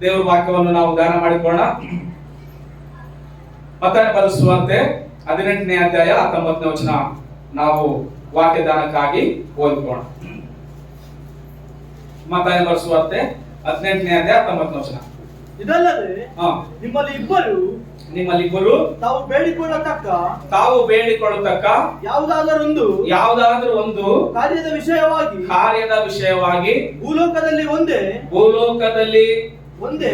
ದೇವರ ವಾಕ್ಯವನ್ನು ನಾವು ಧ್ಯಾನ ಮಾಡಿಕೊಳ್ಳೋಣ. ಮತ್ತಾಯ ಬರೆದ ಸುವಾರ್ತೆ 18ನೇ ಅಧ್ಯಾಯ 19ನೇ ವಚನ ನಾವು ವಾಕ್ಯ ದಾನಕ್ಕಾಗಿ ಓದಿಕೊಳ್ಳೋಣ. ಮತ್ತಾಯ ಬರೆದ ಸುವಾರ್ತೆ 18ನೇ ಅಧ್ಯಾಯ 19ನೇ ವಚನ. ಇದಲ್ಲದೆ ನಿಮ್ಮಲ್ಲಿ ಇಬ್ಬರು ತಾವು ಬೇಡಿಕೊಳ್ಳತಕ್ಕ ಯಾವುದಾದರೂ ಒಂದು ಕಾರ್ಯದ ವಿಷಯವಾಗಿ ಭೂಲೋಕದಲ್ಲಿ ಒಂದೇ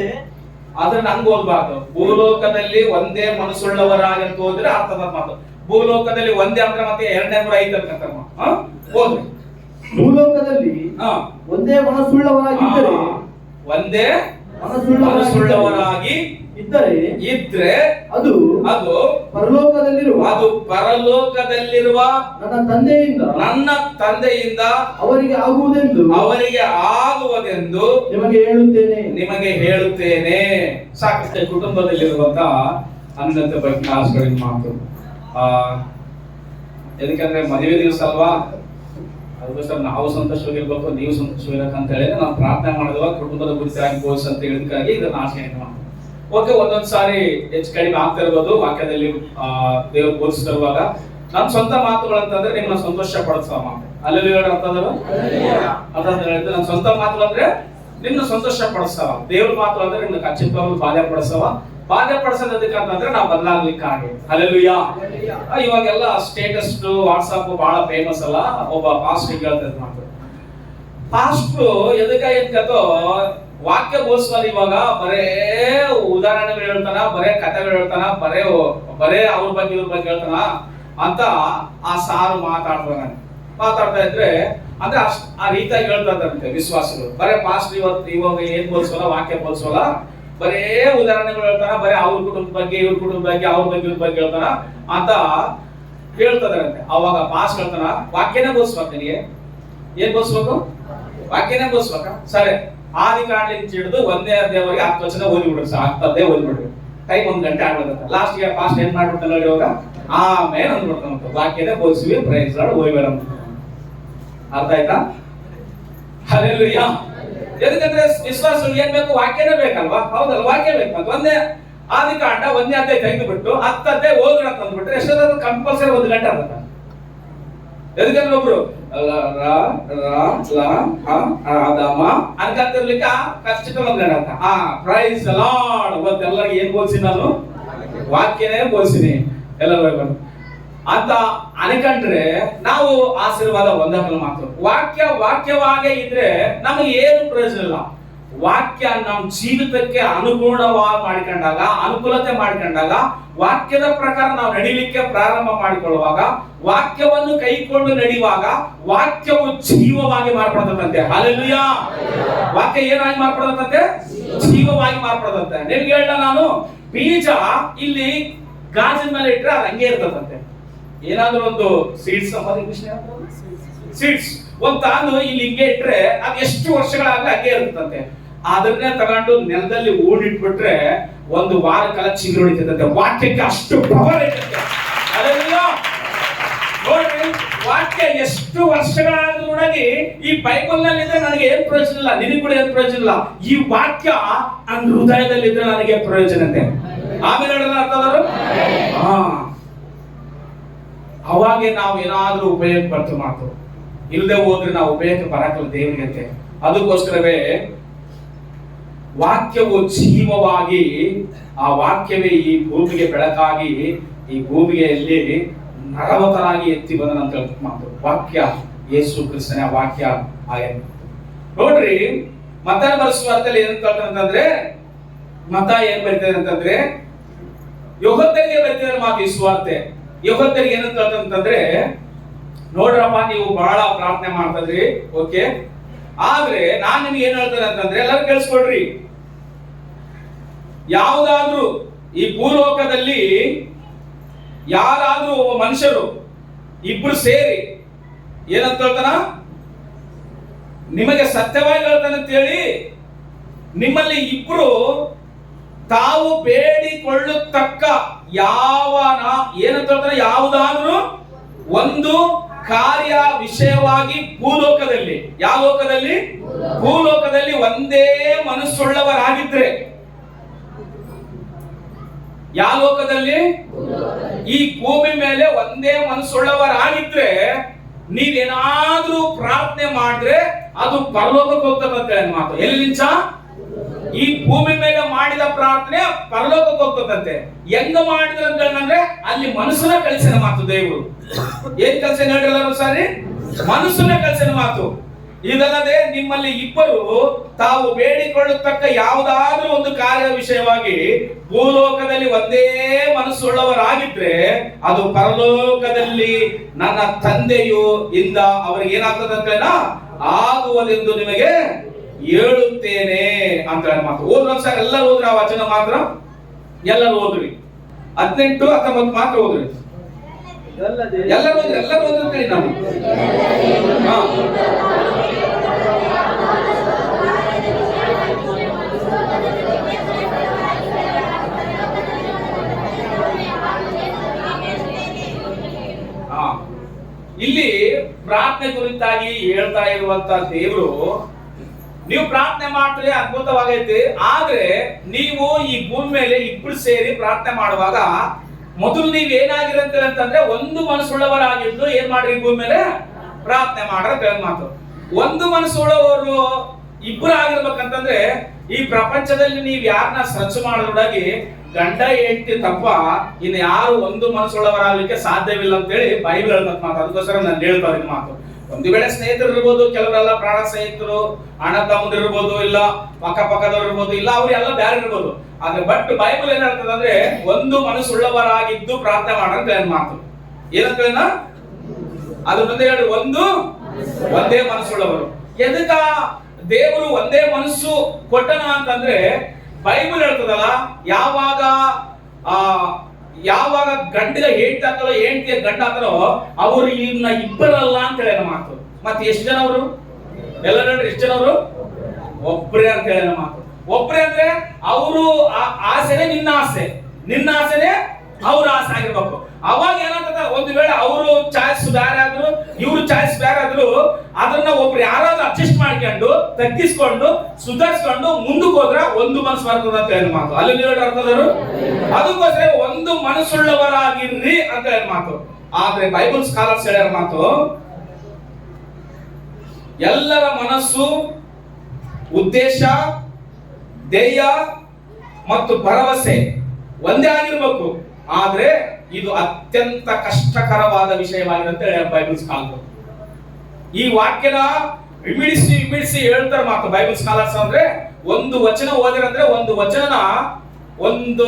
ಅದನ್ನ ಹಂಗ ಓದ್ಬಾರ್ದು. ಭೂಲೋಕದಲ್ಲಿ ಒಂದೇ ಮನಸ್ಸುಳ್ಳವರಾಗಿ ಅಂತ ಹೋದ್ರೆ ಅರ್ಥದ ಮಾತು. ಭೂಲೋಕದಲ್ಲಿ ಒಂದೇ ಅಂದ್ರೆ ಮತ್ತೆ 205 ಓದ್ರಿ. ಭೂಲೋಕದಲ್ಲಿ ಒಂದೇ ಮನಸ್ಸುಳ್ಳವರಾಗಿದ್ದರೆ ಒಂದೇ ಮನಸ್ಸುಳ್ಳವರಾಗಿ ಇದ್ರೆ ಅದು ಪರಲೋಕದಲ್ಲಿರುವ ನನ್ನ ತಂದೆಯಿಂದ ಅವರಿಗೆ ಆಗುವುದೆಂದು ನಿಮಗೆ ಹೇಳುತ್ತೇನೆ. ಸಾಕಷ್ಟು ಕುಟುಂಬದಲ್ಲಿರುವಂತಹ ಅನ್ನದ ಬಗ್ಗೆ ಆಸೆಗಳಿನ ಮಾತು. ಯಾಕಂದ್ರೆ ಮದುವೆ ದಿವಸ ಅಲ್ವಾ, ಅದಕ್ಕೋಸ್ಕರ ನಾವು ಸಂತೋಷವಾಗಿರ್ಬೇಕು, ನೀವು ಸಂತೋಷವಾಗಿರ್ಬೇಕು ಅಂತ ಹೇಳಿ ನಾವು ಪ್ರಾರ್ಥನೆ ಮಾಡಿದ್ವ ಕುಟುಂಬದ ಕುರಿತಾಗಿ ಬೋಸ್ ಅಂತ ಹೇಳಿದಕ್ಕಾಗಿ ಇದನ್ನ ಆಶೆಯನ್ನು ಮಾಡ್ತೀವಿ. ಓಕೆ, ಒಂದೊಂದ್ ಸಾರಿ ಹೆಚ್ಚು ಕಡಿಮೆ ಆಗ್ತಾ ಇರ್ಬೋದು ವಾಕ್ಯದಲ್ಲಿ ದೇವರು ಬೋಧಿಸಿರುವಾಗ. ನನ್ನ ಸ್ವಂತ ಮಾತುಗಳಂತಂದ್ರೆ ನಿಮ್ಮನ್ನ ಸಂತೋಷ ಪಡಿಸೋ ಮಾತು. ಅಲ್ಲಿ ಅಂತಂದ್ರೆ ನನ್ನ ಸ್ವಂತ ಮಾತು ಅಂದ್ರೆ ನಿಮ್ನ ಸಂತೋಷ ಪಡಿಸವ. ದೇವ್ರ ಮಾತು ಅಂದ್ರೆ ನಿಮ್ನ ಖಚಿತವಾಗಿ ಬಾಧೆ ಪಡಿಸೋದಕ್ಕೆ ಅಂತಂದ್ರೆ ನಾವು ಬದಲಾಗ್ಲಿಕ್ಕೆ ಆಗಿ. ಅಲ್ಲೆಲ್ಲೂಯಾ. ಇವಾಗೆಲ್ಲ ಸ್ಟೇಟಸ್ ವಾಟ್ಸಪ್ ಬಹಳ ಫೇಮಸ್ ಅಲ್ಲ. ಒಬ್ಬ ಪಾಸ್ಟರ್ ಹೇಳ್ತಾ ಮಾತು. ಪಾಸ್ಟ್ರು ಎದಕ್ಕೋ ವಾಕ್ಯ ಬೋಧಿಸುವಲ್ಲಿ ಇವಾಗ ಬರೇ ಉದಾಹರಣೆಗಳು ಹೇಳ್ತಾನ, ಬರೇ ಕಥೆಗಳು ಹೇಳ್ತಾನ, ಬರೇ ಅವ್ರ ಬಗ್ಗೆ ಇವ್ರ ಬಗ್ಗೆ ಹೇಳ್ತಾನ ಅಂತ ಆ ಸಾರು ಮಾತಾಡ್ತಾ ಇದ್ರೆ ಅಂದ್ರೆ ಆ ರೀತಿಯಾಗಿ ಹೇಳ್ತಾ ಇದ್ದಾರಂತೆ ವಿಶ್ವಾಸಗಳು. ಬರೇ ಪಾಸ್ಟರ್ ಇವಾಗ ಏನ್ ಬೋಧಿಸೋಲ್ಲ, ವಾಕ್ಯ ಬೋಧಿಸೋಲ್ಲ, ಬರೇ ಉದಾಹರಣೆಗಳು ಹೇಳ್ತಾನ, ಬರೇ ಅವ್ರ ಕುಟುಂಬದ ಬಗ್ಗೆ ಇವ್ರ ಕುಟುಂಬದ ಬಗ್ಗೆ ಅವ್ರ ಬಗ್ಗೆ ಇವ್ರ ಬಗ್ಗೆ ಹೇಳ್ತಾನ ಅಂತ ಹೇಳ್ತದಾರಂತೆ. ಅವಾಗ ಪಾಸ್ ಹೇಳ್ತಾನ ವಾಕ್ಯನೇ ಬೋಧಿಸ್ಬೇಕು. ನಿನಗೆ ಏನ್ ಬೋಧಿಸ್ಬೇಕು? ವಾಕ್ಯನೇ ಬೋಧಿಸ್ಬೇಕ. ಸರಿ, ಆದಿ ಕಾಂಡಲಿಂದ ಹಿಡಿದು 1ನೇ ಅಧ್ಯಾಯವರೆಗೆ 10 ವಚನ ಓದಿಬಿಡ್ರಿ. 10 ಓದಿಬಿಡ್ರಿ. ಟೈಮ್ 1 ಗಂಟೆ ಆಗ್ಬಿಡುತ್ತೆ. ಲಾಸ್ಟ್ ಗೆ ಪಾಸ್ಟ್ ಏನ್ ಮಾಡ್ಬಿಡ್ತಾನೆ ಇವಾಗ ಆಮೇಲೆ ಅಂದ್ಬಿಡ್ತಾನ ವಾಕ್ಯನೇ ಬೋಧಿಸಿವಿ, ಪ್ರೈಸ್ ಲಾರ್ಡ್, ಹೋಗ್ಬೇಡ. ಅರ್ಥ ಆಯ್ತಾ? ಹಲ್ಲೆಲೂಯಾ. ಯಾಕಂದ್ರೆ ವಿಶ್ವಾಸ ಏನ್ ಬೇಕು? ವಾಕ್ಯನೇ ಬೇಕಲ್ವಾ? ಹೌದಲ್ಲ, ವಾಕ್ಯ ಬೇಕು. ಒಂದೇ ಆದಿ ಕಾಂಡ 1ನೇ ಅಧ್ಯಾಯ ತೆಗೆದುಬಿಟ್ಟು 10 ಅಧ್ಯಾಯ ಓದ್ರಿ ಅಂತ ಅಂದ್ಬಿಟ್ರೆ ಎಷ್ಟಾದ್ರೂ ಕಂಪಲ್ಸರಿ 1 ಗಂಟೆ ಆಗುತ್ತೆ. ಎದಕ್ಕಂದ್ರೆ ಒಬ್ರು ಆದಾಮ ಅನ್ಕಂತಿರ್ಲಿಕ್ಕೆ ಕಷ್ಟ 1 ಗಂಟೆ ಅಂತ. Price lord. ಇವತ್ತೆಲ್ಲರಿಗೆ ಏನ್ ಬೋಧಿಸಿ? ನಾನು ವಾಕ್ಯನೇ ಬೋಧಿಸಿನಿ ಎಲ್ಲರೂ ಅಂತ ಅನ್ಕೊಂಡ್ರೆ ನಾವು ಆಶೀರ್ವಾದ ಒಂದಕ್ಕಲ್ಲ ಮಾತ್ರ. ವಾಕ್ಯವಾಗೇ ಇದ್ರೆ ನಮಗೆ ಏನು ಪ್ರಯೋಜನ ಇಲ್ಲ. ವಾಕ್ಯ ನಮ್ಮ ಜೀವಿತಕ್ಕೆ ಅನುಕೂಲತೆ ಮಾಡಿಕೊಂಡಾಗ ವಾಕ್ಯದ ಪ್ರಕಾರ ನಾವು ನಡಿಲಿಕ್ಕೆ ಪ್ರಾರಂಭ ಮಾಡಿಕೊಳ್ಳುವಾಗ, ವಾಕ್ಯವನ್ನು ಕೈಕೊಂಡು ನಡೆಯುವಾಗ ವಾಕ್ಯವು ಜೀವವಾಗಿ ಮಾರ್ಪಡದಂತೆ. ಹಲ್ಲೆಲೂಯಾ. ವಾಕ್ಯ ಏನಾಗಿ ಮಾರ್ಪಡದಂತೆ? ಜೀವವಾಗಿ ಮಾರ್ಪಡದಂತೆ. ನಿಮ್ಗೆ ಹೇಳ, ನಾನು ಬೀಜ ಇಲ್ಲಿ ಗಾಜಿನ ಮೇಲೆ ಇಟ್ರೆ ಅದು ಹಂಗೆ ಇರ್ತದಂತೆ. ಏನಾದ್ರೂ ಒಂದು ಸೀಡ್ಸ್ ಒಂದು ತಾನು ಇಲ್ಲಿ ಹಿಂಗೆ ಇಟ್ರೆ ಅದು ಎಷ್ಟು ವರ್ಷಗಳಾಗ್ಲೇ ಹಂಗೆ ಇರ್ತದಂತೆ. ಅದನ್ನೇ ತಗೊಂಡು ನೆಲದಲ್ಲಿ ಊಡಿಟ್ಬಿಟ್ರೆ 1 ವಾರ ಕಾಲ ಚಿಗುರು ಹೊಡಿತದಂತೆ. ವಾಕ್ಯಕ್ಕೆ ಅಷ್ಟು ಪವರ್ ಇರುತ್ತೆ. ನೋಡ್ರಿ, ವಾಕ್ಯ ಎಷ್ಟು ವರ್ಷಗಳಾದ್ರೂ ನೋಡಾಗಿ ಈ ಬೈಬಲ್ ನಲ್ಲಿ ಇದ್ರೆ ನನಗೆ ಏನ್ ಪ್ರಯೋಜನ ಇಲ್ಲ, ನಿನಗೆ ಕೂಡ ಏನ್ ಪ್ರಯೋಜನ ಇಲ್ಲ. ಈ ವಾಕ್ಯ ನನ್ನ ಹೃದಯದಲ್ಲಿ ಇದ್ರೆ ನನಗೆ ಪ್ರಯೋಜನ ಅಂತೆ. ಆಮೇಲೆ ಅರ್ಥದರು ಅವಾಗೆ ನಾವು ಏನಾದ್ರೂ ಉಪಯೋಗ ಬರ್ತು ಮಾಡ್ತು. ಇಲ್ಲದೆ ಹೋದ್ರೆ ನಾವು ಉಪಯೋಗ ಬರಕಲ್ಲ ದೇವರಿಗೆ. ಅದಕ್ಕೋಸ್ಕರವೇ ವಾಕ್ಯವು ಜೀವವಾಗಿ, ಆ ವಾಕ್ಯವೇ ಈ ಭೂಮಿಗೆ ಬೆಳಕಾಗಿ, ಈ ಭೂಮಿಗೆಯಲ್ಲಿ ನರವತರಾಗಿ ಎತ್ತಿ ಬಂದನಂತ ಮಾತು. ವಾಕ್ಯ ಯೇಸು ಕ್ರಿಸ್ತನ ವಾಕ್ಯ ಆಗಿದೆ. ನೋಡ್ರಿ, ಮತ್ತಾಯ ಬರೆದ ಸುವಾರ್ತೆಯಲ್ಲಿ ಏನ್ ಅಂತಂದ್ರೆ, ಮತ್ತಾಯ ಏನ್ ಬರೀತಾರೆ ಅಂತಂದ್ರೆ, ಯೆಹೂದ್ಯರಿಗೆ ಬರೀತಿದ್ದಾರೆ ಮಾತು ಈ ಸುವಾರ್ತೆ. ಯೆಹೂದ್ಯರಿಗೆ ಏನಂತ ಅಂತಂದ್ರೆ, ನೋಡ್ರಪ್ಪ ನೀವು ಬಹಳ ಪ್ರಾರ್ಥನೆ ಮಾಡ್ತಿದ್ರಿ, ಓಕೆ, ಆದ್ರೆ ನಾನ್ ನಿಮ್ಗೆ ಏನ್ ಹೇಳ್ತೇನೆ ಅಂತಂದ್ರೆ ಎಲ್ಲರೂ ಕೇಳಿಸ್ಕೊಡ್ರಿ. ಯಾವುದಾದ್ರೂ ಈ ಭೂಲೋಕದಲ್ಲಿ ಯಾರಾದ್ರೂ ಒಬ್ಬ ಮನುಷ್ಯರು ಇಬ್ರು ಸೇರಿ ಏನಂತ ಹೇಳ್ತಾನ, ನಿಮಗೆ ಸತ್ಯವಾಗಿ ಹೇಳ್ತಾನೆ ಅಂತ ಹೇಳಿ ನಿಮ್ಮಲ್ಲಿ ಇಬ್ರು ತಾವು ಬೇಡಿಕೊಳ್ಳತಕ್ಕ ಏನಂತ ಹೇಳ್ತಾನೆ, ಯಾವುದಾದ್ರೂ ಒಂದು ಕಾರ್ಯ ವಿಷಯವಾಗಿ ಭೂಲೋಕದಲ್ಲಿ, ಯಾವ ಲೋಕದಲ್ಲಿ? ಭೂಲೋಕದಲ್ಲಿ ಒಂದೇ ಮನಸ್ಸುಳ್ಳವರಾಗಿದ್ರೆ, ಯಾವ ಲೋಕದಲ್ಲಿ? ಈ ಭೂಮಿ ಮೇಲೆ ಒಂದೇ ಮನಸ್ಸುಳ್ಳವರಾಗಿದ್ರೆ ನೀವೇನಾದ್ರೂ ಪ್ರಾರ್ಥನೆ ಮಾಡಿದ್ರೆ ಅದು ಪರಲೋಕಕ್ಕೆ ಹೋಗ್ತದಂತೆ ಮಾತು. ಎಲ್ಲಿ ನಿಂಚ? ಈ ಭೂಮಿ ಮೇಲೆ ಮಾಡಿದ ಪ್ರಾರ್ಥನೆ ಪರಲೋಕಕ್ಕೆ ಹೋಗ್ತದಂತೆ. ಹೆಂಗ ಮಾಡಿದ್ರು ಅಂತಂದ್ರೆ ಅಲ್ಲಿ ಮನಸ್ಸನ್ನ ಕಳಿಸಿದ ಮಾತು ದೇವರು. ಏನ್ ಕೆಲಸ ಹೇಳಿರಲ್ಲ ಸಾರಿ? ಮನಸ್ಸನ್ನ ಕಳಿಸಿದ ಮಾತು. ಇದಲ್ಲದೆ ನಿಮ್ಮಲ್ಲಿ ಇಬ್ಬರು ತಾವು ಬೇಡಿಕೊಳ್ಳತಕ್ಕ ಯಾವುದಾದ್ರೂ ಒಂದು ಕಾರ್ಯ ವಿಷಯವಾಗಿ ಭೂಲೋಕದಲ್ಲಿ ಒಂದೇ ಮನಸ್ಸುಳ್ಳವರಾಗಿದ್ರೆ ಅದು ಪರಲೋಕದಲ್ಲಿ ನನ್ನ ತಂದೆಯು ಇಂದ ಅವರಿಗೆ ಏನಾಗ್ತದಂತೆ ಆಗುವುದೆಂದು ನಿಮಗೆ ಹೇಳುತ್ತೇನೆ ಅಂತ ಮಾತು. ಓದ್ರೊಂದ್ಸಾರಿ ಎಲ್ಲರೂ ಹೋದ್ರೆ ಆ ವಚನ ಮಾತ್ರ ಎಲ್ಲರೂ ಓದ್ರಿ. 18, 19 ಮಾತ್ರ ಓದ್ರಿ. ಎಲ್ಲರೂ ಓದ್ರಿ ನಾವು. ಇಲ್ಲಿ ಪ್ರಾರ್ಥನೆ ಕುರಿತಾಗಿ ಹೇಳ್ತಾ ಇರುವಂತ ದೇವರು, ನೀವು ಪ್ರಾರ್ಥನೆ ಮಾಡ್ತೀರಿ ಅದ್ಭುತವಾಗೈತಿ, ಆದ್ರೆ ನೀವು ಈ ಭೂಮಿ ಮೇಲೆ ಇಬ್ಬರು ಸೇರಿ ಪ್ರಾರ್ಥನೆ ಮಾಡುವಾಗ ಮೊದಲು ನೀವ್ ಏನಾಗಿರಂತೀರ ಅಂತಂದ್ರೆ ಒಂದು ಮನಸ್ಸುಳ್ಳವರಾಗಿದ್ದು ಏನ್ ಮಾಡ್ರಿ ಭೂಮಿ ಮೇಲೆ ಪ್ರಾರ್ಥನೆ ಮಾಡ್ರ ಮಾತು. ಒಂದು ಮನಸ್ಸುಳ್ಳವರು ಇಬ್ಬರು ಆಗಿರ್ಬೇಕಂತಂದ್ರೆ ಈ ಪ್ರಪಂಚದಲ್ಲಿ ನೀವ್ ಯಾರನ್ನ ಸರ್ಚ್ ಮಾಡೋದ್ರೊಳಗೆ ಗಂಡ ಹೆಂಡತಿ ತಪ್ಪ ಇನ್ನು ಯಾರು ಒಂದು ಮನಸ್ಸುಳ್ಳವರಾಗಲಿಕ್ಕೆ ಸಾಧ್ಯವಿಲ್ಲ ಅಂತ ಹೇಳಿ ಬೈಬಲ್ ಹೇಳ್ತಕ್ಕ ಮಾತು. ಅದಕ್ಕೋಸ್ಕರ ನಾನು ಹೇಳ್ತಾ ಇದ್ದೀನಿ ಮಾತು. ಒಂದು ವೇಳೆ ಸ್ನೇಹಿತರು ಇರ್ಬೋದು, ಕೆಲವರೆಲ್ಲ ಪ್ರಾಣ ಸ್ನೇಹಿತರು, ಅಣ್ಣ ತಮ್ಮಂದಿರು ಇರ್ಬೋದು, ಇಲ್ಲ ಪಕ್ಕದವ್ರು ಇರ್ಬೋದು, ಇಲ್ಲ ಅವ್ರೆಲ್ಲ ಬೇರೆ ಇರ್ಬೋದು. ಆದ್ರೆ ಬಟ್ ಬೈಬಲ್ ಏನ್ ಹೇಳ್ತದೆ ಅಂದ್ರೆ ಒಂದು ಮನಸ್ಸುಳ್ಳವರಾಗಿದ್ದು ಪ್ರಾರ್ಥನೆ ಮಾಡಂತ ಏನ್ ಮಾತು. ಏನಂತ ಅದ್ರ ಮುಂದೆ ಹೇಳ್ರಿ, ಒಂದೇ ಮನಸ್ಸುಳ್ಳವರು. ಎದಕ್ಕ ದೇವರು ಒಂದೇ ಮನಸ್ಸು ಕೊಟ್ಟನ ಅಂತಂದ್ರೆ ಬೈಬಲ್ ಹೇಳ್ತದಲ್ಲ, ಯಾವಾಗ ಗಂಡಿಗೆ ಹೆಂಡತಿ ಹಾಕಲೋ ಹೆಂಡತಿಯ ಗಂಡ ಹಾಕಲೋ ಅವರು ಇನ್ನ ಇಬ್ಬರಲ್ಲ ಅಂತ ಹೇಳ ಮಾತು. ಮತ್ತೆ ಎಷ್ಟು ಜನ ಅವರು? ಎಲ್ಲರೂ ಎಷ್ಟು ಜನ ಅವರು? ಒಬ್ಬರೇ ಅಂತ ಹೇಳ ಮಾತು. ಒಬ್ಬರೇ ಅಂದ್ರೆ ಅವರು ಆಸೆನೆ ನಿನ್ನ ಆಸೆ, ನಿನ್ನ ಆಸೆನೆ ಅವ್ರ ಆಸೆ ಆಗಿರ್ಬೇಕು. ಅವಾಗ ಏನಾಗ್ತದ, ಒಂದು ವೇಳೆ ಅವರು ಚಾಯ್ಸ್ ಬೇರೆ ಆದ್ರು ಇವ್ರು ಚಾಯ್ಸ್ ಬೇರೆ ಆದ್ರು ಅದನ್ನ ಒಬ್ರು ಯಾರಾದ್ರೂ ಅಡ್ಜಸ್ಟ್ ಮಾಡ್ಕೊಂಡು ತಗ್ಗಿಸ್ಕೊಂಡು ಸುಧಾರಿಸ್ಕೊಂಡು ಮುಂದಕ್ಕೆ ಹೋದ್ರೆ ಒಂದು ಮನಸ್ಸು ಬರ್ತದ ಅಂತ ಹೇಳಿ ಮಾತು. ಅಲ್ಲಿ ಅರ್ಥದರು. ಅದಕ್ಕೋಸ್ಕರ ಒಂದು ಮನಸ್ಸುಳ್ಳವರಾಗಿರ್ರಿ ಅಂತ ಹೇಳಿ ಮಾತು. ಆದ್ರೆ ಬೈಬಲ್ ಸ್ಕಾಲರ್ಸ್ ಹೇಳ್ಯಾರ ಮಾತು, ಎಲ್ಲರ ಮನಸ್ಸು, ಉದ್ದೇಶ, ಧ್ಯೇಯ ಮತ್ತು ಭರವಸೆ ಒಂದೇ ಆಗಿರ್ಬೇಕು. ಆದ್ರೆ ಇದು ಅತ್ಯಂತ ಕಷ್ಟಕರವಾದ ವಿಷಯವಾಗಿದೆ ಅಂತ ಹೇಳಿ ಬೈಬಲ್ ಸ್ಕಾಲರ್ ಈ ವಾಕ್ಯನ ವಿಮಿಡಿಸಿ ಹೇಳ್ತಾರೆ ಮಾತು. ಬೈಬಲ್ ಸ್ಕಾಲರ್ಸ್ ಅಂದ್ರೆ ಒಂದು ವಚನ ಓದಿರಂದ್ರೆ ಒಂದು ವಚನನ ಒಂದು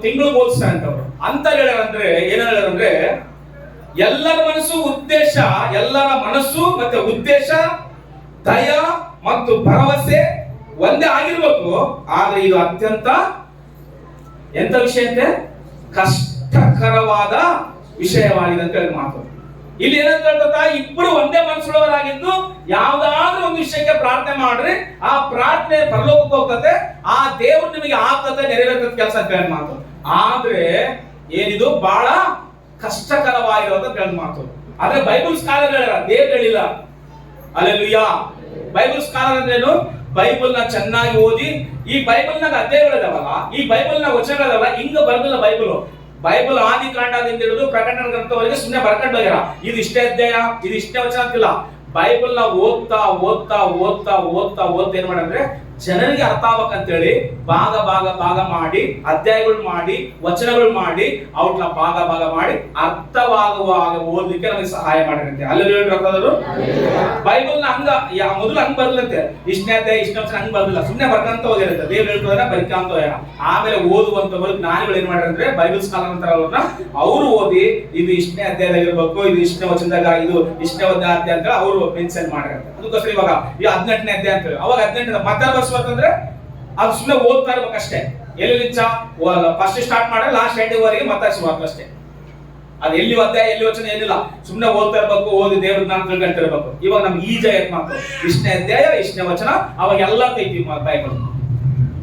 ತಿಂಗಳು ಓದಿಸ್ತಾರೆ ಅಂತವ್ರು ಅಂತ ಹೇಳ್ಯಾರಂದ್ರೆ ಏನ ಹೇಳ್ಯಾರಂದ್ರೆ ಎಲ್ಲರ ಮನಸ್ಸು ಮತ್ತೆ ಉದ್ದೇಶ, ದಯ ಮತ್ತು ಭರವಸೆ ಒಂದೇ ಆಗಿರ್ಬೇಕು. ಆದ್ರೆ ಇದು ಅತ್ಯಂತ ಎಂತ ವಿಷಯ ಅಂತೆ ಕಷ್ಟಕರವಾದ ವಿಷಯವಾಗಿದೆ ಅಂತ ಹೇಳಿ ಮಾತು. ಇಲ್ಲಿ ಏನಂತ ಹೇಳ್ತಾ, ಇಬ್ಬರು ಒಂದೇ ಮನಸ್ಸುಳ್ಳವರಾಗಿದ್ದು ಯಾವ್ದಾದ್ರೂ ಒಂದು ವಿಷಯಕ್ಕೆ ಪ್ರಾರ್ಥನೆ ಮಾಡ್ರಿ, ಆ ಪ್ರಾರ್ಥನೆ ಪರಲೋಕಕ್ಕೆ ಹೋಗ್ತದೆ, ಆ ದೇವ್ರು ನಿಮಗೆ ಆಗ್ತದೆ, ನೆರವೇರ್ತದ ಕೆಲಸ ಅಂತ ಹೇಳಿ ಮಾತು. ಆದ್ರೆ ಏನಿದು ಬಹಳ ಕಷ್ಟಕರವಾಗಿರೋದು ಹೇಳಿ ಮಾತು. ಆದ್ರೆ ಬೈಬಲ್ ಸ್ಕಾಲರ್ ಹೇಳ್ಯಾರ, ದೇವ್ರು ಹೇಳಿಲ್ಲ. ಅಲ್ಲೆಲ್ಲೂಯಾ. ಬೈಬಲ್ ಸ್ಕಾಲರ್ ಅಂದ್ರೇನು? ಬೈಬಲ್ ನ ಚೆನ್ನಾಗಿ ಓದಿ, ಈ ಬೈಬಲ್ ನಾಗ ಅಧ್ಯಾಯಗಳಿದಾವಲ್ಲ, ಈ ಬೈಬಲ್ ನ ವಚನಗಳಿದಾವಲ್ಲ, ಹಿಂಗ ಬರ್ದಿಲ್ಲ ಬೈಬಲ್ ಆದಿ ಕಾಂಡದಿಂದ ಹಿಡಿದು ಪ್ರಕಟಣೆ ಗ್ರಂಥವರೆಗೆ ಸುಮ್ಮನೆ ಬರ್ಕೊಂಡು ಹೋಗ್ಯಾರ. ಇದು ಇಷ್ಟೇ ಅಧ್ಯಾಯ, ಇದು ಇಷ್ಟೇ ವಚನ ಅಂತಿಲ್ಲ. ಬೈಬಲ್ ನ ಓದ್ತಾ ಏನ್ ಮಾಡಂದ್ರೆ ಜನರಿಗೆ ಅರ್ಥ ಆಗ್ಬೇಕಂತೇಳಿ ಭಾಗ ಮಾಡಿ ಅಧ್ಯಾಯಗಳು ಮಾಡಿ ವಚನಗಳು ಮಾಡಿ ಔಟ್ಲ ಭಾಗ ಮಾಡಿ ಅರ್ಥವಾಗುವಾಗ ಓದ್ಲಿಕ್ಕೆ ನಮಗೆ ಸಹಾಯ ಮಾಡಿರಂತೆ. ಅಲ್ಲಿ ಹೇಳ್ರು ಬೈಬಲ್ ನ ಮೊದಲು ಹಂಗ್ ಬರ್ಲಂತೆ, ಇಷ್ಟನೇ ಅಧ್ಯಾಯ ಇಷ್ಟನೇ ವಚನ ಹಂಗ್ ಬರ್ಲಿಲ್ಲ, ಸುಮ್ಮನೆ ಬರ್ಕಂತ ಹೋಗಿರುತ್ತೆ. ದೇವ್ರು ಹೇಳ್ತಾರೆ ಬರಿಕಂತ ಹೋಗ್ಯಾರ. ಆಮೇಲೆ ಓದುವಂತವ್ರು ಜ್ಞಾನಿಗಳು ಏನ್ ಮಾಡಿದ್ರೆ ಬೈಬಲ್ ಸ್ಕಾಲರ್ ಅಂತಾರ ಅವ್ರನ್ನ, ಅವರು ಓದಿ ಇದು ಇಷ್ಟನೇ ಅಧ್ಯಾಯದಾಗಿರ್ಬೇಕು, ಇದು ಇಷ್ಟನೇ ವಚನದಾಗ, ಇದು ಇಷ್ಟನೇ ಅಧ್ಯಾಯ ಅಂತ ಅವರು ಮೆನ್ಷನ್ ಮಾಡಿರಂತೆ. ಅದಕ್ಕೋಸ್ಕರ ಇವಾಗ ಈ 18ನೇ ಅಧ್ಯಾಯ ಅಂತ ಅವಾಗ 18 ಮತ್ತೆ ಬರ್ಸ್ಬೇಕಂದ್ರೆ ಅದು ಸುಮ್ಮನೆ ಓದ್ತಾ ಇರ್ಬೇಕಷ್ಟೇ. ಎಲ್ಲಿ ಫಸ್ಟ್ ಸ್ಟಾರ್ಟ್ ಮಾಡಿ ಲಾಸ್ಟ್ ಎಂಡಿಂಗ್ ವರೆಗೆ ಮಾತಾಡ್ಸ್ಬೇಕು ಅಷ್ಟೇ. ಅದು ಎಲ್ಲಿ ಅಧ್ಯಾಯ ಎಲ್ಲಿ ವಚನ ಏನಿಲ್ಲ, ಸುಮ್ಮನೆ ಓದ್ತಾ ಇರ್ಬೇಕು, ಓದಿ ದೇವ್ರ ನಾನು ತಿಳ್ಕೊಂತಿರ್ಬೇಕು. ಇವಾಗ ನಮ್ಗೆ ಈಜ ಮಾತು, ಇಷ್ಟನೇ ಅಧ್ಯಾಯ ಇಷ್ಟನೇ ವಚನ, ಅವಾಗ ಎಲ್ಲ ತೈತಿ ಬೈಬಲ್.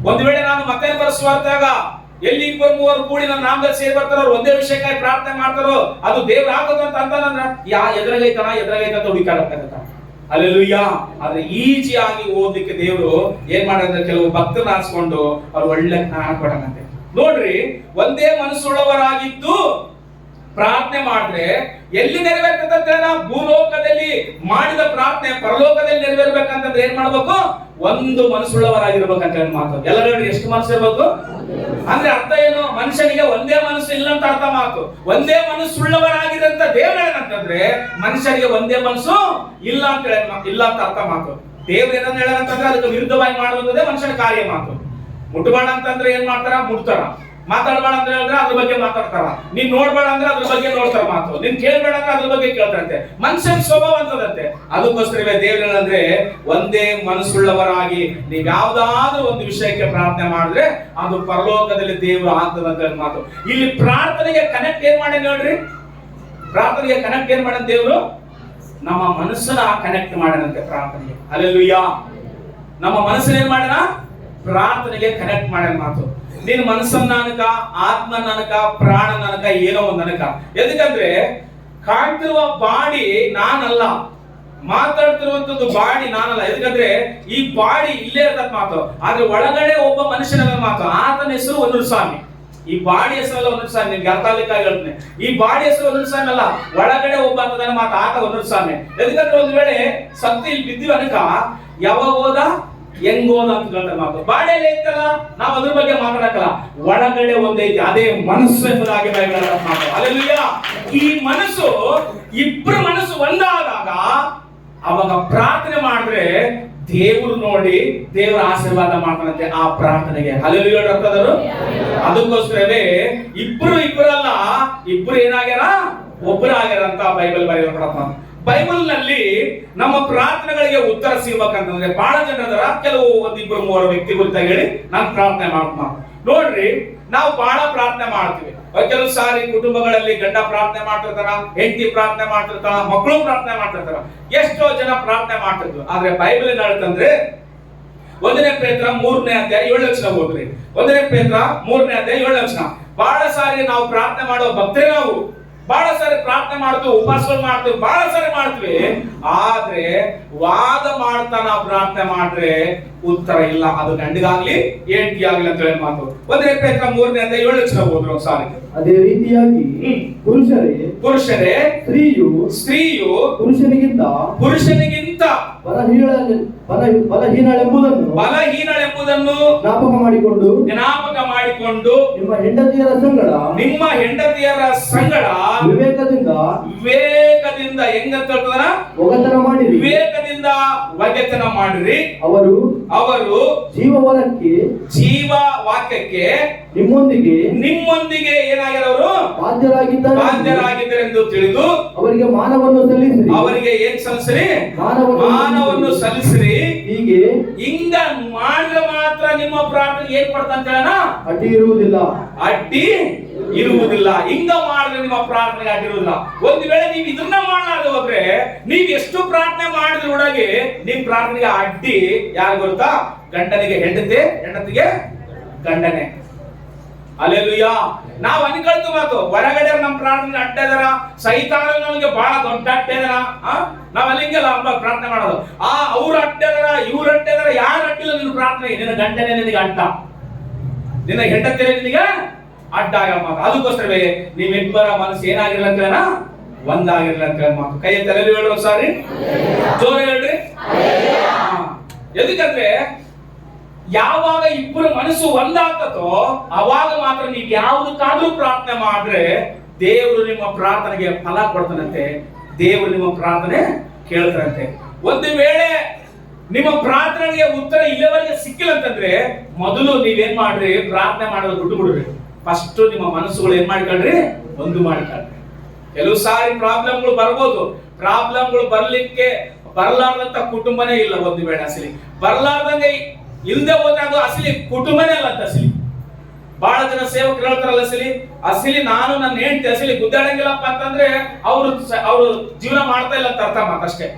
ಒಂದು ವೇಳೆ ನಾನು ಮತ್ತೆ ಬರ್ಸುವಾಗ ಎಲ್ಲಿ 2-3 ಕೂಡಿ ನನ್ನ ನಾಮದಲ್ಲಿ ಸೇರಿ ಬರ್ತಾರೋ, ಒಂದೇ ವಿಷಯಕ್ಕಾಗಿ ಪ್ರಾರ್ಥನೆ ಮಾಡ್ತಾರೋ ಅದು ದೇವ್ರ ಆಗದ ಅಂತ ಅಂತಂದ್ರೆ ಎದುರಾಗೈತನ ಹುಡುಕಾಡಬೇಕಾಗತ್ತ. ಅಲ್ಲೆಲೂಯ್ಯ. ಆದ್ರೆ ಈಜಿಯಾಗಿ ಓದಲಿಕ್ಕೆ ದೇವರು ಏನ್ ಮಾಡಿದ್ರೆ ಕೆಲವು ಭಕ್ತರನ್ನ ಆರಿಸ್ಕೊಂಡು ಅವ್ರು ಒಳ್ಳೆ ಜ್ಞಾನ ಕೊಡಂತೆ. ನೋಡ್ರಿ, ಒಂದೇ ಮನಸ್ಸುಳ್ಳವರಾಗಿದ್ದು ಪ್ರಾರ್ಥನೆ ಮಾಡಿದ್ರೆ ಎಲ್ಲಿ ನೆರವೇರ್ತದಂತೆ? ಭೂಲೋಕದಲ್ಲಿ ಮಾಡಿದ ಪ್ರಾರ್ಥನೆ ಪರಲೋಕದಲ್ಲಿ ನೆರವೇರ್ಬೇಕಂತಂದ್ರೆ ಏನ್ ಮಾಡ್ಬೇಕು? ಒಂದು ಮನಸ್ಸುಳ್ಳವರಾಗಿರ್ಬೇಕಂತ ಹೇಳಿ ಮಾತು. ಎಲ್ಲ ನೋಡಿ, ಎಷ್ಟು ಮನಸ್ಸು ಇರ್ಬೇಕು ಅಂದ್ರೆ ಅರ್ಥ ಏನು? ಮನುಷ್ಯನಿಗೆ ಒಂದೇ ಮನಸ್ಸು ಇಲ್ಲ ಅಂತ ಅರ್ಥ ಮಾತು. ಒಂದೇ ಮನಸ್ಸುಳ್ಳವರಾಗಿರಂತ ದೇವ್ರು ಏನಂತಂದ್ರೆ ಮನುಷ್ಯನಿಗೆ ಒಂದೇ ಮನಸ್ಸು ಇಲ್ಲ ಅಂತ ಇಲ್ಲ ಅಂತ ಅರ್ಥ ಮಾತು. ದೇವ್ರು ಏನಂತ ಹೇಳಂತಂದ್ರೆ ಅದಕ್ಕೆ ವಿರುದ್ಧವಾಗಿ ಮಾಡುವುದೇ ಮನುಷ್ಯನ ಕಾರ್ಯ ಮಾತು. ಮುಟ್ಬೇಡ ಅಂತಂದ್ರೆ ಏನ್ ಮಾಡ್ತಾರ? ಮುಟ್ತಾರ. ಮಾತಾಡ್ಬೇಡ ಅಂದ್ರೆ ಅದ್ರ ಬಗ್ಗೆ ಮಾತಾಡ್ತಾರ. ನೀನ್ ನೋಡ್ಬೇಡ ಅಂದ್ರೆ ಅದ್ರ ಬಗ್ಗೆ ನೋಡ್ತಾರ ಮಾತು. ನೀನ್ ಕೇಳ್ಬೇಡ ಅಂದ್ರೆ ಅದ್ರ ಬಗ್ಗೆ ಕೇಳ್ತಾರಂತೆ. ಮನುಷ್ಯನ ಸ್ವಭಾವ ಅಂತದಂತೆ. ಅದಕ್ಕೋಸ್ಕರವೇ ದೇವರೇನಂದ್ರೆ ಒಂದೇ ಮನಸ್ಸುಳ್ಳವರಾಗಿ ನೀವ್ ಯಾವ್ದಾದ್ರು ಒಂದು ವಿಷಯಕ್ಕೆ ಪ್ರಾರ್ಥನೆ ಮಾಡಿದ್ರೆ ಅದು ಪರಲೋಕದಲ್ಲಿ ದೇವರು ಆಗ್ತದಂತ ಮಾತು. ಇಲ್ಲಿ ಪ್ರಾರ್ಥನೆಗೆ ಕನೆಕ್ಟ್ ಏನ್ ಮಾಡಿ ನೋಡ್ರಿ, ಪ್ರಾರ್ಥನೆಗೆ ಕನೆಕ್ಟ್ ಏನ್ ಮಾಡ ದೇವರು? ನಮ್ಮ ಮನಸ್ಸನ್ನ ಕನೆಕ್ಟ್ ಮಾಡನಂತೆ ಪ್ರಾರ್ಥನೆಗೆ. ಹಲ್ಲೆಲೂಯಾ. ನಮ್ಮ ಮನಸ್ಸನ್ನ ಏನ್ ಮಾಡನ? ಪ್ರಾರ್ಥನೆಗೆ ಕನೆಕ್ಟ್ ಮಾಡ್ಯಾನ ಮಾತು. ನಿನ್ ಮನಸ್ಸನ್ನ ಅನಕ, ಆತ್ಮನ ಅನಕ, ಪ್ರಾಣನ ಅನಕ, ಏನೋ ಒಂದ್ ಅನಕ. ಎದಕ್ಕಂದ್ರೆ ಕಾಣ್ತಿರುವ ಬಾಡಿ ನಾನಲ್ಲ, ಮಾತಾಡ್ತಿರುವಂತದ್ದು ಬಾಡಿ ನಾನಲ್ಲ. ಎದಕ್ಕಂದ್ರೆ ಈ ಬಾಡಿ ಇಲ್ಲೇ ಇರ್ತದ ಮಾತು, ಆದ್ರೆ ಒಳಗಡೆ ಒಬ್ಬ ಮನುಷ್ಯನ ಮಾತು. ಆತನ ಹೆಸರು ವನರಸ್ವಾಮಿ. ಈ ಬಾಡಿ ಹೆಸರಲ್ಲ ವನರಸ್ವಾಮಿ. ನಿಮ್ಗೆ ಅರ್ಥ ಆಗ್ಲಿಕ್ಕಾಗಿ ಹೇಳ್ತೀನಿ. ಈ ಬಾಡಿ ಹೆಸರು ವನರಸ್ವಾಮಿ ಅಲ್ಲ, ಒಳಗಡೆ ಒಬ್ಬ ಅಂತದ ಮಾತು, ಆತ ವನರಸ್ವಾಮಿ. ಎದಕ್ಕಂದ್ರೆ ಒಂದ್ ವೇಳೆ ಸತ್ತಿ ಇಲ್ಲಿ ಬಿದ್ದಿವ ಅನಕ ಯಾವಾಗ ಹೋದ ಹೆಂಗೋದ ಅಂತ ಹೇಳ್ತಾರೆ ಮಾತು. ಬಾಡಿಯಲ್ಲಿ ಐತಲ್ಲ, ನಾವು ಅದ್ರ ಬಗ್ಗೆ ಮಾತಾಡಕಲ್ಲ. ಒಳಗಡೆ ಒಂದೈತಿ, ಅದೇ ಮನಸ್ಸು ಎಂಬುದಾಗಿ ಮಾತು. ಹಲ್ಲೆಲೂಯಾ. ಈ ಮನಸ್ಸು, ಇಬ್ಬರು ಮನಸ್ಸು ಒಂದಾದಾಗ ಅವಾಗ ಪ್ರಾರ್ಥನೆ ಮಾಡಿದ್ರೆ ದೇವರು ನೋಡಿ ದೇವರ ಆಶೀರ್ವಾದ ಮಾಡ್ತಾನಂತೆ ಆ ಪ್ರಾರ್ಥನೆಗೆ. ಹಲ್ಲೆಲೂಯಾ ಅಂತಂದರು. ಅದಕ್ಕೋಸ್ಕರವೇ ಇಬ್ಬರಲ್ಲ, ಇಬ್ರು ಏನಾಗ್ಯಾರ? ಒಬ್ಬರು ಆಗ್ಯಾರ ಅಂತ ಬೈಬಲ್ ಬರೆಯಲ್ಪಡತ್ತ. ಬೈಬಲ್ ನಲ್ಲಿ ನಮ್ಮ ಪ್ರಾರ್ಥನೆಗಳಿಗೆ ಉತ್ತರ ಸಿಗ್ಬೇಕಂತಂದ್ರೆ ಬಹಳ ಜನರ ಕೆಲವು ಒಂದಿಬ್ರು ಮೂವರು ವ್ಯಕ್ತಿ ಕುರಿತಾಗಿ ಹೇಳಿ ನಾನು ಪ್ರಾರ್ಥನೆ ಮಾಡ್ತೀನಿ. ನೋಡ್ರಿ, ನಾವು ಬಹಳ ಪ್ರಾರ್ಥನೆ ಮಾಡ್ತೀವಿ. ಕೆಲವು ಸಾರಿ ಕುಟುಂಬಗಳಲ್ಲಿ ಗಂಡ ಪ್ರಾರ್ಥನೆ ಮಾಡ್ತಿರ್ತಾರ, ಹೆಂಡತಿ ಪ್ರಾರ್ಥನೆ ಮಾಡ್ತಿರ್ತಾರ, ಮಕ್ಕಳು ಪ್ರಾರ್ಥನೆ ಮಾಡ್ತಿರ್ತಾರ, ಎಷ್ಟೋ ಜನ ಪ್ರಾರ್ಥನೆ ಮಾಡ್ತಿದ್ರು. ಆದ್ರೆ ಬೈಬಲ್ ಏನ್ ಹೇಳ್ತಂದ್ರೆ 1 ಪೇತ್ರ 3ನೇ ಅಧ್ಯಾಯ 7ನೇ ವಚನ ಓದ್ರಿ. 1 ಪೇತ್ರ 3ನೇ ಅಧ್ಯಾಯ 7ನೇ ವಚನ. ಬಹಳ ಸಾರಿ ನಾವು ಪ್ರಾರ್ಥನೆ ಮಾಡೋ ಭಕ್ತರೇ ನಾವು. ಬಹಳ ಸಾರಿ ಪ್ರಾರ್ಥನೆ ಮಾಡ್ತೀವಿ, ಉಪವಾಸಗಳು ಮಾಡ್ತೀವಿ, ಬಹಳ ಸಾರಿ ಮಾಡ್ತೀವಿ. ಆದ್ರೆ ವಾದ ಮಾಡ್ತಾ ನಾವು ಪ್ರಾರ್ಥನೆ ಮಾಡ್ರೆ ಉತ್ತರ ಇಲ್ಲ. ಅದು ಗಂಡಿಗಾಗ್ಲಿ ಹೆಂಡತಿಯಾಗ್ಲಿ ಅಂತ ಹೇಳಿ ಮಾತು. 1 ಪೇತ್ರ 3ನೇ ಅಧ್ಯಾಯ 7ನೇ ವಚನ ಓದ್ರಿ ಒಂದ್ಸಾರಿ. ಅದೇ ರೀತಿಯಾಗಿ ಪುರುಷರೇ ಸ್ತ್ರೀಯು ಪುರುಷನಿಗಿಂತ ಬಲಹೀನಳೆಂಬುದನ್ನು ಜ್ಞಾಪಕ ಮಾಡಿಕೊಂಡು ನಿಮ್ಮ ಹೆಂಡತಿಯರ ಸಂಗಡ ವಿವೇಕದಿಂದ ಹೆಂಗಂತ ಒಗೆತನ ಮಾಡಿರಿ. ಅವರು ಜೀವ ವಾಕ್ಯಕ್ಕೆ ನಿಮ್ಮೊಂದಿಗೆ ಏನಾಗಿರೋರು ಬಾಧ್ಯರಾಗಿದ್ದಾರೆ ಎಂದು ತಿಳಿದು ಅವರಿಗೆ ಏನ್ ಸಲ್ಲಿಸಿರಿ? ಮಾನವನ್ನು ಸಲ್ಲಿಸಿರಿ. ಹಿಂಗ ಮಾಡಿದ್ರೆ ಮಾತ್ರ ನಿಮ್ಮ ಪ್ರಾರ್ಥನೆ ಏನ್ ಪಡ್ತಂತ ಅಡ್ಡಿ ಇರುವುದಿಲ್ಲ. ಹಿಂಗ ಮಾಡಿದ್ರೆ ನಿಮ್ಮ ಪ್ರಾರ್ಥನೆಗೆ ಅಡ್ಡಿ ಇರುವುದಿಲ್ಲ. ಒಂದ್ ವೇಳೆ ನೀವು ಇದನ್ನ ಮಾಡಲಾರ್ದು ಹೋದ್ರೆ ನೀವ್ ಎಷ್ಟು ಪ್ರಾರ್ಥನೆ ಮಾಡಿದ್ರೆ ಒಳಗೆ ನಿಮ್ ಪ್ರಾರ್ಥನೆಗೆ ಅಡ್ಡಿ ಯಾರು ಗೊತ್ತಾ? ಗಂಡನಿಗೆ ಹೆಂಡತಿ, ಹೆಂಡತಿಗೆ ಗಂಡನೆ. ಹಲ್ಲೆಲೂಯಾ. ನಾವು ಅನ್ಕೊಳ್ತು ಮಾತು, ಹೊರಗಡೆ ನಮ್ಮ ಪ್ರಾರ್ಥನೆ ಅಡ್ಡ ಇದಾರ, ಸೈತಾನ ನಮಗೆ ಬಹಳ ದೊಡ್ಡ ಅಡ್ಡ ಇದಾರ. ನಾವ್ ಅಲ್ಲಿಂಗೆಲ್ಲ ಪ್ರಾರ್ಥನೆ ಮಾಡೋದು. ಅವ್ರು ಅಡ್ಡ ಇದಾರ, ಇವ್ರು ಅಡ್ಡ ಇದಾರ. ಯಾರು ಅಡ್ಡಿಲ್ಲ ನಿನ್ನ ಪ್ರಾರ್ಥನೆ? ನಿನ್ನ ಗಂಡನೇ ನಿನಗೆ ಅಡ್ಡ, ನಿನ್ನ ಹೆಂಡತಿ ನಿನಗೆ ಅಡ್ಡ ಆಗ ಮಾತು. ಅದಕ್ಕೋಸ್ಕರವೇ ನೀವಿಬ್ಬರ ಮನಸ್ಸು ಏನಾಗಿರ್ಲ ಅಂತ ಒಂದಾಗಿರ್ಲ ಅಂತ ಮಾತು. ಕೈ ತಲೆಯಲ್ಲಿ ಹೇಳುವ ಸಾರಿ, ಜೋರ ಹೇಳ್ರಿ. ಎದಕ್ಕಂದ್ರೆ ಯಾವಾಗ ಇಬ್ಬರು ಮನಸ್ಸು ಒಂದಾಗ್ತದೋ ಅವಾಗ ಮಾತ್ರ ನೀವು ಯಾವುದಕ್ಕಾದ್ರೂ ಪ್ರಾರ್ಥನೆ ಮಾಡಿದ್ರೆ ದೇವರು ನಿಮ್ಮ ಪ್ರಾರ್ಥನೆಗೆ ಫಲ ಕೊಡ್ತಾನಂತೆ, ದೇವರು ನಿಮ್ಮ ಪ್ರಾರ್ಥನೆ ಕೇಳ್ತಾನಂತೆ. ಒಂದು ವೇಳೆ ನಿಮ್ಮ ಪ್ರಾರ್ಥನೆಗೆ ಉತ್ತರ ಇಲ್ಲಿವರೆಗೆ ಸಿಕ್ಕಿಲ್ಲ ಅಂತಂದ್ರೆ ಮೊದಲು ನೀವೇನ್ ಮಾಡ್ರಿ? ಪ್ರಾರ್ಥನೆ ಮಾಡೋದು ಬಿಟ್ಟು ಬಿಡ್ರಿ. ಫಸ್ಟ್ ನಿಮ್ಮ ಮನಸ್ಸುಗಳು ಏನ್ ಮಾಡ್ಕೊಳ್ರಿ? ಒಂದು ಮಾಡ್ಕೊಳ್ರಿ. ಕೆಲವು ಸಾರಿ ಪ್ರಾಬ್ಲಮ್ಗಳು ಬರ್ಬೋದು. ಪ್ರಾಬ್ಲಮ್ಗಳು ಬರ್ಲಾರ್ದಂತ ಕುಟುಂಬನೇ ಇಲ್ಲ. ಒಂದು ವೇಳೆ ಅಸಲಿ ಬರ್ಲಾರ್ದಂಗೆ ಇಲ್ದೆ ಹೋದಾಗ ಅಸಲಿ ಕುಟುಂಬನೇ ಅಲ್ಲ ಅಂತ ಅಸಲಿ. ಬಹಳ ಜನ ಸೇವಕರು ಹೇಳ್ತಾರಲ್ಲ, ಅಸಲಿ ನಾನು ನನ್ನ ಹೆಂಡತಿ ಅಸಲಿ ಗುದ್ದಾಡಂಗಿಲ್ಲಪ್ಪ ಅಂತಂದ್ರೆ ಅವರು ಜೀವನ ಮಾಡ್ತಾ ಇಲ್ಲ ಅಂತ ಅರ್ಥ ಮಾತಷ್ಟೇ.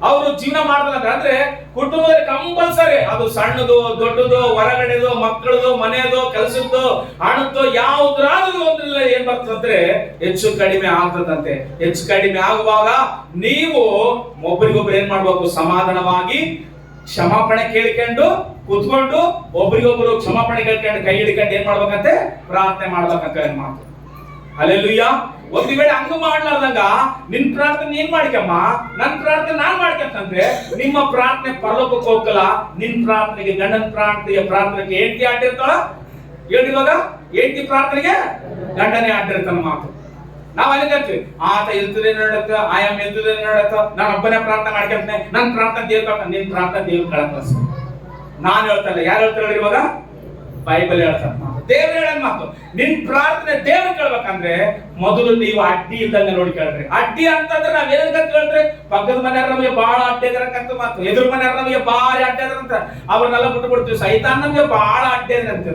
ಅವರು ಜೀವನ ಮಾಡ್ತಾರೆ ಅಂದ್ರೆ ಕುಟುಂಬದಲ್ಲಿ ಕಂಪಲ್ಸರಿ ಅದು ಸಣ್ಣದು ದೊಡ್ಡದು, ಹೊರಗಡೆದು, ಮಕ್ಕಳದು, ಮನೆಯದು, ಕೆಲಸದ್ದು, ಹಣದ್ದು ಯಾವ್ದಾದ್ರು ಒಂದ್ರಲ್ಲಿ ಏನ್ ಬರ್ತದಂದ್ರೆ ಹೆಚ್ಚು ಕಡಿಮೆ ಆಗ್ತದಂತೆ. ಹೆಚ್ಚು ಕಡಿಮೆ ಆಗುವಾಗ ನೀವು ಒಬ್ಬರಿಗೊಬ್ಬರು ಪ್ರತಿಯೊಬ್ಬರು ಏನ್ ಮಾಡ್ಬೇಕು, ಸಮಾಧಾನವಾಗಿ ಕ್ಷಮಾಪಣೆ ಕೇಳ್ಕೊಂಡು ಕೂತ್ಕೊಂಡು ಒಬ್ರಿಗೊಬ್ರು ಕ್ಷಮಾಪಣೆ ಕೇಳ್ಕೊಂಡು ಕೈ ಹಿಡ್ಕೊಂಡು ಏನ್ ಮಾಡ್ಬೇಕಂತೆ, ಪ್ರಾರ್ಥನೆ ಮಾಡ್ಬೇಕಂತ ಮಾತು. ಹಲ್ಲೆಲೂಯಾ. ಒಂದು ವೇಳೆ ಹಂಗ ಮಾಡ್ಲಾರ್ದಂಗ ನಿನ್ ಪ್ರಾರ್ಥನೆ ಏನ್ ಮಾಡ್ಕಮ್ಮ, ನನ್ ಪ್ರಾರ್ಥನೆ ನಾನ್ ಮಾಡ್ಕಂತಂದ್ರೆ ನಿಮ್ಮ ಪ್ರಾರ್ಥನೆ ಪರಲೋಕಕ್ಕೆ ಹೋಗಲ್ಲ. ನಿನ್ ಪ್ರಾರ್ಥನೆಗೆ, ಗಂಡನ ಪ್ರಾರ್ಥನೆಗೆ ಹೆಂಡತಿ ಅಡ್ಡಿರ್ತಾಳ. ಹೇಳಿವಾಗ ಹೆಂಡತಿ ಪ್ರಾರ್ಥನೆಗೆ ಗಂಡನೇ ಅಡ್ಡಿರ್ತಾನ ಮಾತು. ನಾವ್ ಅನ್ಕಂತೀವಿ ಆತ ಇಲ್ತದೆ ನೋಡತ್ತ, ಆಯಮ್ಮ ಇಲ್ತದೆ ನೋಡತ್ತ, ನಾನು ಒಬ್ಬನೇ ಪ್ರಾರ್ಥನೆ ಮಾಡ್ಕೊಂತೇನೆ, ನನ್ ಪ್ರಾರ್ಥನೆ ದೇವ್ರ, ನಿನ್ ಪ್ರಾರ್ಥನೆ ದೇವ್ರ ಕಳಕ. ನಾನ್ ಹೇಳ್ತಲ್ಲ, ಯಾರು ಹೇಳ್ತಾರ ಇವಾಗ? ಬೈಬಲ್ ಹೇಳ್ತಾರ ಮಾತು, ದೇವ್ರ ಹೇಳ ಮಾತು. ನಿನ್ ಪ್ರಾರ್ಥನೆ ದೇವ್ರ ಕೇಳ್ಬೇಕಂದ್ರೆ ಮೊದಲು ನೀವು ಅಡ್ಡಿ ಇಲ್ದಂಗ ನೋಡಿ ಕೇಳ್ರಿ. ಅಡ್ಡಿ ಅಂತಂದ್ರೆ ನಾವ್ ಏನಂತ ಹೇಳ್ರಿ, ಪಕ್ಕದ ಮನೆಯವ್ರ ನಮಗೆ ಬಹಳ ಅಡ್ಡಿ ಇದ್ರಂತ ಮಾತು, ಎದುರು ಮನೆಯವ್ರ ನಮಗೆ ಭಾರಿ ಅಡ್ಡಿ ಇದ್ರಂತ ಅವ್ರನ್ನೆಲ್ಲ ಬಿಟ್ಟು ಬಿಡ್ತೀವಿ. ಸೈತಾನ್ ನಮ್ಗೆ ಬಹಳ ಅಡ್ಡಿ ಇದ್ರಂತ.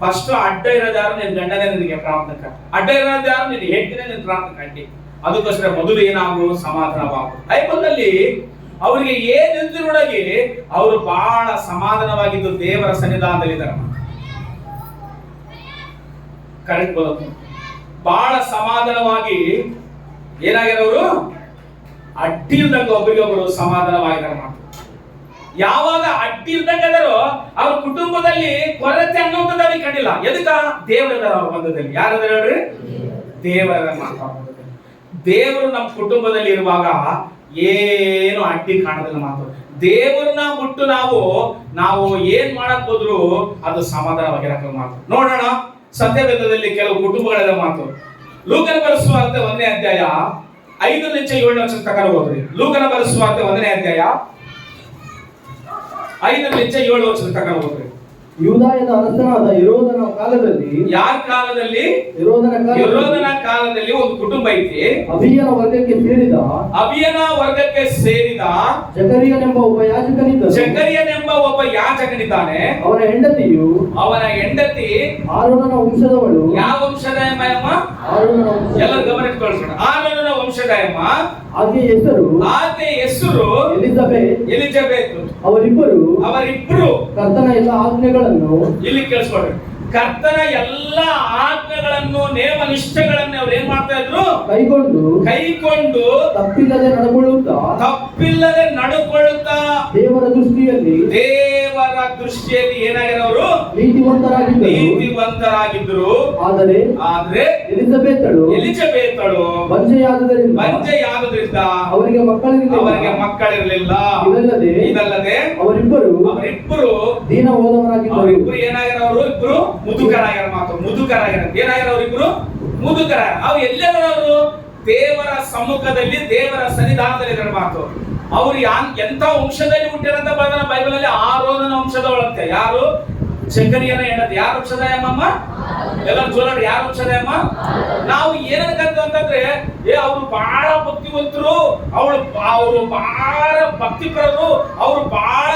ಫಸ್ಟ್ ಅಡ್ಡ ಇರೋದು ಯಾರು? ನಿನ್ ಗಂಡನೇ ನಿನಗೆ ಪ್ರಾರ್ಥನೆ, ಅಡ್ಡ ಇರೋದು ಯಾರು? ನಿನ್ ಹೆಂಡತಿನೇ ನಿನ್ ಪ್ರಾರ್ಥನೆ ಅಡ್ಡಿ. ಅದಕ್ಕೋಸ್ಕರ ಮೊದಲು ಏನಾಗು, ಸಮಾಧಾನವಾಗು. ಬೈಬಲ್ನಲ್ಲಿ ಅವರಿಗೆ ಏನಿದ್ರೊಳಗೆ ಅವರು ಬಹಳ ಸಮಾಧಾನವಾಗಿದ್ದು ದೇವರ ಸನ್ನಿಧಾನದಲ್ಲಿದ್ದಾರೆ. ಕರೆಕ್ಟ್ ಬರುತ್ತೆ. ಬಹಳ ಸಮಾಧಾನವಾಗಿ ಏನಾಗಿರೋರು, ಅಡ್ಡಿ ಇಲ್ದಂಗ ಒಬ್ಬರಿಗೊಬ್ಬರು ಸಮಾಧಾನವಾಗಿದ್ದಾರೆ ಮಾತು. ಯಾವಾಗ ಅಡ್ಡಿ ಇಲ್ದಂಗ ಅದರೋ ಅವ್ರ ಕುಟುಂಬದಲ್ಲಿ ಕೊರತೆ ಅನ್ನೋಂಥದ್ದು ಕಂಡಿಲ್ಲ. ಎದಕ್ಕ? ದೇವರ ಬಂಧದಲ್ಲಿ. ಯಾರದ ಹೇಳ್ರಿ? ದೇವರ ಮಾತು. ದೇವರು ನಮ್ಮ ಕುಟುಂಬದಲ್ಲಿ ಇರುವಾಗ ಏನು ಅಡ್ಡಿ ಕಾಣೋದಿಲ್ಲ ಮಾತು. ದೇವರನ್ನ ಬಿಟ್ಟು ನಾವು ಏನ್ ಮಾಡಕ್ ಹೋದ್ರು ಅದು ಸಮಾಧಾನವಾಗಿರಕ ಮಾತು. ನೋಡೋಣ ಸತ್ಯವೇದದಲ್ಲಿ ಕೆಲವು ಕುಟುಂಬಗಳ ಮಾತು. ಲೂಕನ ಬರೆಸುವಾರ್ತೆ 1ನೇ ಅಧ್ಯಾಯ 5-7 ತನಕ ಹೋದ್ರಿ. ಲೂಕನ ಬರೆಸುವಾರ್ತೆ 1ನೇ ಅಧ್ಯಾಯ 5-7 ತನಕ ಹೋದ್ರಿ. ಯೂದಾಯದ ಅರಸನಾದ ಹೆರೋದನ ಕಾಲದಲ್ಲಿ, ಯಾರ ಕಾಲದಲ್ಲಿ? ಹೆರೋದನ ಕಾಲದಲ್ಲಿ ಒಂದು ಕುಟುಂಬ ಐತಿ. ಅಬಿಯನ ವರ್ಗಕ್ಕೆ ಸೇರಿದ ಜಕರಿಯನೆಂಬ ಒಬ್ಬ ಯಾಜಕನಿದ್ದಾನೆ. ಅವನ ಹೆಂಡತಿ ಆರೋನನ ವಂಶದವಳು. ಯಾವ ವಂಶದ ಅಮ್ಮ? ಎಲ್ಲರೂ ಗಮನ ಇಟ್ಕೊಳ್ಳೋಣ. ಆರೋನನ ವಂಶದ ಅಮ್ಮ. ಆಕೆ ಹೆಸರು ಎಲಿಜಬೆತ್. ಅವರಿಬ್ಬರು ಕರ್ತನ ಎಲ್ಲ ಆಜ್ಞೆಗಳನ್ನು, ಇಲ್ಲಿ ಕೇಳಿಸ್ಕೊಡ್ರಿ, ಕರ್ತನ ಎಲ್ಲ ಆಜ್ಞೆಗಳನ್ನು, ನೇಮ ನಿಷ್ಠೆಗಳನ್ನು ಅವ್ರು ಏನ್ ಮಾಡ್ತಾ ಇದ್ರು? ಕೈಕೊಂಡು ತಪ್ಪಿಲ್ಲದೆ ನಡುಕೊಳ್ಳುತ್ತಾ ದೇವರ ದೃಷ್ಟಿಯಲ್ಲಿ ಏನಾಗಿರೋರು? ನೀತಿವಂತರಾಗಿದ್ದರು. ಆದರೆ ಎಲಿಜಬೆತಳು ಬಂಜೆಯಾದುದರಿಂದ ಅವರಿಗೆ ಮಕ್ಕಳಿರಲಿಲ್ಲ. ಇದಲ್ಲದೆ ಅವರಿಬ್ಬರು ದೀನ ಹೋದವರಾಗಿದ್ದರು. ಏನಾಗಿರೋರು? ಇಬ್ರು ಮುದುಕರಾಗ್ಯಾರ ಮಾತು. ಏನಾಗಿರೋರು? ಇಬ್ರು ಮುದುಕರ. ಅವು ಎಲ್ಲರೂ ದೇವರ ಸಮ್ಮುಖದಲ್ಲಿ, ದೇವರ ಸನ್ನಿಧಾನದಲ್ಲಿ ಇರೋ ಮಾತು. ಅವ್ರು ಎಂತ ವಂಶದಲ್ಲಿ ಹುಟ್ಟಿರಂತ ಬೈಬಲ್ ಅಲ್ಲಿ ಆರೋನನ ವಂಶದವಳಂತೆ. ಯಾರು? ಜಕರಿಯನ ಹೆಂಡತಿ. ಯಾರ ವಂಶದ ಅಮ್ಮ? ಎಲ್ಲರೂ ಜೋರಾಡಿ, ಯಾರ ವಂಶದ ಅಮ್ಮ? ನಾವು ಏನಂತ ಅಂತಂದ್ರೆ ಅವ್ರು ಬಹಳ ಭಕ್ತಿವಂತರು, ಅವರು ಬಹಳ ಭಕ್ತಿಪರರು, ಅವ್ರು ಬಹಳ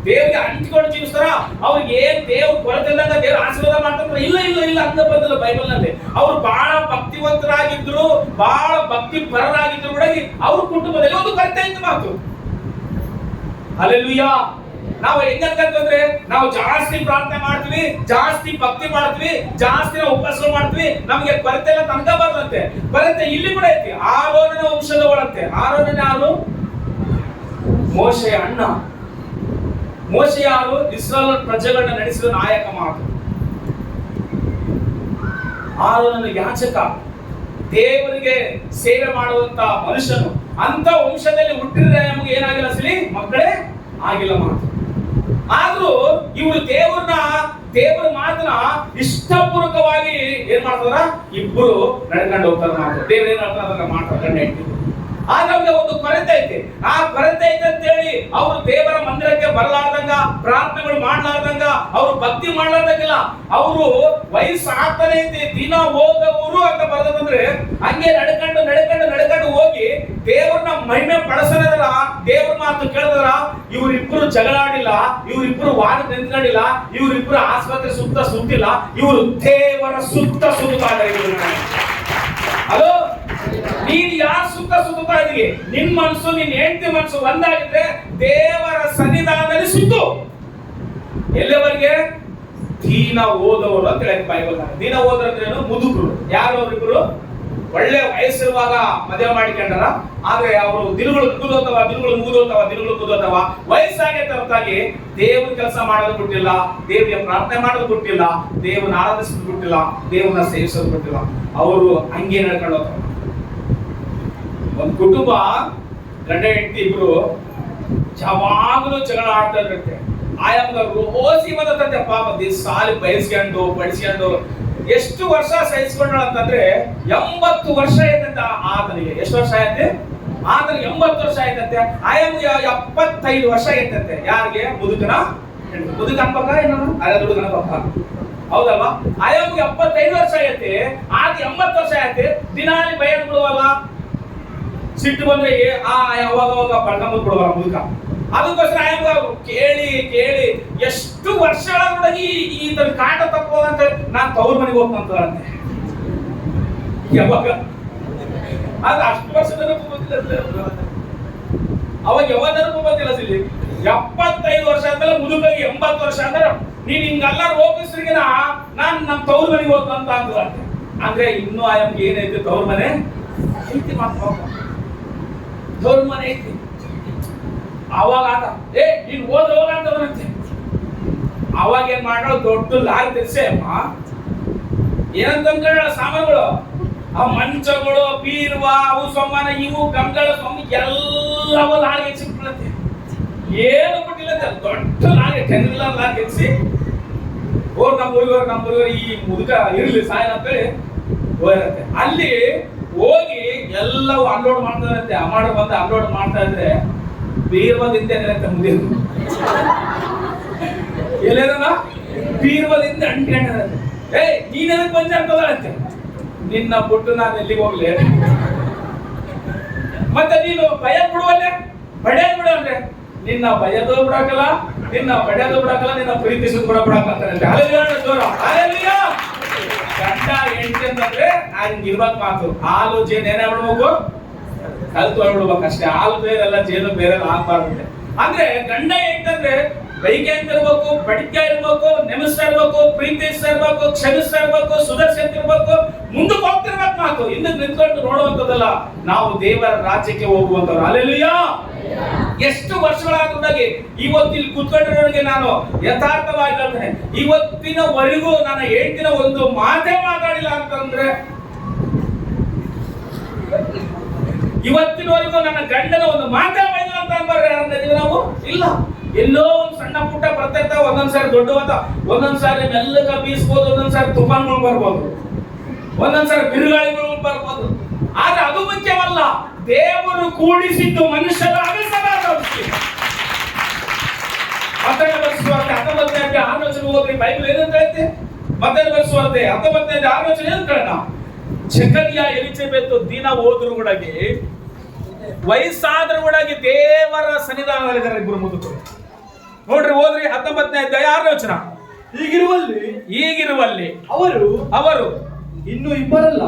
ದೇವ್ರಿಗೆ ಅಂಟಿಕೊಂಡು ಜೀವಿಸ್ತಾರ, ಅವ್ರಿಗೆ ಏನ್ ದೇವ್ರ ಕೊರತೆಲ್ಲಂಗ ದೇವ್ರ ಆಶೀರ್ವಾದ ಮಾಡ್ತಾರೆ. ಇಲ್ಲ ಅಂತ ಬಂದಿಲ್ಲ ಬೈಬಲ್ ನಲ್ಲಿ. ಅವ್ರು ಬಹಳ ಭಕ್ತಿವಂತರಾಗಿದ್ರು, ಬಹಳ ಭಕ್ತಿಪರರಾಗಿದ್ರು ಕೂಡ ಅವ್ರ ಕುಟುಂಬದಲ್ಲಿ ಒಂದು ಕೊರತೆ ಇತ್ತು ಮಾತು. ಹಲ್ಲೆಲೂಯಾ. ನಾವು ಹೆಂಗಂತಂದ್ರೆ ನಾವು ಜಾಸ್ತಿ ಪ್ರಾರ್ಥನೆ ಮಾಡ್ತೀವಿ, ಜಾಸ್ತಿ ಭಕ್ತಿ ಮಾಡ್ತೀವಿ, ಜಾಸ್ತಿ ನಾವು ಉಪವಾಸ ಮಾಡ್ತೀವಿ, ನಮಗೆ ಕೊರತೆ ಎಲ್ಲ ತನಕ ಬರ್ತಂತೆ. ಕೊರತೆ ಇಲ್ಲಿ ಕೂಡ ಐತಿ. ಆರೋನನ ವಂಶದವಳಂತೆ. ಆರೋನನ ಯಾರು? ಮೋಶೆಯ ಅಣ್ಣ. ಮೋಶೆ ಯಾರು? ಇಸ್ರಾಯೇಲ್ ಪ್ರಜೆಗಳನ್ನ ನಡೆಸಿದ ನಾಯಕ ಮಾತು. ಆರೋನನ ಯಾಜಕ, ದೇವರಿಗೆ ಸೇವೆ ಮಾಡುವಂತ ಮನುಷ್ಯನು. ಅಂತ ವಂಶದಲ್ಲಿ ಹುಟ್ಟಿದ್ರೆ ನಮಗೆ ಏನಾಗಿಲ್ಲ, ಸರಿ ಮಕ್ಕಳೇ ಆಗಿಲ್ಲ ಮಾತು. ಆದ್ರೂ ಇವರು ದೇವರ ಮಾತನ್ನ ಇಷ್ಟಪೂರ್ವಕವಾಗಿ ಏನ್ ಮಾಡ್ತಾರ? ಇಬ್ಬರು ನಡ್ಕೊಂಡು ಹೋಗ್ತಾರ ಮಾತು. ದೇವ್ರ ಏನ್ ಹೇಳ್ತಾರ? ಮಾತಾಡ್ಕೊಂಡೆ. ಆದ್ರೆ ಒಂದು ಕೊರತೆ ಐತಿ. ಆ ಕೊರತೆ ಐತೆ ಅಂತ ಹೇಳಿ ಅವರು ದೇವರ ಮಂದಿರಕ್ಕೆ ಬರಲಾರ್ದಂಗ, ಪ್ರಾರ್ಥನೆಗಳು ಮಾಡ್ಲಾರ್ದಂಗ, ಅವರು ಭಕ್ತಿ ಮಾಡ್ಲಾರ್ದಂಗಿಲ್ಲ. ಅವರು ವಯಸ್ಸಾಗ್ತಾನೆ ಐತಿ, ದಿನ ಹೋದವರು ಅಂತ ಬರ್ತದಂದ್ರೆ ಹಂಗೆ ನಡ್ಕೊಂಡು ಹೋಗಿ ದೇವ್ರನ್ನ ಮಹಿಮೆ ಪಡಿಸೋದ್ರ, ದೇವ್ರ ಮಾತು ಕೇಳಿದ್ರ. ಇವರಿಬ್ರು ಜಗಳಾಡಿಲ್ಲ, ಇವರಿಬ್ರು ವಾದ ನಿಂತ್ಕೊಂಡಿಲ್ಲ, ಇವರಿಬ್ರು ಆಸ್ಪತ್ರೆ ಸುತ್ತಿಲ್ಲ, ಇವರು ದೇವರ ಸುತ್ತಾಡ್ತಾರೆ. ಹಲೋ, ನೀನ್ ಯಾರು ಸುತ್ತಾ ಇದೀವಿ? ನಿನ್ ಮನಸ್ಸು, ನಿನ್ ಹೆಂಡತಿ ಮನಸ್ಸು ಒಂದಾಗಿದ್ರೆ ದೇವರ ಸನ್ನಿಧಾನದಲ್ಲಿ ಸುತ್ತು. ಎಲ್ಲಿವರೆಗೆ? ದೀನ ಓದವರು ಅಂತ ಹೇಳಿ ಬೈಬಲ್. ದೀನ ಓದರಂದ್ರೇನು? ಮುದುಕರು. ಯಾರು ಅವರಿಬ್ರು? ಒಳ್ಳೆ ವಯಸ್ಸಿರುವಾಗ ಮದುವೆ ಮಾಡಿಕೊಂಡಾರ. ಆದ್ರೆ ಅವರು ದಿನಗಳು ಮುಗಿದೋತವ ವಯಸ್ಸಾಗೈತೆ ಹೊರತಾಗಿ ದೇವ್ರ ಕೆಲಸ ಮಾಡೋದು ಬಿಟ್ಟಿಲ್ಲ, ದೇವರಿಗೆ ಪ್ರಾರ್ಥನೆ ಮಾಡೋದು ಬಿಟ್ಟಿಲ್ಲ, ದೇವ್ರನ್ನ ಆರಾಧಿಸೋದು ಬಿಟ್ಟಿಲ್ಲ, ದೇವ್ರನ್ನ ಸೇವಿಸೋದು ಬಿಟ್ಟಿಲ್ಲ. ಅವರು ಹಂಗೆ ನಡ್ಕೊಂಡು ಹೋಗ್ತಾರೆ. ಒಂದು ಕುಟುಂಬ ಗಂಡ ಹೆಂಡತಿ ಇಬ್ರು ಯಾವಾಗಲೂ ಜಗಳ ಆಡ್ತಾ ಇರುತ್ತೆ. ಆಯಮ್ಗ ರೋಸಿ ಬಂದತ್ತೆ ಪಾಪ ಸಾಲಿ ಬಯಸ್ಕೊಂಡು ಬಡಿಸ್ಕೊಂಡು ಎಷ್ಟು ವರ್ಷ ಸಹಿಸ್ಕೊಂಡ ಅಂತಂದ್ರೆ 80 ವರ್ಷ ಆಯ್ತಂತ ಆತನಿಗೆ. ಎಷ್ಟು ವರ್ಷ ಆಯ್ತೆ ಆತನಿಗೆ? 80 ವರ್ಷ ಆಯ್ತಂತೆ. ಆಯಮ್ಗೆ 75 ವರ್ಷ ಆಯ್ತಂತೆ. ಯಾರಿಗೆ? ಮುದುಕ ಅನ್ಬೇಕ ಏನೋ ಅರೆ ದುಡುಗನ ಪಕ್ಕ, ಹೌದಲ್ವಾ? ಆಯಮ್ಗೆ 75 ವರ್ಷ ಆಗೈತೆ, ಆತ 80 ವರ್ಷ ಆಯ್ತೆ. ದಿನಾಲಿ ಬಯಲು ಬಿಡುವಲ್ಲ, ಸಿಟ್ಟು ಬಂದ್ರೆ ಯಾವಾಗ ಬಳ್ಕೊಂಡ್ ಬಿಡುವಲ್ಲ ಮುದುಕ. ಅದಕ್ಕೋಸ್ಕರ ಆಯಮ್ಗ ಕೇಳಿ ಕೇಳಿ ಎಷ್ಟು ವರ್ಷಗಳೊಳಗೆ ಈ ಕಾಟ ತಪ್ಪೋದಂತ ನಾನ್ ತವ್ರ ಮನೆಗೆ ಹೋಗ್ತಂತಂತೆ. ಯಾವಾಗ ಅದು ಅಷ್ಟು ವರ್ಷ ನೆನಪು ಬಂದಿಲ್ಲ, ಅವಾಗ ಯಾವಾಗ ನೆನಪು ಬಂದಿಲ್ಲ ಸಿಲಿ. 75 ವರ್ಷ ಆದ್ಮೇಲೆ ಮುದುಕಾಗಿ 80 ವರ್ಷ ಅಂದ್ರೆ ನೀನ್ ಹಿಂಗೆಲ್ಲ ರೋಗಿಸ್ರಿಗಿನ ನಾನ್ ನಮ್ ತವ್ರ ಮನೆಗೆ ಹೋಗ್ತಂತ ಅಂತಂತೆ. ಅಂದ್ರೆ ಇನ್ನೂ ಆಯಮ್ಗೆ ಏನೈತಿ? ತವ್ರ ಮನೆ ಐತಿ, ತವ್ರ ಮನೆ ಐತಿ. ಅವಾಗ ಆತ ನೀನ್ ಹೋದ್ರೆ ಹೋಗ ಅಂತ ಬರುತ್ತೆ. ಅವಾಗ ಏನ್ ಮಾಡೋ ದೊಡ್ಡ ಲಾರಿ ತೆಗ್ಸೆ ಅಮ್ಮ, ಏನಂತ ಸಾಮಾನುಗಳು, ಆ ಮಂಚಗಳು, ಬೀರ್ವ, ಅವು ಸೊಮ್ಮನ, ಇವು ಗಂಗಳ ಸೊಮ್ಮ ಎಲ್ಲವೂ ಲಾರಿ ಹೆಚ್ಚಿಬಿಡುತ್ತೆ. ಏನು ಬಿಟ್ಟಿಲ್ಲ, ದೊಡ್ಡ ಲಾರಿ 10 wheeler ಲಾರಿ ಹೆಚ್ಚಿ ನಮ್ಮೂರಿಗವ್ರು ಈ ಮುದುಕ ಇರ್ಲಿ ಸಾಯನ ಅಂತೇಳಿ ಹೋಗಿರತ್ತೆ. ಅಲ್ಲಿ ಹೋಗಿ ಎಲ್ಲವೂ ಅನ್ಲೋಡ್ ಮಾಡ್ತಾರಂತೆ. ಅಮಾಡ ಬಂದು ಅನ್ಲೋಡ್ ಮಾಡ್ತಾ ಇದ್ರೆ ಬೀರ್ವದಿಂದ ಮುಂದೆ ಎಲ್ಲೇನ ಬೀರ್ವದಿಂದ ಅಂಟ್ಕೊಂಡಂತೆ. ನೀನ್ ಬಂಜ ಅಂತದಂತೆ. ನಿನ್ನ ಬಿಟ್ಟು ನಾನು ಎಲ್ಲಿಗೆ ಹೋಗ್ಲಿ? ಮತ್ತೆ ನೀನು ಭಯ ಬಿಡುವಲ್ಲೇ, ಬಡಿಯೋದು ಬಿಡುವಲ್ಲೇ. ನಿನ್ನ ಭಯದೋ ಬಿಡಾಕಲ್ಲ, ನಿನ್ನ ಬಡಿಯೋದು ಬಿಡಾಕಲ್ಲ, ನಿನ್ನ ಪ್ರೀತಿಸೋದು ಕೂಡ ಬಿಡಾಕಂತಾರಂತೆ. ಗಂಡ ಹೆಂಡತಿ ಅಂತಂದ್ರೆ ಹಂಗೆ ಇರ್ಬೇಕು ಮಾತು. ಹಾಲು ಜೇನು ಏನೇ ಬಿಡ್ಬೇಕು, ಕಲ್ತು ಬಿಡ್ಬೇಕು ಅಷ್ಟೇ. ಹಾಲು ಬೇರೆಲ್ಲ ಜೇನು ಬೇರೆ ಆಗ್ಬಾರ್ದಂತೆ. ಅಂದ್ರೆ ಗಂಡ ಹೆಂಡಂದ್ರೆ ಬೈಕೆ ಅಂತ ಇರ್ಬೇಕು, ಬಡಿಕೆ ಇರ್ಬೇಕು, ನೆಮಿಸ್ತಾ ಇರ್ಬೇಕು, ಪ್ರೀತಿಸ್ತಾ ಇರ್ಬೇಕು, ಕ್ಷಮಿಸ್ತಾ ಇರ್ಬೇಕು, ಸುಧಾರಿಸ್ತಿರ್ಬೇಕು, ಮುಂದಕ್ಕೆ ಹೋಗ್ತಿರ್ಬೇಕು ಮಾತು. ಹಿಂದಕ್ಕೆ ನಿಂತ್ಕೊಂಡು ನೋಡುವಂತದ್ದಲ್ಲ. ನಾವು ದೇವರ ರಾಜ್ಯಕ್ಕೆ ಹೋಗುವಂತವ್ರು. ಅಲ್ಲೆಲ್ಲೂಯಾ. ಎಷ್ಟು ವರ್ಷಗಳಾಗಿ ಇವತ್ತು ಇಲ್ಲಿ ಕುತ್ಕೊಂಡಿರೋರಿಗೆ ನಾನು ಯಥಾರ್ಥವಾಗಿ ಹೇಳ್ತೇನೆ, ಇವತ್ತಿನವರೆಗೂ ನಾನು ಹೇಳ್ತಿನ ಒಂದು ಮಾತೇ ಮಾತಾಡಿಲ್ಲ ಅಂತಂದ್ರೆ, ಇವತ್ತಿನವರೆಗೂ ನನ್ನ ಗಂಡನ ಒಂದು ಮಾತೇ ಬೈದಿಲ್ಲ ಅಂತ ಅನ್ಬಾರ್ದು ನಾವು ಇಲ್ಲ. ಎಲ್ಲೋ ಒಂದ್ ಸಣ್ಣ ಪುಟ್ಟ ಬರ್ತಿರ್ತಾವ. ಒಂದೊಂದ್ಸಾರಿ ದೊಡ್ಡವಂತ, ಒಂದೊಂದ್ಸಾರಿ ಮೆಲ್ಲಗ ಬೀಸ್ಬೋದು, ಒಂದೊಂದ್ಸಾರಿ ತುಫಾನ್ಗಳು ಬರ್ಬೋದು, ಒಂದೊಂದ್ಸಾರಿ ಬಿರುಗಾಳಿಗಳು ಬರ್ಬೋದು. ಆದ್ರೆ ಅದು ಮುಖ್ಯವಲ್ಲ. ದೇವರು ಕೂಡಿಸಿದ್ದು ಮನುಷ್ಯರ ಅಗಸದಾದ ಮತ್ತೆ ಬರೆಸುವಂತೆ 19ನೇ ಆಲೋಚನೆ ಹೋಗ್ರಿ. ಬೈಬಲ್ ಏನಂತ ಹೇಳ್ತೆ? ಮತ್ತೆ ಬರೆಸುವಂತೆ 19ನೇ ಆಲೋಚನೆ ಏನು ಕೇಳೋಣ. ಜಕರ್ಯ ಎಲಿಜಬೆತ್ ದಿನ ಹೋದ್ರು ಕೂಡ, ವಯಸ್ಸಾದ್ರೂ ಕೂಡ ದೇವರ ಸನ್ನಿಧಾನದಲ್ಲಿದ್ದಾರೆ ಇಬ್ಬರು ಮುದುಕರು. ನೋಡ್ರಿ ಓದ್ರಿ 19ನೇ ಅಧ್ಯಾಯ 6ನೇ ವಚನ. ಈಗಿರುವಲ್ಲಿ ಅವರು ಇನ್ನು ಇಬ್ಬರಲ್ಲ,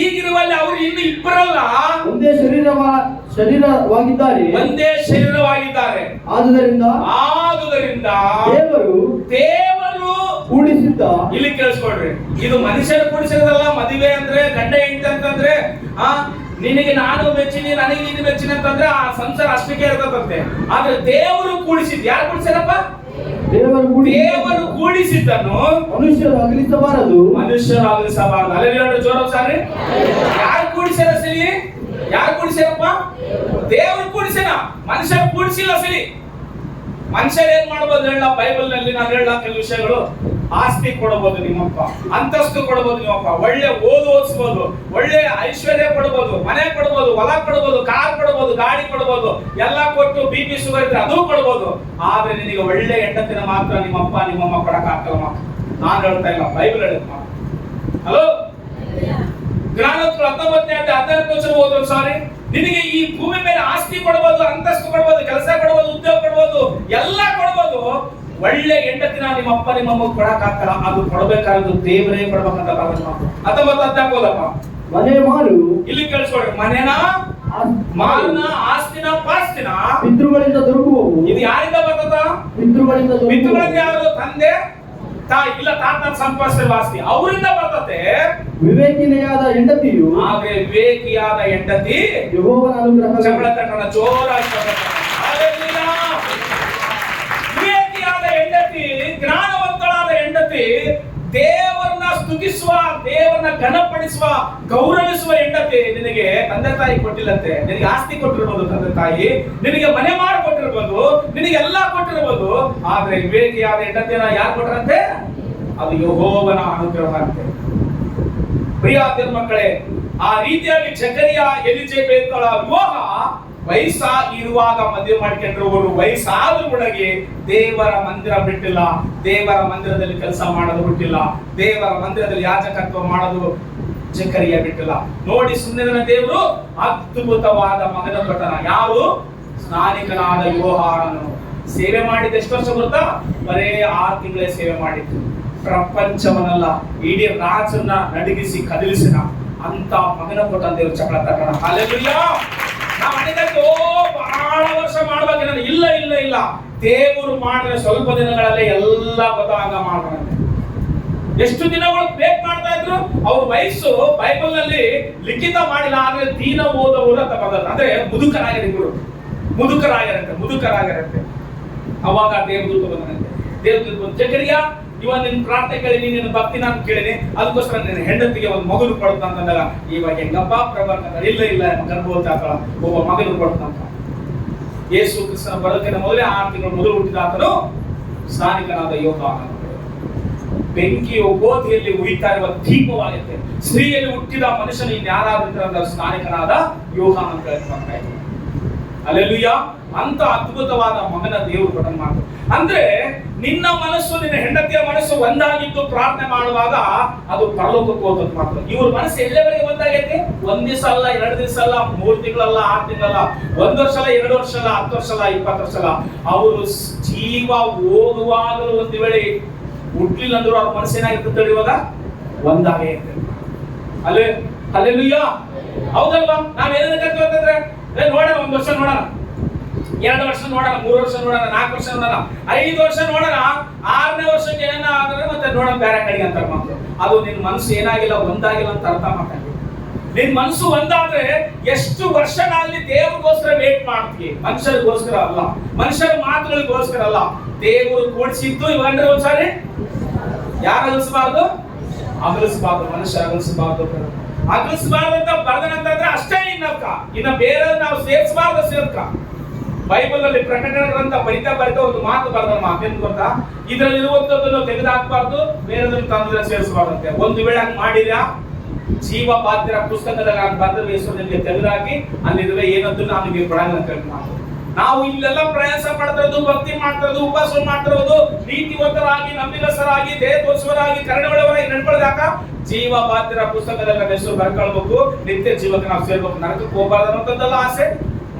ಈಗಿರುವಲ್ಲಿ ಅವರು ಇನ್ನು ಇಬ್ಬರಲ್ಲ, ಒಂದೇ ಶರೀರವಾಗಿದ್ದಾರೆ. ಆದುದರಿಂದ ದೇವರು ಕೂಡಿಸಿದ್ದ. ಇಲ್ಲಿ ಕೇಳಿಸ್ಕೊಳ್ರಿ, ಇದು ಮನುಷ್ಯರು ಕೂಡಿಸಿರೋದಲ್ಲ. ಮದುವೆ ಅಂದ್ರೆ ಗಂಡ ಹೆಂಡತಿ ಅಂತಂದ್ರೆ ನಿನಗೆ ನಾನು ಮೆಚ್ಚಿನಿ, ನನಗೆ ನೀನು ಮೆಚ್ಚಿನಿ ಅಂತಂದ್ರೆ ಆ ಸಂಸಾರ ಅಷ್ಟಕ್ಕೆ ಇರ್ತದಂತೆ. ಆದ್ರೆ ದೇವರು ಕೂಡಿಸಿದ್. ಯಾರು ಕೂಡಿಸ್ಯಾರಪ್ಪ? ದೇವರು ಕೂಡಿಸಿದ್ದನ್ನು ಮನುಷ್ಯರು ಅಗಲಿಸಬಾರದು. ಅಲ್ಲೆಲ್ಲ ಜೋರ ಸಾರಿ. ಯಾರು ಕೂಡಿಸ್ಯಾರ ಸಿಲಿ? ಯಾರು ಕೂಡಿಸ್ಯಾರಪ್ಪ? ದೇವರು ಕೂಡಿಸ್ಯಾರ, ಮನುಷ್ಯರು ಕೂಡಿಸಿಲ್ಲ ಸಿಲಿ. ಮನುಷ್ಯರು ಏನ್ ಮಾಡಬಹುದು ಹೇಳ? ಬೈಬಲ್ ನಲ್ಲಿ ನಾನು ಹೇಳ ಕೆಲವು ವಿಷಯಗಳು. ಆಸ್ತಿ ಕೊಡಬಹುದು ನಿಮ್ಮಪ್ಪ, ಅಂತಸ್ತು ಕೊಡಬಹುದು ನಿಮ್ಮಪ್ಪ, ಒಳ್ಳೆ ಓದಿಸ್ಬೋದು, ಒಳ್ಳೆ ಐಶ್ವರ್ಯ ಕೊಡಬಹುದು, ಮನೆ ಕೊಡಬಹುದು, ಹೊಲ ಕೊಡಬಹುದು, ಕಾರ್ ಕೊಡಬಹುದು, ಗಾಡಿ ಕೊಡಬಹುದು, ಎಲ್ಲ ಕೊಟ್ಟು BP ಶುಗರ್ ಇದ್ರೆ ಅದು ಕೊಡಬಹುದು. ಆದ್ರೆ ನಿನಗೆ ಒಳ್ಳೆ ಹೆಂಡತಿನ ಮಾತ್ರ ನಿಮ್ಮಪ್ಪ ನಿಮ್ಮಮ್ಮ ಕೊಡಕ್ ಆಗ್ತಲ್ಲ ಮಾತ್ರ. ನಾನು ಹೇಳ್ತಾ ಇಲ್ಲ, ಬೈಬಲ್ ಹೇಳುತ್ತೆ ಮಾತ್ರ. ಹಲೋ, ಜ್ಞಾನೋತ್ತರ 19ನೇ ಅಧ್ಯಾಯ 14ನೇ ವಚನ ಓದೋದು ಸಾರಿ. ನಿನಗೆ ಈ ಭೂಮಿ ಮೇಲೆ ಆಸ್ತಿ ಕೊಡಬಹುದು, ಅಂತಸ್ತು ಕೊಡಬಹುದು, ಕೆಲಸ ಕೊಡಬಹುದು, ಉದ್ಯೋಗ ಕೊಡಬಹುದು, ಎಲ್ಲ ಕೊಡಬಹುದು. ಒಳ್ಳೆ ಹೆಂಡತಿನ ನಿಮ್ಮಪ್ಪ ನಿಮ್ಮಮ್ಮ ಕೊಡಕ್ ಆಗ್ತಾರ? ಅದು ಕೊಡಬೇಕಾದ್ರು ದೇವರೇ ಕೊಡ್ಬೇಕಂತ ಬರೋದು ಮಾತು. 19ನೇ ಅಧ್ಯಾಯ ಓದಪ್ಪ. ಮನೆ ಮಾರು. ಇಲ್ಲಿ ಕೇಳಿಸ್ಕೊಡ್ರಿ, ಮನೆನ ಮಾರನ, ಆಸ್ತಿನ, ಪಾಸ್ತಿನ ಪಿತೃಗಳಿಂದ ದೊರಕುವವು. ಇದು ಯಾರಿಂದ ಬರ್ತದ? ಪಿತೃಗಳಿಂದ ಯಾರು? ತಂದೆ ಇಲ್ಲ ತಾತನ ಸಂಪಾದಿಸಿದ ಆಸ್ತಿ ಅವರಿಂದ ಬರ್ತತೆ. ವಿವೇಕಿನಿಯಾದ ಹೆಂಡತಿಯು ಆದ್ರೆ ವಿವೇಕಿಯಾದ ಹೆಂಡತಿ ಯೆಹೋವನ ಅನುಗ್ರಹ. ಚಪ್ಪಳ ತಟ್ಟಣ ಜೋರಾಗಿ ಚಪ್ಪಳ ತಟ್ಟಣ. ಹಲ್ಲೆಲೂಯಾ. ವಿವೇಕಿಯಾದ ಹೆಂಡತಿ, ಜ್ಞಾನವಂತಳಾದ ಹೆಂಡತಿ, ದೇವರನ್ನ ಸ್ತುತಿಸುವ, ದೇವರನ್ನ ಘನಪಡಿಸುವ, ಗೌರವಿಸುವ ಹೆಂಡತಿ ನಿನಗೆ ತಂದೆ ತಾಯಿ ಕೊಟ್ಟಿಲ್ಲಂತೆ. ನಿನಗೆ ಆಸ್ತಿ ಕೊಟ್ಟಿರ್ಬೋದು ತಂದೆ ತಾಯಿ, ನಿನಗೆ ಮನೆ ಮಾಡಿ ಕೊಟ್ಟಿರ್ಬೋದು, ನಿನಗೆ ಎಲ್ಲ ಕೊಟ್ಟಿರ್ಬೋದು. ಆದ್ರೆ ವಿವೇಕಿಯಾದ ಹೆಂಡತಿನ ಯಾರು ಕೊಟ್ಟರಂತೆ? ಅದು ಯೆಹೋವನ ಅನುಗ್ರಹ ಅಂತೆ. ಪ್ರಿಯ ಮಕ್ಕಳೇ, ಆ ರೀತಿಯಾಗಿ ಜಕರಿಯ ಎಲಿಜಬೆತಳ ವಿವಾಹ ವಯಸ್ಸಾಗಿರುವಾಗ ಮದುವೆ ಮಾಡಿಕೊಂಡಿರುವವರು ವಯಸ್ಸಾದ ಒಳಗೆ ದೇವರ ಮಂದಿರ ಬಿಟ್ಟಿಲ್ಲ, ದೇವರ ಮಂದಿರದಲ್ಲಿ ಕೆಲಸ ಮಾಡೋದು ಬಿಟ್ಟಿಲ್ಲ, ದೇವರ ಮಂದಿರದಲ್ಲಿ ಯಾಜಕತ್ವ ಮಾಡೋದು ಜಕರಿಯ ಬಿಟ್ಟಿಲ್ಲ. ನೋಡಿ, ಸುಮ್ಮನೆ ದೇವರು ಅದ್ಭುತವಾದ ಮಗನ ಕೊಟ್ಟನ. ಯಾರು? ಸ್ನಾನಿಕನಾದ ಯೋಹಾನನು. ಸೇವೆ ಮಾಡಿದ ಎಷ್ಟು ವರ್ಷ ಗೊತ್ತಾ? ಬರೇ 6 ತಿಂಗಳೇ ಸೇವೆ ಮಾಡಿದ್ದು. ಪ್ರಪಂಚವನ್ನೆಲ್ಲ, ಇಡೀ ರಾಜನ್ನ ನಡಗಿಸಿ ಕದಲಿಸಿನ ಅಂತ ಮಗನ ಕೊಟ್ಟ ದೇವರು. ಚಪ್ಪಳ ತಟ್ಟಣ. ಹಲ್ಲೆಲೂಯಾ. ನಾವು ಅನೇಕರು ಬಹಳ ವರ್ಷ ಮಾಡ್ಬೇಕು ನಾನು. ಇಲ್ಲ ಇಲ್ಲ ಇಲ್ಲ, ದೇವರು ಮಾಡಿದ್ರೆ ಸ್ವಲ್ಪ ದಿನಗಳಲ್ಲೇ ಎಲ್ಲ ಗೊತ್ತಾಗ ಮಾಡ್ತಾನೆ. ಎಷ್ಟು ದಿನಗಳು ಬೇಕು ಮಾಡ್ತಾ ಇದ್ರು. ಅವ್ರ ವಯಸ್ಸು ಬೈಬಲ್ ನಲ್ಲಿ ಲಿಖಿತ ಮಾಡಿಲ್ಲ, ಆದ್ರೆ ದೀನ ಓದವರು ಅಂತ ಬರ್ತದೆ. ಅಂದ್ರೆ ಮುದುಕರಾಗಿರಂತೆ. ಅವಾಗ ದೇವದೂತ ಬಂದನಂತೆ. ದೇವದೂತ ಬಂದು, ಜಕರಿಯ, ಇವಾಗ ನಿನ್ ಪ್ರಾರ್ಥನೆ ಕೇಳಿ, ನಿನ್ನ ಭಕ್ತಿ ನಾನು ಕೇಳಿನಿ, ಅದಕ್ಕೋಸ್ಕರ ನಿನ್ನ ಹೆಂಡತಿಗೆ ಒಂದು ಮಗನು ಕೊಡ್ತಾ ಅಂತಂದಾಗ, ಇವಾಗ ಹೆಂಗಪ್ಪ ಪ್ರಭಾಕರ್? ಇಲ್ಲ ಗರ್ಭವತಿ ಆತಳ, ಒಬ್ಬ ಮಗನು ಕೊಡ್ತಂತ. ಯೇಸು ಕ್ರಿಸ್ತನ ಬರೋಕಿನ ಮೊದಲೇ 6 ತಿಂಗಳು ಮೊದಲು ಹುಟ್ಟಿದ ಆತನು ಸ್ನಾನಿಕನಾದ ಯೋಹಾನ. ಬೆಂಕಿಯು ಗೋಧಿಯಲ್ಲಿ ಉರಿತಾ ಇರುವ ದೀಪವಾಗುತ್ತೆ. ಸ್ತ್ರೀಯಲ್ಲಿ ಹುಟ್ಟಿದ ಮನುಷ್ಯನು ಇನ್ಯಾರಾದ್ರೂ ಸ್ನಾನಿಕನಾದ ಯೋಹಾನ ಅಂತ ಹೇಳ್ತಾ ಇದ್ದಾರೆ. ಹಲ್ಲೆಲೂಯಾ. ಅಂತ ಅದ್ಭುತವಾದ ಮಗನ ದೇವರು ಕೊಟ್ಟ ಮಾತು. ಅಂದ್ರೆ ನಿನ್ನ ಮನಸ್ಸು, ನಿನ್ನ ಹೆಂಡತಿಯ ಮನಸ್ಸು ಒಂದಾಗಿದ್ದು ಪ್ರಾರ್ಥನೆ ಮಾಡುವಾಗ ಅದು ಪರಲೋಕಕ್ಕೆ ಹೋಗೋದು ಮಾತ್ರ. ಇವ್ರ ಮನಸ್ಸು ಎಲ್ಲೆವರೆಗೆ ಒಂದಾಗೈತಿ? 1 ದಿವಸ ಅಲ್ಲ, 2 ದಿವಸ ಅಲ್ಲ, 3 ತಿಂಗಳಲ್ಲ, 6 ತಿಂಗಳಲ್ಲ, 1 ವರ್ಷ ಅಲ್ಲ, 2 ವರ್ಷ ಅಲ್ಲ, 10 ವರ್ಷ ಅಲ್ಲ, 20 ವರ್ಷ ಅಲ್ಲ. ಅವರು ಜೀವ ಹೋಗುವಾಗಲೂ ಒಂದು ವೇಳೆ ಹುಟ್ಲಿಲ್ಲ ಅಂದ್ರು ಅವ್ರ ಮನಸ್ಸು ಏನಾಗಿರ್ತದೆ? ಇವಾಗ ಒಂದಾಗೇ ಇರ್ತದೆ. ಹಲ್ಲೆಲೂಯಾ. ಹೌದಲ್ವಾ? ನಾವೇನೇನು ಕರ್ತೀವಿ ಅಂತಂದ್ರೆ, ನೋಡೋಣ, 1 ವರ್ಷ ನೋಡೋಣ, 2 ವರ್ಷ ನೋಡೋಣ, 3 ವರ್ಷ ನೋಡೋಣ, 4 ವರ್ಷ ನೋಡೋಣ, 5 ವರ್ಷ ನೋಡೋಣ, 6ನೇ ವರ್ಷಕ್ಕೆ ಏನ ಆದ್ರೆ ಮತ್ತೆ ನೋಡೋಣ ಬೇರೆ ಕಡೆಗೆ ಅಂತ ಮಾತು. ಅದು ನಿನ್ ಮನಸ್ಸು ಏನಾಗಿಲ್ಲ, ಒಂದಾಗಿಲ್ಲ ಅಂತ ಅರ್ಥ ಮಾಡ್ತಾರೆ. ನಿನ್ ಮನಸ್ಸು ಒಂದಾದ್ರೆ ಎಷ್ಟು ವರ್ಷಗಳಲ್ಲಿ ದೇವರಿಗೋಸ್ಕರ ವೇಟ್ ಮಾಡ್ತೀವಿ. ಮನುಷ್ಯರಿಗೋಸ್ಕರ ಅಲ್ಲ, ಮನುಷ್ಯರ ಮಾತುಗಳಿಗೋಸ್ಕರ ಅಲ್ಲ. ದೇವರು ಕೂಡಿಸಿದ್ದು ಇವಂದ್ರೆ ಒಂದ್ಸಾರಿ ಯಾರು ಅಗಲಿಸಬಾರ್ದು? ಮನುಷ್ಯ ಅಗಲಿಸಬಾರ್ದು ಅಂತ ಬರ್ದನಂತಂದ್ರೆ ಅಷ್ಟೇ. ಇನ್ನ ಬೇರೆ ನಾವು ಸೇರ್ಕ. ಬೈಬಲ್ ಅಲ್ಲಿ ಪ್ರಕಟಣೆ ಗ್ರಂಥ ಬರಿತಾ ಒಂದು ಮಾತು ಬರ್ದ ಮಾತೇನು ಗೊತ್ತಾ? ಇದ್ರಲ್ಲಿರುವಂತದ್ದನ್ನು ತೆಗೆದು ಹಾಕ್ಬಾರ್ದು, ಬೇರೆದನ್ನು ತಂದ್ರೆ ಸೇರಿಸಬಾರ್ದಂತೆ. ಒಂದು ವೇಳೆ ಹಂಗ್ ಮಾಡಿದ್ಯಾ, ಜೀವ ಬಾಧ್ಯರ ಪುಸ್ತಕದಲ್ಲಿ ನಾನು ಬರ್ದ ನಿಮಗೆ ತೆಗೆದುಹಾಕಿ ಅಲ್ಲಿರುವೆ ಏನಂತೂ ನಮಗೆ ಕೊಡಂಗ ಅಂತ ಹೇಳಿ ಮಾತು. ನಾವು ಇಲ್ಲೆಲ್ಲ ಪ್ರಯಾಸ ಮಾಡ್ತಿರೋದು, ಭಕ್ತಿ ಮಾಡ್ತಿರೋದು, ಉಪವಾಸ ಮಾಡ್ತಿರೋದು, ನೀತಿವಂತರಾಗಿ, ನಂಬಿಗಸ್ತರಾಗಿ, ದೇವೋತ್ಸವರಾಗಿ, ಕರುಣೆಯುಳ್ಳವರಾಗಿ ನಡ್ಕೊಳ್ಳೋದಾಕ ಜೀವ ಬಾಧ್ಯರ ಪುಸ್ತಕದಲ್ಲಿ ಹೆಸರು ಬರ್ಕೊಳ್ಬೇಕು, ನಿತ್ಯ ಜೀವಕ್ಕೆ ನಾವು ಸೇರ್ಬೇಕು, ನರಕಕ್ಕೆ ಹೋಗಬಾರ್ದು ಅನ್ನೋಂಥದ್ದೆಲ್ಲ ಆಸೆ.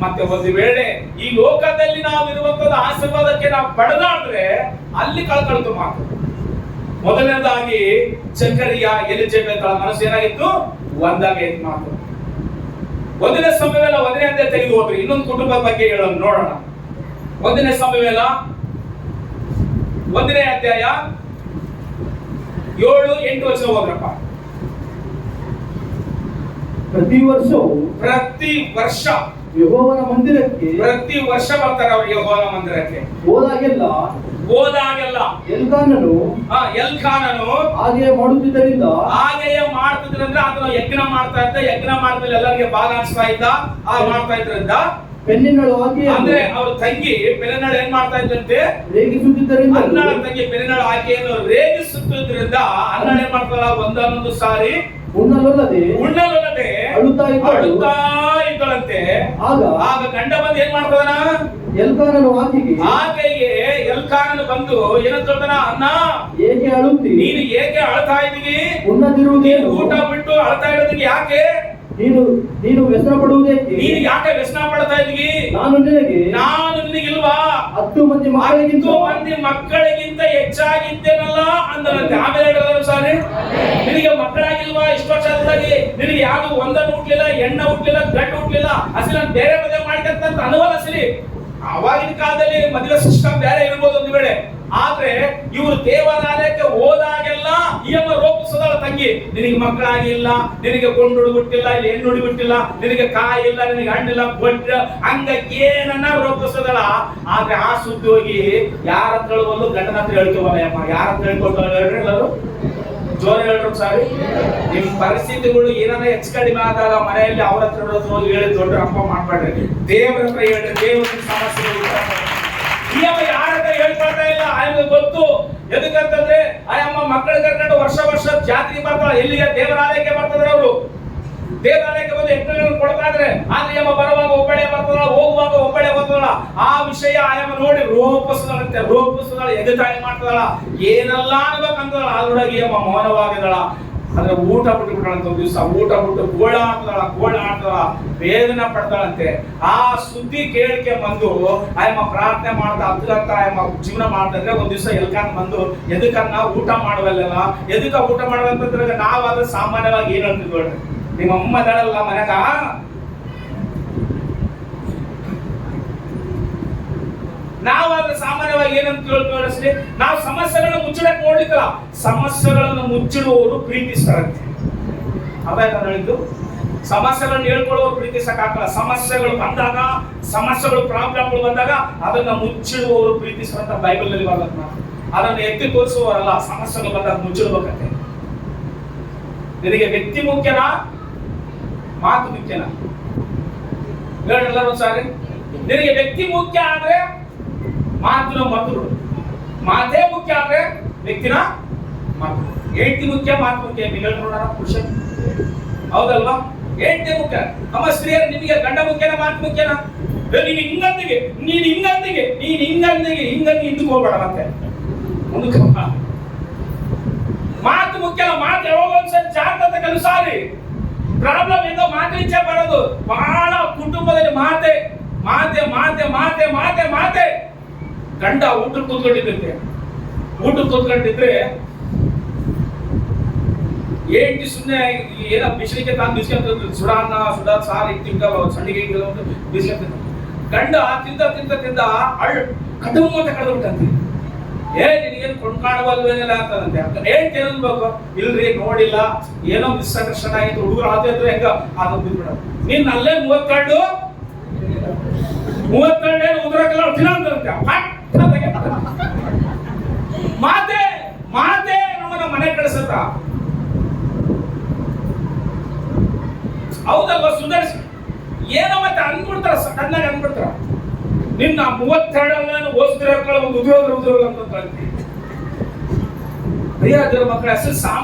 ಮತ್ತೆ ಒಂದು ವೇಳೆ ಈ ಲೋಕದಲ್ಲಿ ನಾವು ಇರುವಂತದ್ದು ಆಶೀರ್ವಾದಕ್ಕೆ ನಾವು ಪಡೆದಾದ್ರೆ ಅಲ್ಲಿ ಕಳ್ಕೊಳ್ತು ಮಾತು. ಮೊದಲನೇದಾಗಿ ಜಕರಿಯ ಎಲಿಜಬೆತಳ ಮನಸ್ಸು ಏನಾಗಿತ್ತು? ಒಂದಾಗೈತು ಮಾತು. 1ನೇ ಸಮುವೇಲ 1ನೇ ಅಧ್ಯಾಯ ತೆಗೆದು ಹೋಗ್ರಿ. ಇನ್ನೊಂದು ಕುಟುಂಬದ ಬಗ್ಗೆ ಹೇಳೋಣ, ನೋಡೋಣ. 1ನೇ ಸಮುವೇಲ 1ನೇ ಅಧ್ಯಾಯ 7-8 ವರ್ಷ ಹೋಗ್ರಪ್ಪ. ಪ್ರತಿ ವರ್ಷ ಯೆಹೋವನ ಮಂದಿರಕ್ಕೆ ಪ್ರತಿ ವರ್ಷ ಬರ್ತಾರೆ ಅವರು ಯೆಹೋವನ ಮಂದಿರಕ್ಕೆ. ಹೋದಾಗೆಲ್ಲ ಎಲ್ಕಾನನು ಹಾಗೆಯೇ ಮಾಡುತ್ತಿದ್ದರಿಂದ ಅದನ್ನ ಯಜ್ಞ ಮಾಡ್ತಾ ಇದ್ದ. ಯಜ್ಞ ಮಾಡಿದ್ರೆ ಎಲ್ಲರಿಗೆ ಭಾಗ ಹಂಚ್ತಾ ಇದ್ದ. ಮಾಡ್ತಾ ಇದ್ರಿಂದ ಪೆನ್ನಿನಳು ಆಕೆ ಅಂದ್ರೆ ಅವ್ರ ತಂಗಿ ಪೆನ್ನಿನಳು ಏನ್ ಮಾಡ್ತಾ ಇದ್ದಂತೆ? ರೇಗಿಸುತ್ತಿದ್ದರಿಂದ. ಅಣ್ಣನ ತಂಗಿ ಪೆನ್ನಿನಳು ಆಕೆಯನ್ನು ರೇಗಿಸುತ್ತಿದ್ರಿಂದ ಅಣ್ಣನ ಏನ್ ಮಾಡ್ತಾಳ? ಒಂದೊಂದು ಸಾರಿ ಉಣ್ಣಲೊಲ್ಲದೆ ಅಳುತ್ತಾ ಇದ್ದಳಂತೆ. ಆಗ ಗಂಡ ಬಂದು ಏನ್ ಮಾಡ್ತಾನ? ಎಲ್ಕಾನನು ಆಕೆಗೆ ಎಲ್ಕಾನನು ಬಂದು ಏನಂತಾನ? ಅಣ್ಣ, ಏಕೆ ಅಳುತ್ತಿ? ನೀನು ಏಕೆ ಅಳ್ತಾ ಇದ್ದೀವಿ? ಉಣ್ಣದಿರುವುದೇನು? ಊಟ ಬಿಟ್ಟು ಅಳ್ತಾ ಇರೋದಕ್ಕೆ ಯಾಕೆ? ನೀನು ವ್ಯಸನ ಪಡುವುದೇಕೆ? ನೀನು ಯಾಕೆ ವ್ಯಸನ ಪಡ್ತಾ ಇದ್ದೀವಿ? ನಾನು ನಿನಗಿಲ್ವಾ? 10 ಮಂದಿ ಮಕ್ಕಳಿಗಿಂತ ಹೆಚ್ಚಾಗಿದ್ದೇನಲ್ಲ ಅಂದರಂತೆ. ಆಮೇಲೆ ಸಾರಿ, ನಿನಗೆ ಮಕ್ಕಳಾಗಿಲ್ವಾ? ಇಷ್ಟು ವರ್ಷ ಆದಾಗಿ ನಿನಗೆ ಯಾವ್ದು ಒಂದನ್ನು ಹುಟ್ಲಿಲ್ಲ, ಹೆಣ್ಣು ಹುಟ್ಲಿಲ್ಲ, ಗಂಡು ಹುಟ್ಲಿಲ್ಲ, ಅಸಲಿ ನಾನು ಬೇರೆ ಮದುವೆ ಮಾಡ್ಕಂತ ಅನುಭವ ಅಸಲಿ. ಅವಾಗಿನ ಕಾಲದಲ್ಲಿ ಮದುವೆ ಸಿಸ್ಟಮ್ ಬೇರೆ ಇರ್ಬೋದು ಒಂದು ವೇಳೆ. ಆದ್ರೆ ಇವರು ದೇವಾಲಯಕ್ಕೆ ಹೋದಾಗೆಲ್ಲ ಈ ಅಮ್ಮ ರೋಪಿಸೋದಲ್ಲ, ತಂಗಿ ನಿನಗೆ ಮಕ್ಕಳಾಗಿಲ್ಲ, ನಿನಗೆ ಗೊಂಡು ಬಿಟ್ಟಿಲ್ಲ, ಇಲ್ಲಿ ಹೆಣ್ಣು ಬಿಟ್ಟಿಲ್ಲ, ನಿನಗೆ ಕಾಯಿ ಇಲ್ಲ, ನಿನಗೆ ಹಣ್ಣಿಲ್ಲ, ಬೊಡ್ಡ ಹಂಗ ಏನನ್ನ ರೋಪಿಸೋದಲ್ಲ. ಆದ್ರೆ ಆ ಸುದ್ದಿ ಹೋಗಿ ಯಾರ ಹತ್ರ ಹೇಳುವಲ್ಲೂ ಗಂಡನ ಹತ್ರ ಹೇಳ್ಕೋವಲ್ಲ ಅಮ್ಮ. ಯಾರ ಹತ್ರ ಹೇಳ್ಕೊಳ್ತಾರೆ ಹೇಳ್ರಿ ಎಲ್ಲರೂ? ಜೋರ ಹೇಳ್ರು ಸಾರಿ. ನಿಮ್ ಪರಿಸ್ಥಿತಿಗಳು ಏನಾರ ಹೆಚ್ಚು ಕಡಿಮೆ ಆದಾಗ ಮನೆಯಲ್ಲಿ ಅವ್ರ ಹತ್ರ ಹೋಗಿ ಹೇಳಿ ದೊಡ್ಡ ಹಬ್ಬ ಮಾಡ್ಬೇಡ್ರಿ, ದೇವ್ರ ಹತ್ರ ಹೇಳ್ರಿ. ದೇವ್ರ ಸಮಸ್ಯೆ ಯಾರ ಹತ್ರ ಹೇಳ್ಕೊಳ್ತಾ ಇಲ್ಲ. ಆಯಮ್ಗೆ ಗೊತ್ತು, ಎದಕ್ಕಂತಂದ್ರೆ ಆಯಮ್ಮ ಮಕ್ಕಳ ಕರ್ಕೊಂಡು ವರ್ಷ ವರ್ಷ ಜಾತ್ರೆಗೆ ಬರ್ತಾಳ. ಎಲ್ಲಿಗೆ? ದೇವರಾಲಯಕ್ಕೆ ಬರ್ತಾರೆ ಅವರು. ದೇವಾಲಯಕ್ಕೆ ಬಂದು ಎತ್ತುಗಳನ್ನು ಕೊಡ್ತಾ ಇದ್ರೆ ಆದ್ರೆ ಅಮ್ಮ ಬರುವಾಗ ಒಬ್ಬಳೆ ಬರ್ತದಳ, ಹೋಗುವಾಗ ಒಬ್ಬಳೆ ಬರ್ತದಳ. ಆ ವಿಷಯ ಆಯಮ್ಮ ನೋಡಿ ರೋಪಿಸದಳಂತೆ. ರೋಪಿಸದಳ, ಎದುತಾಯಿ ಮಾಡ್ತದಳ, ಏನೆಲ್ಲ ಅನ್ಬೇಕಂತದಳ. ಅದ್ರೊಳಗೆ ಅಮ್ಮ ಮೌನವಾಗಿದಳ. ಆದ್ರೆ ಊಟ ಬಿಟ್ಟು ಬಿಟ್ಟಳಂತ. ಒಂದು ದಿವಸ ಊಟ ಬಿಟ್ಟು ಗೋಳ ಆಡ್ತದಳ, ವೇದನೆ ಪಡ್ತಾಳಂತೆ. ಆ ಸುದ್ದಿ ಕೇಳಿಕೆ ಬಂದು ಆಯಮ್ಮ ಪ್ರಾರ್ಥನೆ ಮಾಡ್ತಾ ಅದ್ಗಂತ ಆಯಮ್ಮ ಜೀವನ ಮಾಡ್ತಿದ್ರೆ ಒಂದ್ ದಿವಸ ಎಲ್ಕಾನ್ ಬಂದು ಎದಕ್ಕನ್ನ ಊಟ ಮಾಡುವಲ್ಲ, ಎದಕ್ಕ ಊಟ ಮಾಡುವಂತಂದ್ರೆ ನಾವಾದ್ರೆ ಸಾಮಾನ್ಯವಾಗಿ ಏನ್ ಅಂತಿದ್ವಿ ನೋಡ್ರಿ, ನಿಮ್ಮ ಅಮ್ಮ ದಳಲ್ಲ ಮನೆಗ ನಾವಾದ್ರೆ ಸಾಮಾನ್ಯವಾಗಿ ಏನಂತ ಕೇಳ್ತೀವಿ, ನಾವು ಸಮಸ್ಯೆಗಳನ್ನ ಮುಚ್ಚಿಡಕ್ ನೋಡ್ಲಿಕ್ಕಲ್ಲ, ಸಮಸ್ಯೆಗಳನ್ನು ಮುಚ್ಚಿಡುವವರು ಪ್ರೀತಿಸ್ತಾರಂತೆ. ಅದಾಯ್ತು ನಾನು ಹೇಳಿದ್ದು. ಸಮಸ್ಯೆಗಳನ್ನ ಹೇಳ್ಕೊಳ್ಳೋರು ಪ್ರೀತಿಸಕ್ಕಾಗಲ್ಲ. ಸಮಸ್ಯೆಗಳು ಬಂದಾಗ, ಸಮಸ್ಯೆಗಳು ಪ್ರಾಬ್ಲಮ್ಗಳು ಬಂದಾಗ ಅದನ್ನ ಮುಚ್ಚಿಡುವವರು ಪ್ರೀತಿಸುವಂತ ಬೈಬಲ್ ನಲ್ಲಿ ಬರ್ತದೆ. ಅದನ್ನ ಎತ್ತಿ ತೋರಿಸುವವರಲ್ಲ, ಸಮಸ್ಯೆಗಳು ಬಂದಾಗ ಮುಚ್ಚಿಡ್ಬೇಕಂತೆ. ನಿನಗೆ ವ್ಯಕ್ತಿ ಮುಖ್ಯನಾ, ಮಾತು ಮುಖ್ಯನಾ? ಹೇಳಲ್ಲ ಒಂದ್ಸಾರಿ. ನಿನಗೆ ವ್ಯಕ್ತಿ ಮುಖ್ಯ ಆದ್ರೆ ಮಾತಿನ ಮದ್ದು, ಮಾತೇ ಮುಖ್ಯ ಆದ್ರೆ ವ್ಯಕ್ತಿನ ಮಾತು. ಹೆಂಡತಿ ಮುಖ್ಯ, ಮಾತು ಮುಖ್ಯ. ನೀವು ನೋಡೋಣ ಪುರುಷ, ಹೌದಲ್ವಾ? ಹೆಂಡತಿ ಮುಖ್ಯ. ನಮ್ಮ ಸ್ತ್ರೀಯರು ನಿಮಗೆ ಗಂಡ ಮುಖ್ಯನಾ, ಮಾತು ಮುಖ್ಯನಾ? ನೀನು ಹಿಂಗಂದಿಗೆ ಹಿಂದಕ್ಕೆ ಹೋಗ್ಬೇಡ, ಮತ್ತೆ ಮುಂದಕ್ಕೆ ಮಾತು ಮುಖ್ಯ. ಮಾತು ಯಾವಾಗ ಒಂದ್ಸರಿ ಜಾಗ್ರತೆ ಕಲಿಸಾರಿ. ಪ್ರಾಬ್ಲಮ್ ಇಂದ ಮಾತಿಂಚೆ ಬರೋದು. ಬಹಳ ಕುಟುಂಬದಲ್ಲಿ ಮಾತೆ ಮಾತೆ ಮಾತೆ ಮಾತೆ ಮಾತೆ ಮಾತೆ. ಗಂಡ ಊಟಕ್ಕೆ ಕೂತ್ಕೊಂಡಿದ್ರೆ ಏಂಟಿ ಸುಮ್ಮನೆ ಏನೋ ಬಿಸಿಲಿಗೆ ತಾನು ಬಿಸ್ಕೊಂತ ಸುಡಾನ್ನ ಸಾರು ಇಟ್ಟಿದ್ದ ಸಂಡಿಗೆ ಬಿಸ್ಕೊಂತ ಗಂಡ ತಿಂದ ಕಡುಮು ಅಂತ ಕಳೆದು ಬಿಟ್ಟಂತೆ. ನಿನಗೇನು ಕೊಂಡ್ಕಾಣುವಲ್ವೇನಿಲ್ಲ ಅಂತಂತೆ. ಏನ್ ಅನ್ಬೇಕು? ಇಲ್ರಿ ನೋಡಿಲ್ಲ, ಏನೋ ಮಿಸ್ಅಂಡರ್ಸ್ಟ್ಯಾಂಡ್ ಆಯ್ತು, ಹುಡುಗರು ಆದ್ರೆ ಹೆಂಗ ಅದು ಬಿಟ್ಬಿಡ. ನೀನ್ ಅಲ್ಲೇ 32 ಉದ್ರಕ್ಕೆಲ್ಲ ದಿನ ಅಂತಂತೆ. ಮಾತೆ ಮಾತೆ ನಮ್ಮನ್ನ ಮನೆ ಕಳಿಸತ್ತ. ಹೌದಲ್ವಾ? ಸುಧಾರಿಸಿ ಏನೋ ಮತ್ತೆ ಅನ್ಬಿಡ್ತಾರ, ಸಡನ್ನಾಗಿ ಅನ್ಬಿಡ್ತಾರ. ನಿನ್ನ 32 ಓದಿದ್ರೆ ಒಂದು ಉದ್ಯೋಗ ಅಂತ ದೇವರ ಮಕ್ಕಳ ಹೆಸರು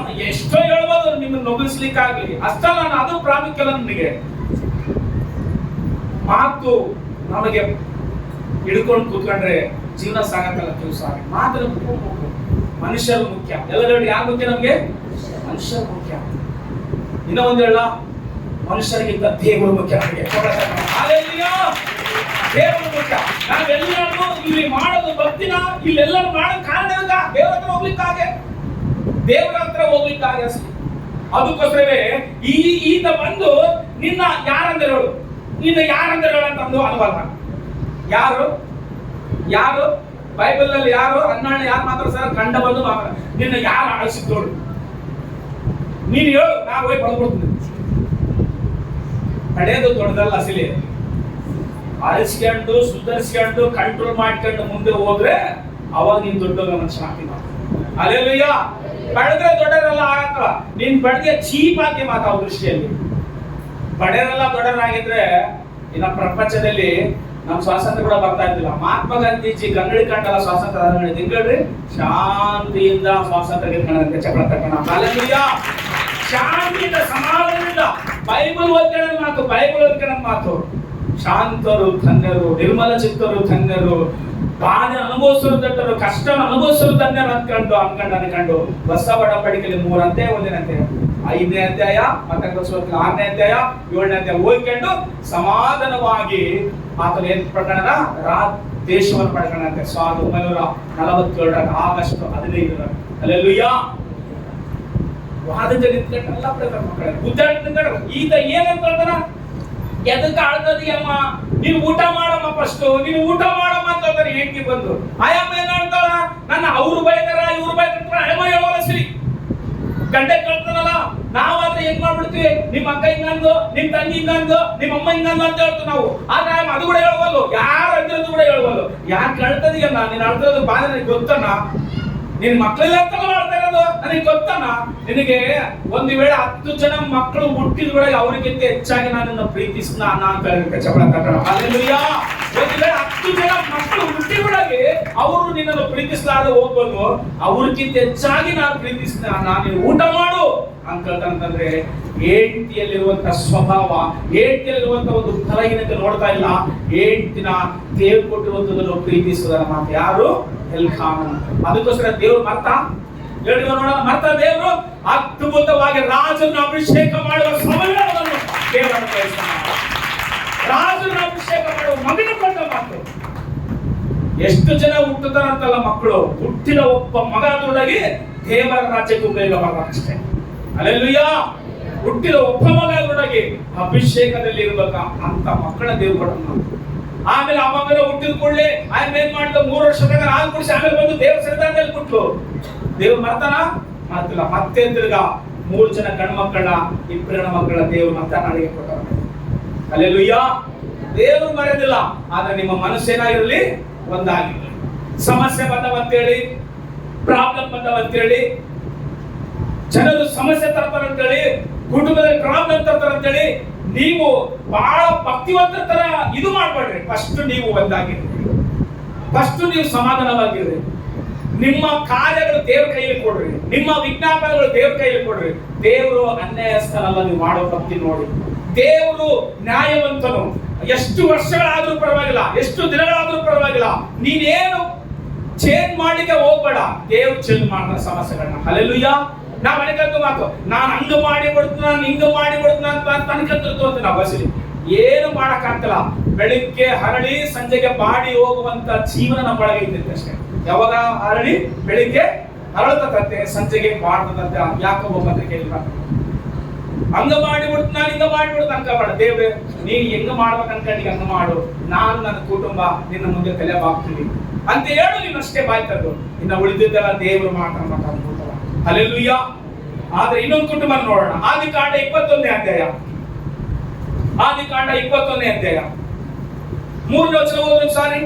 ಎಷ್ಟೋ ಹೇಳ್ಬೋದು ನಿಮ್ಮನ್ನು ನೊಗಲಿಸ್ಲಿಕ್ಕಾಗ್ಲಿ. ಅಷ್ಟಲ್ಲ, ನಾನು ಅದು ಪ್ರಾಮುಖ್ಯ ನನಗೆ. ಮಾತು ನಮಗೆ ಹಿಡ್ಕೊಂಡು ಕೂತ್ಕೊಂಡ್ರೆ ಜೀವನ ಸಾಗತ್ತಲ್ಲ. ಕೆಲಸ ಮಾತು ಮನುಷ್ಯರು ಮುಖ್ಯ. ಎಲ್ಲರೂ ಯಾರು ಮುಖ್ಯ? ನಮ್ಗೆ ಮನುಷ್ಯರು ಮುಖ್ಯ. ಇನ್ನೂ ಒಂದು ಹೇಳ, ಮನುಷ್ಯರಿಗಿಂತ ದೇವರು ಮುಖ್ಯ. ನಮಗೆ ದೇವರು ಮುಖ್ಯ. ನಾವೆಲ್ಲರೂ ಇಲ್ಲಿ ಮಾಡೋದು ಭಕ್ತಿನ ಇಲ್ಲೆಲ್ಲರೂ ಮಾಡೋದು ಕಾರಣ ದೇವರ ಹತ್ರ ಹೋಗ್ಲಿಕ್ಕಾಗೆ, ದೇವರ ಹತ್ರ ಹೋಗ್ಲಿಕ್ಕಾಗೆ. ಅದಕ್ಕೋಸ್ಕರವೇ ಈತ ಬಂದು ನಿನ್ನ ಯಾರಂದ್ರೆ ಅಂತಂದು ಅನುವಾದ. ಯಾರು ಬೈಬಲ್ ನಲ್ಲಿ ಯಾರು ಅನ್ನಾಣ ಯಾರು ಮಾತ್ರ ಸರ್ ಕಂಡ ಬಂದು ನಿನ್ನ ಯಾರು ಆಳಿಸಿದ್ದೋಳು ನೀನು ಹೇಳು, ನಾವು ಹೋಗಿ ಬಂದ್ಬಿಡ್ತೀನಿ. ಪಡೆಯೋದು ದೊಡ್ಡದಲ್ಲ. ಅಸಲಿ ಆರಿಸ್ಕೊಂಡು ಸುಧಾರಿಸ್ಕೊಂಡು ಕಂಟ್ರೋಲ್ ಮಾಡ್ಕೊಂಡು ಮುಂದೆ ಹೋದ್ರೆ ಅವಾಗ ನೀನ್ ದೊಡ್ಡ ಮನುಷ್ಯ ಆಗ್ತೀನಿ. ಅಲ್ಲೆಲ್ಲಯ್ಯ ಪಡೆದ್ರೆ ದೊಡ್ಡರೆಲ್ಲ ಆಗಕ್ಕ. ನೀನ್ ಪಡೆದ ಚೀಪ್ ಆಗಿ ಮಾತಾವ ದೃಷ್ಟಿಯಲ್ಲಿ. ಬಡವರೆಲ್ಲ ದೊಡ್ಡರಾಗಿದ್ರೆ ಇನ್ನ ಪ್ರಪಂಚದಲ್ಲಿ ನಮ್ ಸ್ವಾತಂತ್ರ್ಯ ಕೂಡ ಬರ್ತಾ ಇದ್ದಿಲ್ಲ. ಮಹಾತ್ಮ ಗಾಂಧೀಜಿ ಗಂಗಳಿ ಕಂಡಲ್ಲ ಸ್ವಾತಂತ್ರ್ಯ ತಿಂಗಳ್ರಿ ಶಾಂತಿಯಿಂದ ಸ್ವಾತಂತ್ರ್ಯ ಗೆದ್ಕೊಂಡಂತೆ ಚಕ್ರ ತಗೊಂಡ. ಅಲ್ಲೆಲ್ಲಯ್ಯ ಶಾಂತಿಯಿಂದ ಸಮಾಧಾನದಿಂದ ಬೈಬಲ್ ಓದ್ಕೊಳ್ಳೋ ಮಾತು. ಶಾಂತರು ಧನ್ಯರು, ನಿರ್ಮಲ ಚಿತ್ತರು ಧನ್ಯರು, ಬಾಧೆ ಅನುಭವಿಸಲು ದಟ್ಟರು, ಕಷ್ಟ ಅನುಭವಿಸಲು ಧನ್ಯರು ಅನ್ಕೊಂಡು ಬಸವಡ ಪಡಿಕೆಯಲ್ಲಿ 3 ಅಧ್ಯಾಯ ಓದಿನಂತೆ. 5ನೇ ಅಧ್ಯಾಯ ಮತ್ತೆ 6ನೇ ಅಧ್ಯಾಯ 7ನೇ ಅಧ್ಯಾಯ ಓದ್ಕೊಂಡು ಸಮಾಧಾನವಾಗಿ ಆತನ ಏನ್ ಪ್ರಕರಣ ದೇಶವನ್ನು ಪಡ್ಕೊಂಡಂತೆ. 1947 ಆಗಸ್ಟ್ 15. ಅಲ್ಲೆಲ್ಲೂಯ್ಯ. ವಾದದಲ್ಲಿ ನಿಂತ್ಕೊಂಡೆಲ್ಲ ಪಡ್ತಾರೆ ಮಕ್ಕಳೇ. ಗುದ್ದಾಡಿ ನಿಂತ್ಕೊಂಡ್ರು. ಈತ ಏನಂತ ಎದಕ್ಕೆ ಆಳ್ತದಿ ಅಮ್ಮ, ನೀನು ಊಟ ಮಾಡಮ್ಮ ಫಸ್ಟ್, ನೀನು ಊಟ ಮಾಡಮ್ಮ ಅಂತಂದ್ರೆ ಹೆಂಡತಿ ಬಂದು ಆಯಮ್ಮ ಏನ್ ಮಾಡ್ತಾಳ, ನನ್ನ ಅವ್ರು ಬೈತಾರ ಇವ್ರು ಬೈತಾರ, ಅಯ್ಯಮ್ಮ ಹೇಳೋಲ್ಲ ಸಿರಿ ಗಂಟೆ ಕಳ್ತಾನಲ್ಲ. ನಾವಾದ್ರೆ ಏನ್ ಮಾಡ್ಬಿಡ್ತೀವಿ, ನಿಮ್ಮ ಅಕ್ಕ ಹಿಂಗಂದು, ನಿಮ್ ತಂಗಿ ಹಿಂಗಂದು, ನಿಮ್ಮ ಅಮ್ಮ ಹಿಂಗಂದು ಅಂತ ಹೇಳ್ತೀವಿ ನಾವು. ಆದ್ರೆ ಅದು ಕೂಡ ಹೇಳ್ಬಲ್ಲು, ಯಾರು ಅಳ್ತಿರೋದು ಕೂಡ ಹೇಳ್ಬಲ್ಲು. ಯಾಕೆ ಅಳ್ತದೀಯಣ್ಣ, ನೀನ್ ಅಳ್ತಿರೋದು ಬಾಧೆ ನನಗೆ ಗೊತ್ತಣ್ಣ, ನಿನ್ ಮಕ್ಕಳೆಲ್ಲ ಅಂತಲ್ಲ ಮಾಡ್ತಾ ಇರೋದು ನನಗೆ ಗೊತ್ತಣ್ಣ. ನಿನಗೆ ಒಂದು ವೇಳೆ 10 ಜನ ಮಕ್ಕಳು ಹುಟ್ಟಿದ ಒಳಗೆ ಅವರಿಗಿಂತ ಹೆಚ್ಚಾಗಿ ನಾನು ಪ್ರೀತಿಸ್ನ ಅಣ್ಣ ಅಂತ ಹೇಳಬೇಕು. ಚಪಳ ತಟ್ಟಣ. ಹಲ್ಲೆಲೂಯಾ. ಒಂದು ವೇಳೆ 10 ಜನ ಮಕ್ಕಳು ಹುಟ್ಟಿದ ಒಳಗೆ ಅವರು ನಿನ್ನನ್ನು ಪ್ರೀತಿಸಲಾರದೆ ಹೋಗ್ಬೋದು, ಅವ್ರಿಗಿಂತ ಹೆಚ್ಚಾಗಿ ನಾನು ಪ್ರೀತಿಸ್ನ ಅಣ್ಣ, ನೀನು ಊಟ ಮಾಡು ಅಂತ ಹೇಳ್ತಾನಂತಂದ್ರೆ ಹೆಂಡತಿಯಲ್ಲಿರುವಂತ ಸ್ವಭಾವ, ಹೆಂಡತಿಯಲ್ಲಿರುವಂತ ಒಂದು ಫಲಹೀನತೆ ನೋಡ್ತಾ ಇಲ್ಲ. ಹೆಂಡತಿನ ದೇವ್ರು ಕೊಟ್ಟಿರುವಂತದನ್ನು ಪ್ರೀತಿಸುವುದರ ಮಾತು ಯಾರು? ಎಲ್ಕಾನನ. ಅದಕ್ಕೋಸ್ಕರ ದೇವ್ರು ಮರ್ತ ದೇವರು ಅದ್ಭುತವಾಗಿ ರಾಜನ ಅಭಿಷೇಕ ಮಾಡುವ ಸಮಯವನ್ನು ದೇವರ ರಾಜನ ಅಭಿಷೇಕ ಮಾಡುವ ಮಗನ ಕೊಟ್ಟ ಮಾತು. ಎಷ್ಟು ಜನ ಹುಟ್ಟುತ್ತಾರಂತಲ್ಲ ಮಕ್ಕಳು, ಹುಟ್ಟಿದ ಒಬ್ಬ ಮಗದೊಳಗೆ ದೇವರ ರಾಜ್ಯಕ್ಕೆ ಉಪಯೋಗವಾಗಷ್ಟೇ. ಹಲ್ಲೆಲೂಯಾ. ಹುಟ್ಟಿದ ಒಬ್ಬ ಮಗದೊಳಗೆ ಅಭಿಷೇಕದಲ್ಲಿ ಇರ್ಬೇಕ ಅಂತ ಮಕ್ಕಳ ದೇವ್ರು ಕೊಟ್ಟ. ಆಮೇಲೆ ಆ ಮಗನ ಹುಟ್ಟಿದ ಕೂಡಲೇ ಆಮೇಲೆ ಏನ್ ಮಾಡಿದ, 3 ವರ್ಷದಾಗ 4 ವರ್ಷ ಆಮೇಲೆ ಬಂದು ದೇವ್ರ ಸನ್ನಿಧಾನದಲ್ಲಿ ಕೊಟ್ಲು. ದೇವ್ರು ಮರ್ತಾನ? ಮಾಡ್ತಿಲ್ಲ. ಮತ್ತೆ ತಿರ್ಗಾ 3 ಜನ ಗಂಡು ಮಕ್ಕಳ 2 ಹೆಣ್ಣು ಮಕ್ಕಳ ದೇವ್ರು ಮತ್ತೆ ನಾಡಿಗೆ ಕೊಟ್ಟರು. ಹಲ್ಲೆಲೂಯಾ. ದೇವ್ರು ಮರೆಯೋದಿಲ್ಲ. ಆದ್ರೆ ನಿಮ್ಮ ಮನಸ್ಸೇನಾಗಿರಲಿ, ಒಂದಾಗಿರಲಿ. ಸಮಸ್ಯೆ ಬಂದವಂತೇಳಿ, ಪ್ರಾಬ್ಲಮ್ ಬಂದವಂತೇಳಿ, ಜನರು ಸಮಸ್ಯೆ ತರ್ತಾರಂತೇಳಿ, ಕುಟುಂಬದಲ್ಲಿ ಪ್ರಾಬ್ಲಮ್ ತರ್ತಾರಂತೇಳಿ ನೀವು ಬಹಳ ಭಕ್ತಿವಂತರ ತರ ಇದು ಮಾಡ್ಬೇಡ್ರಿ. ಫಸ್ಟ್ ನೀವು ಒಂದಾಗಿರ್ರಿ, ಫಸ್ಟ್ ನೀವು ಸಮಾಧಾನವಾಗಿರ್ರಿ. ನಿಮ್ಮ ಕಾರ್ಯಗಳು ದೇವ್ರ ಕೈಯಲ್ಲಿ ಕೊಡ್ರಿ, ನಿಮ್ಮ ವಿಜ್ಞಾಪನೆಗಳು ದೇವ್ರ ಕೈಯಲ್ಲಿ ಕೊಡ್ರಿ. ದೇವರು ಅನ್ಯಾಯಸ್ಥನಲ್ಲ, ನೀವು ಮಾಡೋ ಭಕ್ತಿ ನೋಡಿ. ದೇವರು ನ್ಯಾಯವಂತನು. ಎಷ್ಟು ವರ್ಷಗಳಾದ್ರೂ ಪರವಾಗಿಲ್ಲ, ಎಷ್ಟು ದಿನಗಳಾದ್ರೂ ಪರವಾಗಿಲ್ಲ, ನೀನೇನು ಚೇಂಜ್ ಮಾಡ್ಲಿಕ್ಕೆ ಹೋಗ್ಬೇಡ. ದೇವ್ರು ಚೇಂಜ್ ಮಾಡ್ತಾರೆ ಸಮಸ್ಯೆಗಳನ್ನ. ಹಲ್ಲೆಲೂಯಾ. ನಾವ್ ಅನ್ಕಂತ ಮಾತು, ನಾನು ಹಂಗ ಮಾಡಿ ಬಿಡ್ತೀನಿ, ನಾನು ಹಿಂಗ ಮಾಡಿ ಬಿಡ್ತೀನಿ ಅಂತ ಅನ್ಕಂತಿರ್ತೀವಿ ನಾವು ಬಸ್ಲಿ. ಏನು ಮಾಡಕ್ ಆಗ್ತಿಲ್ಲ. ಬೆಳಿಗ್ಗೆ ಹರಳಿ ಸಂಜೆಗೆ ಬಾಡಿ ಹೋಗುವಂತ ಜೀವನ ನಮ್ಮ ಒಳಗೆ ಇದ್ದಿತ್ತು ಅಷ್ಟೇ. ಯಾವಾಗ ಹರಳಿ ಬೆಳಿಗ್ಗೆ ಹರಳತಂತೆ, ಸಂಜೆಗೆ ಬಾಡ್ತಂತೆ. ಯಾಕೋ ಪತ್ರಿಕೆ ಇಲ್ಲ, ಹಂಗ ಮಾಡಿಬಿಡ್ತು, ನಾನು ಹಿಂಗ ಮಾಡಿಬಿಡ್ತು ಅನ್ಕೋಬೇಡ. ದೇವ್ರೆ ನೀ ಹೆಂಗ ಮಾಡ್ಬೇಕು ಅನ್ಕೊಂಡು ಹಂಗ ಮಾಡು, ನಾನು ನನ್ನ ಕುಟುಂಬ ನಿನ್ನ ಮುಂದೆ ತಲೆ ಬಾಗ್ತೀವಿ ಅಂತ ಹೇಳು. ನೀನು ಅಷ್ಟೇ ಬಾಯ್ತದ್ದು. ಇನ್ನು ಉಳಿದಿದ್ದೆಲ್ಲ ದೇವ್ರು ಮಾತಾಡ್ಬೇಕು. ಹಲ್ಲೆಲೂಯಾ. ಆದ್ರೆ ಇನ್ನೊಂದು ಕುಟುಂಬ ನೋಡೋಣ. ಆದಿಕಾಂಡ 21ನೇ ಅಧ್ಯಾಯ. ಆದಿಕಾಂಡ 21ನೇ ಅಧ್ಯಾಯ 3 ವಚನ ಓದು ಸಾರಿ.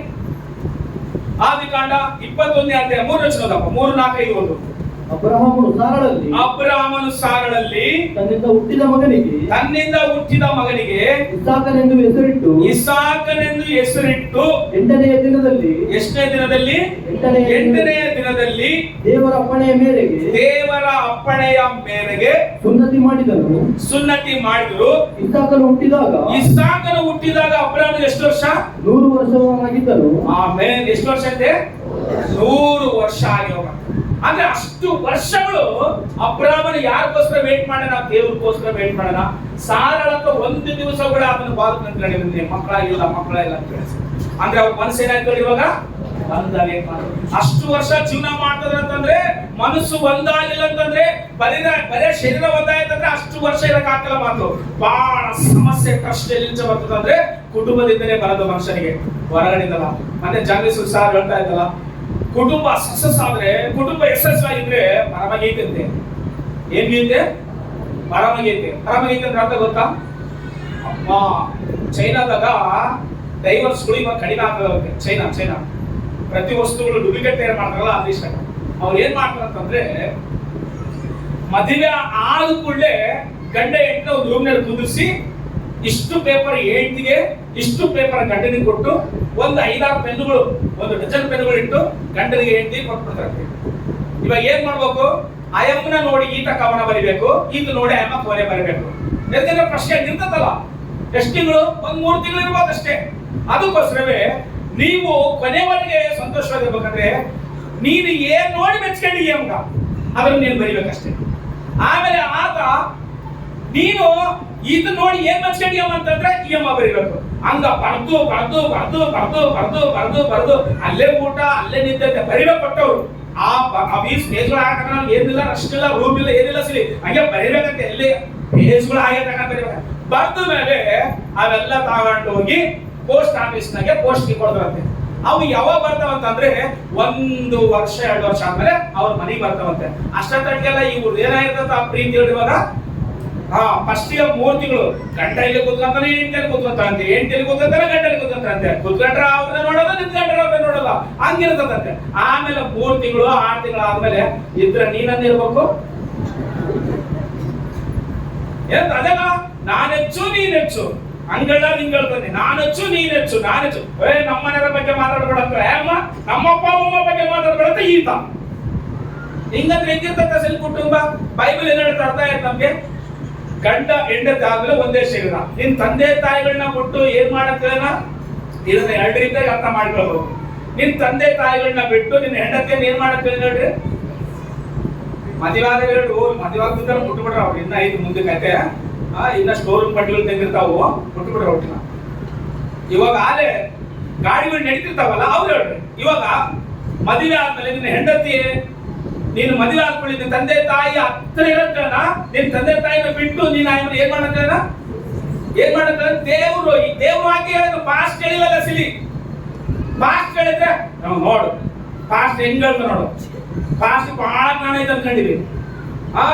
ಆದಿಕಾಂಡ 21ನೇ ಅಧ್ಯಾಯ 3 ವಚನ ಓದಪ್ಪ. 3, 4, 5 ಓದು. ಅಬ್ರಹಾಮನು ಸಾರಳಲ್ಲಿ ತನ್ನಿಂದ ಹುಟ್ಟಿದ ಮಗನಿಗೆ ಇಸಾಕನೆಂದು ಹೆಸರಿಟ್ಟು 8ನೆಯ ದಿನದಲ್ಲಿ 8ನೆಯ ದಿನದಲ್ಲಿ ದೇವರ ಅಪ್ಪಣೆಯ ಮೇರೆಗೆ ಸುನ್ನತಿ ಮಾಡಿದರು. ಇಸಾಕನು ಹುಟ್ಟಿದಾಗ ಅಬ್ರಹಾಮನಿಗೆ ಎಷ್ಟು ವರ್ಷ? 100 ವರ್ಷವಾಗಿದ್ದರು. ಆಮೇಲೆ ಎಷ್ಟು ವರ್ಷ ಅಂತೆ? 100 ವರ್ಷ ಆಗಿರುವ. ಅಂದ್ರೆ ಅಷ್ಟು ವರ್ಷಗಳು ಅಬ್ರಹಾಮನ ಯಾರಿಗೋಸ್ಕರ ವೇಟ್ ಮಾಡೋಣ? ದೇವ್ರಿಗೋಸ್ಕರ ವೇಟ್ ಮಾಡೋಣ. ಸಾರಳಂತ 1 ದಿವಸ ಕೂಡ ಅದನ್ನ ಬಾಧು ಕಂಡ್ಕೊಂಡಿದ್ದೀನಿ, ಮಕ್ಕಳಾಗಿಲ್ಲ ಅಂತ ಹೇಳಿ. ಅಂದ್ರೆ ಅವ್ರ ಮನಸ್ಸು ಏನಾಗ್ತದೆ ಇವಾಗ? ಒಂದಾಗಿ. ಅಷ್ಟು ವರ್ಷ ಜೀವನ ಮಾಡ್ತದ್ರ ಅಂತಂದ್ರೆ, ಮನಸ್ಸು ಒಂದಾಗಿಲ್ಲ ಅಂತಂದ್ರೆ, ಬರೇ ಶರೀರ ಒಂದಾಯ್ತಂದ್ರೆ ಅಷ್ಟು ವರ್ಷ ಇರಕ್ಕಾಗಲ್ಲ. ಮಾತು ಬಹಳ ಸಮಸ್ಯೆ ಕಷ್ಟ ಎಲ್ಲಿಂದ ಬರ್ತದಂದ್ರೆ ಕುಟುಂಬದಿಂದಲೇ ಬರೋದು ಮನುಷ್ಯನಿಗೆ, ಹೊರಗಡೆದಲ್ಲ. ಮತ್ತೆ ಜಂಗಸು ಸಾರ್ ಹೇಳ್ತಾ ಇದ್ದಲ್ಲ, ಕುಟುಂಬ ಸಕ್ಸಸ್ ಆದ್ರೆ, ಕುಟುಂಬ ಯಶಸ್ವಾಗಿದ್ರೆ ಪರಮಗೀತೆ. ಏನ್ ಗೀತೆ? ಪರಮಗೀತೆ. ಪರಮಗೀತೆ ಅಂದ್ರೆ ಅರ್ಥ ಗೊತ್ತಾ? ಅಮ್ಮ ಚೈನಾದಾಗ ಡೈವರ್ಸ್ಗಳು ಇವಾಗ ಕಡಿಮೆ ಆಗ್ತದೆ. ಚೈನಾ ಪ್ರತಿ ವಸ್ತುಗಳು ಡುಪ್ಲಿಕೇಟ್ ತಯಾರು ಮಾಡ್ತಾರಲ್ಲ, ಅದು ಇಷ್ಟ. ಅವ್ರು ಏನ್ ಮಾಡ್ತಾರೆ ಅಂತಂದ್ರೆ, ಮದುವೆ ಆದ ಕೂಡಲೇ ಗಂಡ ಹೆಂಡನ ಒಂದು ರೂಮ್ನಲ್ಲಿ ಕುದಿಸಿ, ಇಷ್ಟು ಪೇಪರ್ ಹೆಂಡತಿಗೆ, ಇಷ್ಟು ಪೇಪರ್ ಗಂಡನಿಗೆ ಕೊಟ್ಟು, ಒಂದು 5-6 ಪೆನ್ನುಗಳು, 1 ಡಜನ್ ಪೆನ್ನುಗಳು ಇಟ್ಟು ಗಂಡನಿಗೆ ಹೆಂಡತಿ ಕೊಟ್ಬಿಡ್ತಾರೆ. ಇವಾಗ ಏನ್ ಮಾಡ್ಬೇಕು? ಅಯಮ್ಮನ ನೋಡಿ ಈತ ಕವನ ಬರಿಬೇಕು, ಈತ ನೋಡಿ ಅಯಮ್ಮ ಕೊನೆ ಬರಿಬೇಕು. ಯಾಕಂದ್ರೆ ಪ್ರಶ್ನೆ ನಿಂತಲ್ಲ. ಎಷ್ಟು ತಿಂಗಳು? 1-3 ತಿಂಗಳು ಇರ್ಬೋದು ಅಷ್ಟೇ. ಅದಕ್ಕೋಸ್ಕರವೇ ನೀವು ಕೊನೆವರೆಗೆ ಸಂತೋಷವಾಗಿರ್ಬೇಕಂದ್ರೆ, ನೀನು ಏನ್ ನೋಡಿ ಮೆಚ್ಕೊಂಡಿದ್ದೀಯ ಅಮ್ಮ ಅದನ್ನು ನೀನು ಬರಿಬೇಕಷ್ಟೇ. ಆಮೇಲೆ ಆತ ನೀನು ಇದು ನೋಡಿ ಏನ್ ಮೆಚ್ಕೊಂಡಿಯಮ್ಮ ಅಂತಂದ್ರೆ ಈ ಅಮ್ಮ ಬರಿಬೇಕು. ಹಂಗ ಬರ್ದು ಅಲ್ಲೇ ಊಟ, ಅಲ್ಲೇ ನಿಂತ ಬರಿಬೇಕು ಕೊಟ್ಟವ್ರು. ಆ ಸ್ಟೇಜ್ಗಳು ಹಾಕ ಏನಿಲ್ಲ, ರಸ್ಟ್ ಇಲ್ಲ, ರೂಮ್ ಇಲ್ಲ, ಏನಿಲ್ಲ, ಸಿಲಿ ಹಂಗೆ ಬರಿಬೇಕಂತ. ಎಲ್ಲಿ ಪೇಜ್ಗಳು ಹಾಗೆ ಬರಿಬೇಕು. ಬರ್ದ ಮೇಲೆ ಅವೆಲ್ಲ ತಗೊಂಡು ಹೋಗಿ ಪೋಸ್ಟ್ ಆಫೀಸ್ನಾಗೆ ಪೋಸ್ಟ್ ಕೊಡ್ತಾರಂತೆ. ಅವು ಯಾವಾಗ ಬರ್ತಾವಂತಂದ್ರೆ 1 ವರ್ಷ 2 ವರ್ಷ ಆದ್ಮೇಲೆ ಅವ್ರ ಮನೆಗೆ ಬರ್ತಾವಂತೆ. ಅಷ್ಟೊತ್ತಿಗೆಲ್ಲ ಇವ್ರು ಏನಾಗಿರ್ತದ ಪ್ರೀತಿ ಹೇಳಿರುವಾಗ ಫಸ್ಟ್ 3 ತಿಂಗಳು ಗಂಡ ಇಲ್ಲಿ ಕೂತ್ಕೊಂತಾನೆ, ಹೆಂಡತಿಯಲ್ಲಿ ಕೂತ್ಕೊಂತಾರಂತೆ, ಹೆಂಡತಿಯಲ್ಲಿ ಕೂತ್ಕೊಂತಾನೆ, ಗಂಡಲ್ಲಿ ಕೂತ್ಕೊಂತಾರಂತೆ. ಕೂತ್ಕೊಂಡ್ರೆ ಅವ್ರನ್ನ ನೋಡೋದು, ನಿಂತ್ಕೊಂಡ್ರೆ ಅವ್ರನ್ನ ನೋಡೋಲ್ಲ, ಹಂಗಿರ್ತದಂತೆ. ಆಮೇಲೆ 3 ತಿಂಗಳು 6 ತಿಂಗಳು ಆದ್ಮೇಲೆ ಇದ್ರೆ ನೀನಂದಿರ್ಬೇಕು ಏನ್ ಅದಲ್ಲ, ನಾನೆಚ್ಚು ನೀನೆಚ್ಚು, ಹಂಗಲ್ಲ ನಿಂಗಳ್ತಾನೆ, ನಾನೆಚ್ಚು ನೀನೆಚ್ಚು, ನಾನೆಚ್ಚು. ನಮ್ಮ ಮನೆಯವರ ಬಗ್ಗೆ ಮಾತಾಡ್ಬೇಡಂತ, ಅಮ್ಮ ನಮ್ಮಪ್ಪ ಅಮ್ಮ ಬಗ್ಗೆ ಮಾತಾಡ್ಬೇಡಂತ ಈತ. ಹಿಂಗಂದ್ರೆ ಹೆಂಗಿರ್ತಂತ ಸರಿ ಕುಟುಂಬ? ಬೈಬಲ್ ಏನ್ ಹೇಳ್ತಾ ಅರ್ಥ ಆಯ್ತು ನಮ್ಗೆ? ಗಂಡ ಹೆಂಡತಿ ಆದ್ಮೇಲೆ ಒಂದೇ ಶರೀರ. ನಿನ್ ತಂದೆ ತಾಯಿಗಳನ್ನ ಬಿಟ್ಟು ಏನ್ ಮಾಡತ್ತೇನ, ಇದನ್ನ 2 ರೀತಿಯಾಗಿ ಅರ್ಥ ಮಾಡ್ಕೊಳ್ಬಹುದು. ನಿನ್ ತಂದೆ ತಾಯಿಗಳನ್ನ ಬಿಟ್ಟು ನಿನ್ನ ಹೆಂಡತಿಯನ್ನ ಏನ್ ಮಾಡತ್ತೇನೆ ಹೇಳ್ರಿ? ಮದುವಾದ ಹೇಳು, ಮದುವಾಗ್ತಿದ್ದಾರ ಮುಟ್ಬಿಡ್ರ ಅವ್ರು. ಇನ್ನ 5 ಮುಂದೆ ಕತೆ, ಇನ್ನ ಸ್ಟೋರ್ ರೂಮ್ ಪಟ್ಟಿಗಳು ತೆಗೆದಿರ್ತಾವು, ಮುಟ್ಬಿಡ್ರ ಒಟ್ಟಿನ. ಇವಾಗ ಆಲೆ ಗಾಡಿಗಳು ನಡೀತಿರ್ತಾವಲ್ಲ ಅವ್ರು ಹೇಳ್ರಿ. ಇವಾಗ ಮದುವೆ ಆದ್ಮೇಲೆ ನಿನ್ನ ಹೆಂಡತಿ, ನೀನು ಮದುವೆ ಆದ್ಕೊಳ್ಳಿ, ನಿನ್ನ ತಂದೆ ತಾಯಿ ಹತ್ರ ಇರತ್ತೇನ, ನಿನ್ ತಂದೆ ತಾಯಿನ ಬಿಟ್ಟು ನೀನ್ ಏನ್ ಮಾಡತ್ತೇನ? ಏನ್ ಮಾಡತ್ತ? ದೇವ್ರು, ಈ ದೇವ್ರು ಹಾಕಿ ಹೇಳಿದ್ರು, ಪಾಸ್ಟ್ ಹೇಳಿಲ್ಲ ಸಿಲಿ. ಪಾಸ್ಟ್ ಹೇಳಿದ್ರೆ ನಾವು ನೋಡು, ಪಾಸ್ಟ್ ಹೆಂಗ್ ಹೇಳ್ತ ನೋಡು. ಪಾಸ್ಟ್ ಬಹಳ ಜ್ಞಾನ ಐತೆ ಅನ್ಕೊಂಡಿವಿ.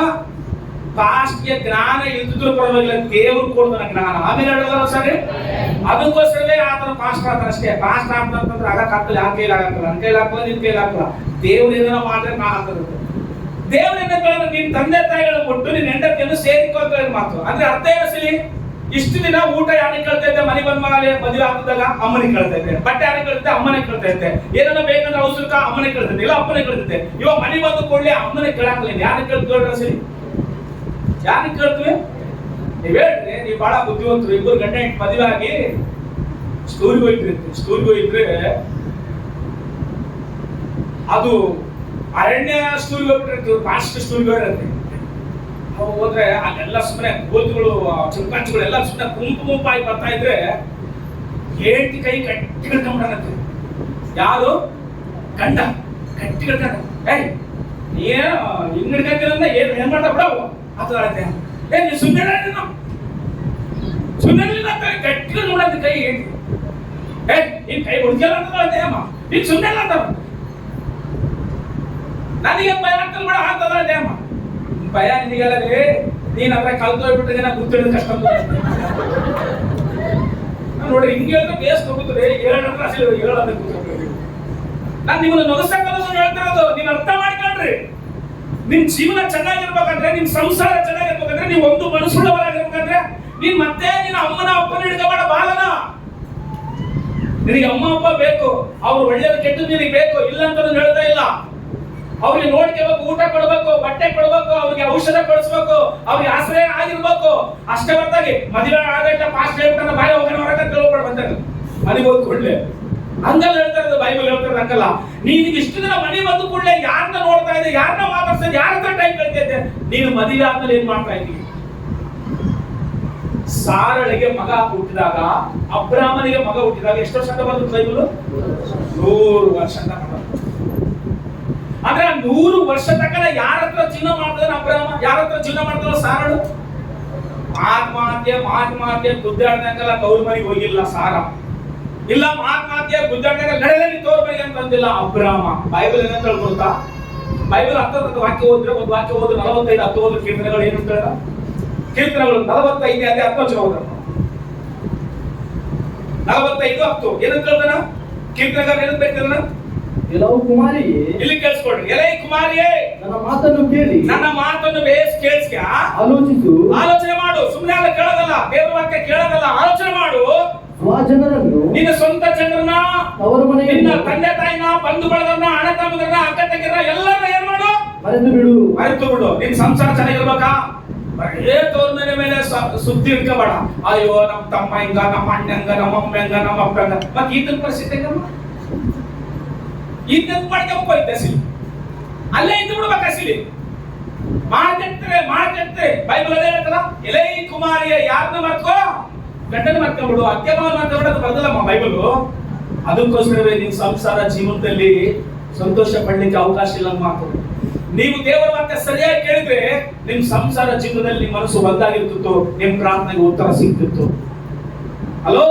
ಪಾಸ್ಟ್ಗೆ ಜ್ಞಾನ ಇದ್ದಿದ್ರು ಪರವಾಗಿಲ್ಲ, ದೇವ್ರು ಕೊಡ್ತಾನ ಜ್ಞಾನ. ಆಮೇಲೆ ಹೇಳಲ್ಲ ಸರಿ, ಅದಕ್ಕೋಸ್ಕರವೇ ಆತನ ಪಾಸ್ಟ್ ಆಗ್ತಾನೆ ಅಷ್ಟೇ. ಪಾಸ್ಟ್ ಆಗ್ತಂತಂದ್ರೆ ಆಗಕ್ಕಾಗಲ್ಲ, ಯಾರ ಕೈಲಿ ಆಗಲ್ಲ, ನನ್ನ ಕೈಲಿ ಹಾಕಲ್ಲ, ನಿನ್ ಕೈಲಿ ಹಾಕಲ್ಲ. ದೇವ್ರ ಏನಾರ ಮಾಡಿದ್ರೆ ನಾ ಹಾಕೋದು. ದೇವ್ರ ಏನ ನಿನ್ ತಂದೆ ತಾಯಿಗಳನ್ನ ಕೊಟ್ಟು ನಿನ್ ಹೆಂಡತಿಯನ್ನು ಸೇರಿಕೋತ ಮಾತು. ಅಂದ್ರೆ ಅರ್ಥ ಏನಿಸಲಿ, ಇಷ್ಟು ದಿನ ಊಟ ಯಾರಿಗೆ ಕೇಳ್ತಾ ಇದ್ದೆ? ಮನೆ ಬಂದ ಮೇಲೆ ಮದುವೆ ಆಗ್ತದಾಗ ಅಮ್ಮನಿಗೆ ಕೇಳ್ತಾ ಇದ್ದೆ, ಬಟ್ಟೆ ಯಾರಿಗೆ ಕೇಳ್ತಿದ್ದೆ? ಅಮ್ಮನಿಗೆ ಕೇಳ್ತಾ ಇದ್ದೆ, ಏನನ್ನ ಬೇಕಂದ್ರೆ ಔಷಧ ಅಮ್ಮನಿಗೆ ಕೇಳ್ತಿದ್ದೆ, ಇಲ್ಲ ಅಪ್ಪನಿಗೆ ಕೇಳ್ತಿದ್ದೆ. ಇವಾಗ ಮನೆ ಬಂದು ಕೊಡ್ಲಿ ಅಮ್ಮನಿಗೆ ಕೇಳಾಕಲ್ಲ, ಯಾರಿಗೆ ಕೇಳ್ತೀವಿ ಸರಿ? ಯಾರಿಗೆ ಕೇಳ್ತೀವಿ? ನೀವ್ ಹೇಳ್ರಿ, ನೀವು ಬಹಳ ಬುದ್ಧಿವಂತರು. 2 ಗಂಟೆ ಮದುವೆ ಆಗಿ ಸ್ಕೂಲ್ಗೆ ಹೋಗಿದ್ರೆ ಅದು ಅರಣ್ಯ ಸ್ಕೂಲ್ಗೆ ಹೋಗ್ಬಿಟ್ಟಿರ್ತೀವಿ, ಪಾಸ್ಟ್ ಸ್ಕೂಲ್ಗೆ ಹೋಗಿರತ್ತೆ. ಅವು ಹೋದ್ರೆ ಅಲ್ಲೆಲ್ಲ ಸುಮ್ಮನೆ ಗೋಲ್ಗಳು ಚಿಂಪಾಂಚಿಗಳು ಎಲ್ಲ ಸುಮ್ಮನೆ ಗುಂಪಾಗಿ ಬರ್ತಾ ಇದ್ರೆ ಏಂಟಿ ಕೈ ಗಟ್ಟಿ ಹಿಡ್ಕೊಂಡ್ಬಿಡತ್ತೆ. ಯಾರು? ಗಂಡ ಗಟ್ಟಿ ಹಿಡ್ಕೊಂಡ. ನೀನು ಹಿಂಗ್ ಹಿಡ್ಕೊಂತೀರಂದ್ರೆ ಏನ್ ಮಾಡ್ತಾ ಬಿಡವು ಆತದಾಳತ್ತೆ. ನೀ ಸುಮ್ಮನೆ ಗಟ್ಟಿ ನೋಡತ್ತೆ ಕೈ ಹೇಳಿ. ನೀನ್ ಕೈ ಹೊಡ್ಕಲ್ಲ ಅಂತದಳತ್ತೆ ಅಮ್ಮ, ನೀನ್ ಸುಮ್ಮನೆ ಅಂತ ನನಗೆ ಭಯ ಆಗ್ತಲ್ಲ ಬೇಡ ಅಂತದಳತ್ತೆ ಅಮ್ಮ. ಭಯ ನಿನಗೆಲ್ಲ ನೀನ್ ಅದ್ರ ಕಲ್ತೋಗ್ಬಿಟ್ಟಿದೆ, ನಾ ಗುರ್ತಿಡೋದು ಕಷ್ಟ ನೋಡಿ. ಹಿಂಗೆ ಹೇಳಿದ್ರೆ ಬೇಸ್ ತಗೋತಾರೆ, ಹೇಳಂದ್ರೆ ಅಸಲಿ ಹೇಳೋದೇ ಕೂತ್ಕೊಳ್ರಿ. ನಾನು ನಿಮ್ಮನ್ನ ನೊಗಸಕ್ಕಲ್ಲ ಹೇಳ್ತಿರೋದು, ನೀನ್ ಅರ್ಥ ಮಾಡ್ಕೊಳ್ರಿ. ನಿಮ್ ಜೀವನ ಚೆನ್ನಾಗಿರ್ಬೇಕಂದ್ರೆ, ನಿಮ್ ಸಂಸಾರ ಚೆನ್ನಾಗಿರ್ಬೇಕಂದ್ರೆ, ನೀವು ಒಂದು ಮನಸ್ಸುಳ್ಳವರಾಗಿರ್ಬೇಕಂದ್ರೆ, ನೀನ್ ಮತ್ತೆ ನಿನ್ನ ಅಮ್ಮನ ಅಪ್ಪನ ಹಿಡ್ಕೋಬೇಡ ಬಾಲನ. ನಿನಗೆ ಅಮ್ಮ ಅಪ್ಪ ಬೇಕು, ಅವ್ರು ಒಳ್ಳೆಯದು ಕೆಟ್ಟದ್ದು ನಿನಗೆ ಬೇಕು, ಇಲ್ಲ ಅಂತ ನಾನು ಹೇಳ್ತಾ ಇಲ್ಲ. ಅವ್ರಿಗೆ ನೋಡ್ಕೋಬೇಕು, ಊಟ ಕೊಡ್ಬೇಕು, ಬಟ್ಟೆ ಕೊಡ್ಬೇಕು, ಅವ್ರಿಗೆ ಔಷಧ ಕೊಡಿಸ್ಬೇಕು, ಅವ್ರಿಗೆ ಆಶ್ರಯ ಆಗಿರ್ಬೇಕು. ಅಷ್ಟೇ ಹೊರತಾಗಿ ಮದುವೆ ಆದೈತ ಪಾಸ್ಟ್ ಹೇಳ್ತಾನೆ ಬಾಯಿ ಹೋಗೋಣ ಹೊರಗೆ ತಿಳ್ಕೊಬೇಡ ಬಂದಾಗ ಮನೆಗೆ ಹೋದ್ ಕೂಡಲೇ ಹಂಗಲ್ಲ ಹೇಳ್ತಾ ಇರೋದು. ಬೈಬಲ್ ಹೇಳ್ತಾರೆ ಹಂಗಲ್ಲ. ನೀನು ಇಷ್ಟು ದಿನ ಮನೆ ಬಂದು ಕೂಡಲೇ ಯಾರನ್ನ ನೋಡ್ತಾ ಇದ್ದೆ, ಯಾರನ್ನ ಮಾತಾಡ್ತಾ, ಯಾರ ಹತ್ರ ಟೈಮ್ ಕಳಿತಾ ಇದ್ದೆ? ನೀನು ಮದುವೆ ಆದ್ಮೇಲೆ ಏನ್ ಮಾಡ್ತಾ ಇದ್ದೀವಿ? ಸಾರಳಿಗೆ ಮಗ ಹುಟ್ಟಿದಾಗ, ಅಬ್ರಾಮನಿಗೆ ಮಗ ಹುಟ್ಟಿದಾಗ ಎಷ್ಟು ವರ್ಷ ಅಂತ ಬಂದು ಬೈಬಲ್? 100 ವರ್ಷ ಅಂತ ಬಂದ. ಅಂದ್ರೆ 100 ವರ್ಷ ತನಕ ಯಾರ ಹತ್ರ ಜೀವನ ಮಾಡ್ತಾನೆ ಅಬ್ರಾಮ? ಯಾರ ಹತ್ರ ಜೀವನ ಮಾಡ್ತಾನ ಸಾರಳು? ಆತ್ಮಹತ್ಯೆ ಗುದ್ದಾಡ್ದಂಗೆಲ್ಲ ತವ್ರ ಮನೆಗೆ ಹೋಗಿಲ್ಲ ಸಾರ. ಇಲ್ಲ ಆತ್ಮಹತ್ಯೆ ಗುದ್ದಾಡ್ದಾಗ ನಡೆಯಲ್ಲ ನೀ ತವ್ರ ಮನೆಗೆ ಅಂತ ಅಂದಿಲ್ಲ ಅಬ್ರಾಮ. ಬೈಬಲ್ ಏನಂತ ಹೇಳ್ಕೊಡ್ತಾ? ಬೈಬಲ್ ಅರ್ಥ ವಾಕ್ಯ ಓದಿದ್ರೆ, ಒಂದು ವಾಕ್ಯ ಓದಿ 45 10 ಓದಿ ಕೀರ್ತನೆಗಳು ಏನು ಅಂತ ಹೇಳ? ಕೀರ್ತನೆಗಳು 45 ಅದೇ 10 ವಚನ ಓದ್ರ. 45 10 ಏನಂತ ಹೇಳ್ತಾನ? ಕೀರ್ತನೆಗಾರ ಏನಂತ ಹೇಳ್ತಾನ? ಕೆಲವು ಕುಮಾರಿಯೇ, ಇಲ್ಲಿ ಕೇಳಿಸ್ಕೊಡ್ರಿ. ಎಲೈ ಕುಮಾರಿಯೇ, ನನ್ನ ಮಾತನ್ನು ಕೇಳಿ, ನನ್ನ ಮಾತನ್ನು ಬೇಸ್ ಕೇಳಿಸ್ಕ, ಆಲೋಚಿಸು, ಆಲೋಚನೆ ಮಾಡು. ಸುಮ್ಮನೆ ಅಲ್ಲ ಕೇಳೋದಲ್ಲ, ದೇವರ ವಾಕ್ಯ ಕೇಳೋದಲ್ಲ, ಆಲೋಚನೆ ಮಾಡು. ಸ್ವಜನರನ್ನು, ನಿನ್ನ ಸ್ವಂತ ಜನರನ್ನ, ಅವರ ನಿನ್ನ ಮನೆಯನ್ನು, ತಂದೆ ತಾಯಿನ, ಬಂಧು ಬಳಗನ್ನ, ಅಣ್ಣ ತಮ್ಮದನ್ನ, ಅಕ್ಕ ತಂಗಿಯರನ್ನ ಎಲ್ಲರನ್ನ ಏನ್ ಮಾಡು? ಮರೆತು ಬಿಡು. ನಿನ್ ಸಂಸಾರ ಚೆನ್ನಾಗಿರ್ಬೇಕಾ? ಬರೇ ತೋರ್ ಮೇಲೆ ಸುದ್ದಿ ಇಟ್ಕೋಬೇಡ. ಅಯ್ಯೋ ನಮ್ಮ ತಮ್ಮ ಹಿಂಗ, ನಮ್ಮ ಅಣ್ಣ ಹಂಗ, ನಮ್ಮ ಅಮ್ಮ ಹಂಗ, ನಮ್ಮ ಅಪ್ಪ ಹಂಗ. ಮತ್ತೆ ಈತನ ಪರಿಸ್ಥಿತಿ ಹೆಂಗಮ್ಮ? ಈತನ ಮಾಡ್ಕೊಂಡ್ ಹಸಿಲಿ ಅಲ್ಲೇ ಇದ್ದು ಬಿಡ್ಬೇಕು. ಹಸಿಲಿ ಮಾಡ್ತಿರ್ತಾರೆ ಬೈಬಲ್ ಅದೇ ಹೇಳ್ತಲ್ಲ, ಎಲೈ ಕುಮಾರಿಯ ಯಾರನ್ನ ಮರ್ಕೋ? ಗಂಡನ ಮರ್ಕೊಂಡ್ಬಿಡು, ಅತ್ತೆ ಮಾವನ ಮರ್ಕೊಂಡ್ಬಿಡೋದು ಬರ್ದಲ್ಲಮ್ಮ ಬೈಬಲು. ಅದಕ್ಕೋಸ್ಕರವೇ ನಿಮ್ ಸಂಸಾರ ಜೀವನದಲ್ಲಿ ಸಂತೋಷ ಪಡ್ಲಿಕ್ಕೆ ಅವಕಾಶ ಇಲ್ಲ ಮಾತು. ನೀವು ದೇವರ ವಾಕ್ಯ ಸರಿಯಾಗಿ ಕೇಳಿದ್ರೆ ನಿಮ್ ಸಂಸಾರ ಜೀವನದಲ್ಲಿ ನಿಮ್ಮ ಮನಸ್ಸು ಒಂದಾಗಿರ್ತಿತ್ತು, ನಿಮ್ ಪ್ರಾರ್ಥನೆಗೆ ಉತ್ತರ ಸಿಗ್ತಿತ್ತು. ಹಲೋ,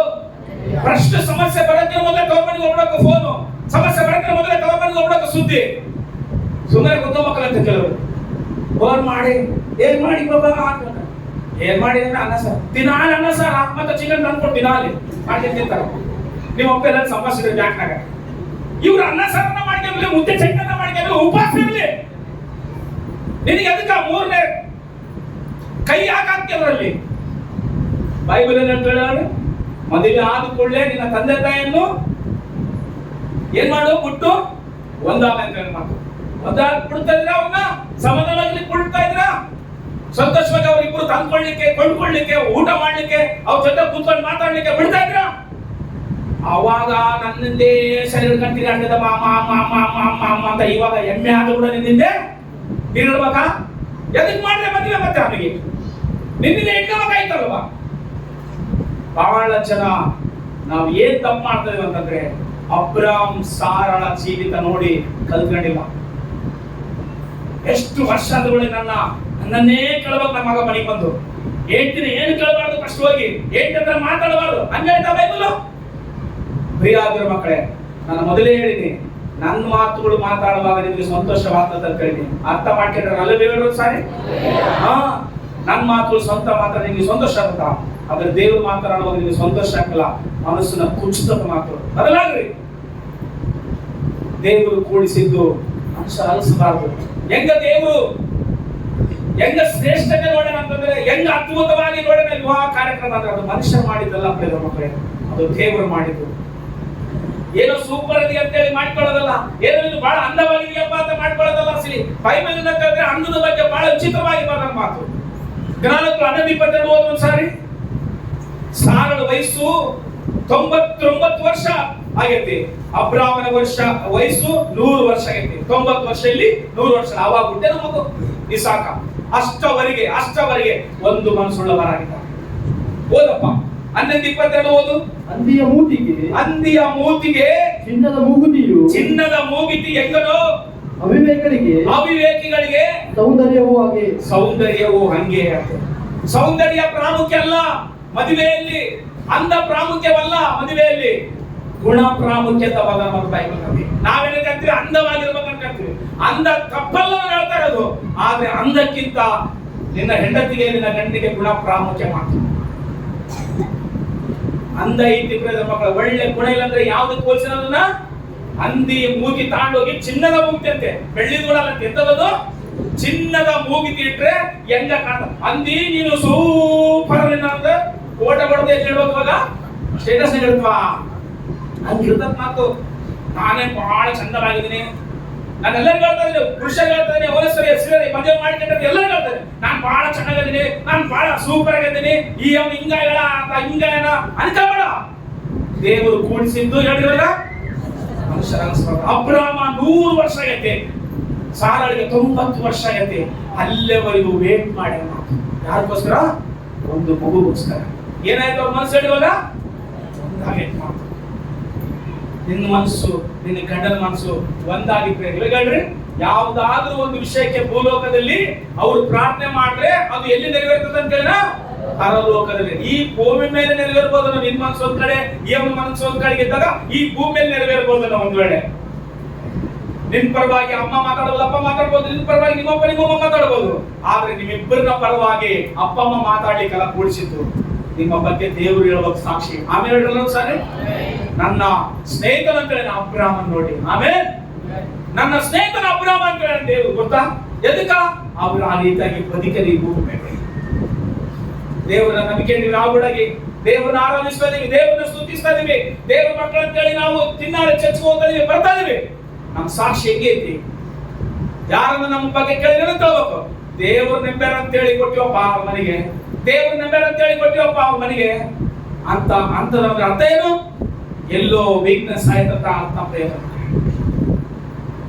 ಪ್ರಶ್ನೆ ಸಮಸ್ಯೆ ಬರೋಕ್ಕೆ ಮೊದಲೇ ಗೌರ್ಮೆಂಟ್ ಹೋಗ್ಬೇಕು ಫೋನು. ಸಮಸ್ಯೆ ಬರಕ್ಕೆ ಮೊದಲೇ ತಗೊಂಡ್ಬಂದು ಹೋಗ್ಬಿಡೋದು ಸುದ್ದಿ. ಸುಮ್ಮನೆ ಗೊತ್ತೋ ಮಕ್ಕಳಂತ ಕೆಲವರು ಫೋನ್ ಮಾಡಿ ಏನ್ ಮಾಡಿ ಬಾಬಾ ಅಂತ. ಏನ್ ಮಾಡಿ ಅಂದ್ರೆ ಅನ್ನ ಸಾರ್ ದಿನಾಲಿ ಅನ್ನ ಸಾರ್ ಮತ್ತೆ ಚಿಕನ್ ತಂದ್ಕೊಟ್ಟು ದಿನಾಲಿ ಮಾಡ್ಕೊಂಡು ತಿಂತಾರ. ನಿಮ್ಮ ಅಪ್ಪ ಎಲ್ಲ ಸಮಸ್ಯೆ ಬ್ಯಾಂಕ್ನಾಗ ಇವ್ರು ಅನ್ನ ಸಾರನ್ನ ಮಾಡ್ಕೊಂಡ್ಲಿ ಮುದ್ದೆ ಚಿಕನ್ ಮಾಡ್ಕೊಂಡ್ಲಿ ಉಪವಾಸ ಇರ್ಲಿ. ನಿನಗೆ ಅದಕ್ಕೆ ಮೂರನೇ ಕೈ ಹಾಕಾಕ್ತಿಯವರಲ್ಲಿ ಬೈಬಲ್ ಹೇಳಿ ಮದುವೆ ಆದ ಕೂಡಲೇ ನಿನ್ನ ತಂದೆ ತಾಯಿಯನ್ನು ಏನ್ ಮಾಡು ಬಿಟ್ಟು ಒಂದಾಗ ಅಂತ ಹೇಳಿ ಮಾತು ಒಂದಾಗ ಬಿಡ್ತಾ ಇದ್ರ ಅವನ್ನ ಸಮಾಧಾನವಾಗಿ ಬಿಡ್ತಾ ಇದ್ರ ಸಂತೋಷವಾಗಿ ಅವ್ರಿಬ್ರು ತಂದ್ಕೊಳ್ಳಿಕ್ಕೆ ಕೊಂಡ್ಕೊಳ್ಳಿಕ್ಕೆ ಊಟ ಮಾಡ್ಲಿಕ್ಕೆ ಅವ್ರ ಜೊತೆ ಕೂತ್ಕೊಂಡು ಮಾತಾಡ್ಲಿಕ್ಕೆ ಬಿಡ್ತಾ ಇದ್ರ. ಅವಾಗ ನನ್ನಂದೇ ಸರಿ ಹಿಡ್ಕೊಂತಿರಾಡ್ತದ ಮಾಮ ಮಾಮ ಮಾಮ ಅಮ್ಮ ಅಂತ. ಇವಾಗ ಎಮ್ಮೆ ಆದ್ರೂ ಕೂಡ ನಿನ್ನಿಂದೆ ತಿರುಡ್ಬೇಕಾ? ಎದಕ್ ಮಾಡಿದ್ರೆ ಮದುವೆ ಮತ್ತೆ ಅವನಿಗೆ ನಿನ್ನಿಂದ ಇಟ್ಕೋಬೇಕಾಯ್ತಲ್ವಾ? ಬಹಳ ಜನ ನಾವು ಏನ್ ತಪ್ಪು ಮಾಡ್ತಾ ಇದೀವಿ ಅಂತಂದ್ರೆ ಅಬ್ರಾಮ್ ಸಾರಳ ಜೀವಿತ ನೋಡಿ ಕಲ್ತ್ಕೊಂಡಿಲ್ಲ. ಎಷ್ಟು ವರ್ಷ ಆದ್ರೂ ನನ್ನನ್ನೇ ಕೇಳಬೇಕು. ನಮ್ಮ ಮಗ ಮನೆಗೆ ಬಂದು ಹೇಳ್ತೀನಿ ಏನು ಕೇಳಬಾರ್ದು, ಕಷ್ಟವಾಗಿ ಹೇಳ್ತಿದ್ರೆ ಮಾತಾಡಬಾರ್ದು ಹಂಗೇಳ್ತಾ ಬೈಬಲ್. ಪ್ರಿಯ ಆಗಿರೋ ಮಕ್ಕಳೇ, ನಾನು ಮೊದಲೇ ಹೇಳಿದ್ದೀನಿ, ನನ್ನ ಮಾತುಗಳು ಮಾತಾಡುವಾಗ ನಿಮಗೆ ಸಂತೋಷವಾಗ್ತದೆ ಅಂತ ಹೇಳಿದ್ದೀನಿ. ಅರ್ಥ ಮಾಡ್ಕೊಂಡ್ರೆ ಅಲ್ಲವೇ ಹೇಳೋದು ಸಾರಿ? ನನ್ನ ಮಾತುಗಳು ಸ್ವಂತ ಮಾತಾಡಿ ನಿಮಗೆ ಸಂತೋಷ ಆಗುತ್ತಾ? ಆದ್ರೆ ದೇವರು ಮಾತನಾಡುವಾಗ ನಿಮಗೆ ಸಂತೋಷ ಆಗಲ್ಲ, ಮನಸ್ಸನ್ನ ಕುಚಿತ ಮಾತುಗಳು ಬದಲಾಗ್ರಿ. ದೇವರು ಕೂಡಿಸಿದ್ದು ಮನುಷ್ಯ ಅಲಿಸಬಾರದು. ಹೆಂಗ ದೇವರು ಹೆಂಗ ಶ್ರೇಷ್ಠತೆ ನೋಡೋಣ ಅಂತಂದ್ರೆ, ಹೆಂಗ ಅದ್ಭುತವಾಗಿ ನೋಡೋಣ ವಿವಾಹ ಕಾರ್ಯಕ್ರಮ ಅಂದ್ರೆ ಅದು ಮನುಷ್ಯ ಮಾಡಿದ್ದಲ್ಲ ಪ್ರಿಯ ಮಕ್ಕಳೇ, ಅದು ದೇವರು ಮಾಡಿದ್ದು. ಏನೋ ಸೂಪರ್ ಇದೆ ಅಂತ ಹೇಳಿ ಮಾಡ್ಕೊಳ್ಳೋದಲ್ಲ, ಏನೋ ಇದು ಬಹಳ ಅಂದವಾಗಿದೆಯಪ್ಪ ಅಂತ ಮಾಡ್ಕೊಳ್ಳೋದಲ್ಲ. ಬೈಬಲ್ ಅಂತಂದ್ರೆ ಅಂದದ ಬಗ್ಗೆ ಬಹಳ ಉಚಿತವಾಗಿ ಬರೋ ಮಾತು. ಜ್ಞಾನಕ್ಕೂ 11:22 ಒಂದ್ಸಾರಿ. ಸಾರಳ ವಯಸ್ಸು 99 ವರ್ಷ ಆಗೈತಿ. ಅಬ್ರಾಮನ ವಯಸ್ಸು 100 ವರ್ಷ ಆಗೈತಿ. 90 ವರ್ಷ ಇಲ್ಲಿ 100 ವರ್ಷ ಆವಾಗ ಹುಟ್ಟೆ ನಮಗೂ ಇಸಾಕ. ಅಷ್ಟವರೆಗೆ ಒಂದು ಮನಸ್ಸುಳ್ಳವರಾಗಿದ್ದ. ಓದಪ್ಪ 11:22 ಓದು. ಅಂದಿಯ ಮೂತಿಗೆ ಚಿನ್ನದ ಮೂಗುತಿ ಹೆಂಗನೋ ಅವಿವೇಕಿಗಳಿಗೆ ಸೌಂದರ್ಯವೂ ಹಂಗೆ. ಸೌಂದರ್ಯ ಪ್ರಾಮುಖ್ಯ ಅಲ್ಲ ಮದುವೆಯಲ್ಲಿ, ಅಂದ ಪ್ರಾಮುಖ್ಯವಲ್ಲ ಮದುವೆಯಲ್ಲಿ, ಗುಣ ಪ್ರಾಮುಖ್ಯತವಾದ ಬೈಬಲ್. ನಾವೇನಂತೀವಿ ಅಂದವಾಗಿರ್ಬೇಕು ಅನ್ಕೊಂತೀವಿ. ಅಂದ ತಪ್ಪಲ್ಲ ಹೇಳ್ತಾ ಇರೋದು. ಆದ್ರೆ ಅಂದಕ್ಕಿಂತ ನಿನ್ನ ಹೆಂಡತಿಗೆ ನಿನ್ನ ಗಂಡಿಗೆ ಗುಣ ಪ್ರಾಮುಖ್ಯ ಮಾಡ್ತೀವಿ. ಅಂದ ಐತಿ ಮಕ್ಕಳ ಒಳ್ಳೆ ಗುಣ ಇಲ್ಲ ಅಂದ್ರೆ ಯಾವ್ದಕ್ಕೆ ಹೋಲಿಸಿರೋದನ್ನ? ಅಂದಿ ಮೂಗಿ ತಾಂಡೋಗಿ ಚಿನ್ನದ ಮೂಗಿತಿ ಅಂತೆ, ಬೆಳ್ಳಿದ ಗುಣ ಅಲ್ಲ ಎಂತದದು, ಚಿನ್ನದ ಮೂಗಿತಿ ಇಟ್ರೆ ಹೆಂಗ ಕಾಣ. ಅಂದಿ ನೀನು ಸೂಪರ್ ಅಂದ್ರೆ ಓಟ ಬಡದೆ ಹೇಳ್ಬೇಕವಾಗ ಸ್ಟೇಟಸ್ ಹೇಳ್ತವಾ ಹಂಗಿರ್ತದ ಮಾತು. ನಾನೇ ಬಹಳ ಚಂದವಾಗಿದ್ದೀನಿ, ನಾನು ಎಲ್ಲರಿಗೂ ಹೇಳ್ತಾ ಇದ್ದೀನಿ, ಪುರುಷ ಹೇಳ್ತಾ ಇದ್ದೀನಿ, ಅವರಸರಿ ಹೆಸರು ಮದುವೆ ಮಾಡಿಕೊಂಡ್ರೆ ಎಲ್ಲರಿಗೂ ಹೇಳ್ತಾರೆ ನಾನು ಬಹಳ ಚೆನ್ನಾಗಿದ್ದೀನಿ, ನಾನು ಬಹಳ ಸೂಪರ್ ಆಗಿದ್ದೀನಿ, ಈ ಅವ್ನು ಹಿಂಗ ಹೇಳ ಹಿಂಗ ಏನ ಅನ್ಕೋಬೇಡ. ದೇವರು ಕೂಡಿಸಿದ್ದು ಹೇಳಿರಲ್ಲ ಮನುಷ್ಯರ ಅಬ್ರಾಮ 100 ವರ್ಷ ಆಗೈತೆ, ಸಾರಳಿಗೆ 90 ವರ್ಷ ಆಗೈತೆ. ಅಲ್ಲೇವರೆಗೂ ವೇಟ್ ಮಾಡಿ ಯಾರಿಗೋಸ್ಕರ? ಒಂದು ಮಗುಗೋಸ್ಕರ. ಏನಾಯ್ತು ಅವ್ರ ಮನಸ್ಸು ಹೇಳಿವಾಗ? ಒಂದಾಗೈತೆ ಮಾತು. ನಿನ್ನ ಮನಸ್ಸು ನಿನ್ನ ಗಂಡನ ಮನಸ್ಸು ಒಂದಾಗಿದ್ರೆ ಹೇಳ್ರಿ, ಯಾವ್ದಾದ್ರೂ ಒಂದು ವಿಷಯಕ್ಕೆ ಭೂಲೋಕದಲ್ಲಿ ಅವ್ರು ಪ್ರಾರ್ಥನೆ ಮಾಡ್ರೆ ಅದು ಎಲ್ಲಿ ನೆರವೇರ್ತದೆ ಅಂತ ಹೇಳಿದ್ರೆ ಪರಲೋಕದಲ್ಲಿ. ಈ ಭೂಮಿ ಮೇಲೆ ನೆರವೇರ್ಬೋದು. ನಿನ್ ಮನಸ್ಸು ಒಂದ್ ಕಡೆ, ಈ ಮನಸ್ಸು ಒಂದ್ ಕಡೆಗೆ ಇದ್ದಾಗ ಈ ಭೂಮಿ ಮೇಲೆ ನೆರವೇರ್ಬೋದು. ಒಂದ್ ವೇಳೆ ನಿನ್ ಪರವಾಗಿ ಅಮ್ಮ ಮಾತಾಡೋದು, ಅಪ್ಪ ಮಾತಾಡ್ಬೋದು, ನಿನ್ ಪರವಾಗಿ ನಿಮ್ಮಮ್ಮ ಮಾತಾಡ್ಬೋದು. ಆದ್ರೆ ನಿಮ್ಮಿಬ್ಬರನ್ನ ಪರವಾಗಿ ಅಪ್ಪ ಅಮ್ಮ ಮಾತಾಡ್ಲಿಕ್ಕೆಲ್ಲ ಕೂಡಿಸಿದ್ದು ನಿಮ್ಮ ಬಗ್ಗೆ ದೇವರು ಹೇಳೋದು ಸಾಕ್ಷಿ. ಆಮೇಲೆ ಹೇಳಲ್ಲ ಸಾರಿ, ನನ್ನ ಸ್ನೇಹಿತನ ಅಂತ ಹೇಳಿ ಅಬ್ರಾಮನ್ ನೋಡಿ. ಆಮೇಲೆ ನನ್ನ ಸ್ನೇಹಿತನ ಅಬ್ರಾಮ ಅಂತ ಹೇಳಿ ದೇವರು ಗೊತ್ತಾ ಎದಕ್ಕ? ಅವ್ರು ಆ ರೀತಿಯಾಗಿ ಬದುಕಲಿ ಭೂಮಿ ಮೇಲೆ. ದೇವರ ನಂಬಿಕೆ ನಾವುಗಳಾಗಿ ದೇವರನ್ನ ಆರಾಧಿಸ್ತಾ ಇದೀವಿ, ದೇವರನ್ನ ಸ್ತುತಿಸ್ತಾ ಇದೀವಿ, ದೇವರ ಮಕ್ಕಳು ಅಂತ ಹೇಳಿ ನಾವು ತಿನ್ನಾಳೆ ಚರ್ಚ್ಗೆ ಹೋಗ್ತಾ ಇದೀವಿ, ಬರ್ತಾ ಇದೀವಿ. ನಮ್ಮ ಸಾಕ್ಷಿ ಹೆಂಗೆ ಐತಿ? ಯಾರನ್ನ ನಮ್ಮ ಬಗ್ಗೆ ಕೇಳಿದ್ರೆ ತಗೋಬೇಕು. ದೇವ್ರ ನಂಬ್ಯಾರ ಅಂತ ಹೇಳಿ ಕೊಟ್ಟಿವಪ್ಪ ಅವ್ರ ಮನೆಗೆ, ದೇವ್ರ ನಂಬ್ಯಾರ ಅಂತ ಹೇಳಿ ಕೊಟ್ಟಿವಪ್ಪ ಅವ್ರ ಮನೆಗೆ ಅಂತ ಅಂತಂದ್ರೆ ಅರ್ಥ ಏನು? ಎಲ್ಲೋ ವೀಕ್ನೆಸ್ ಆಯ್ತಂತ ಅರ್ಥ.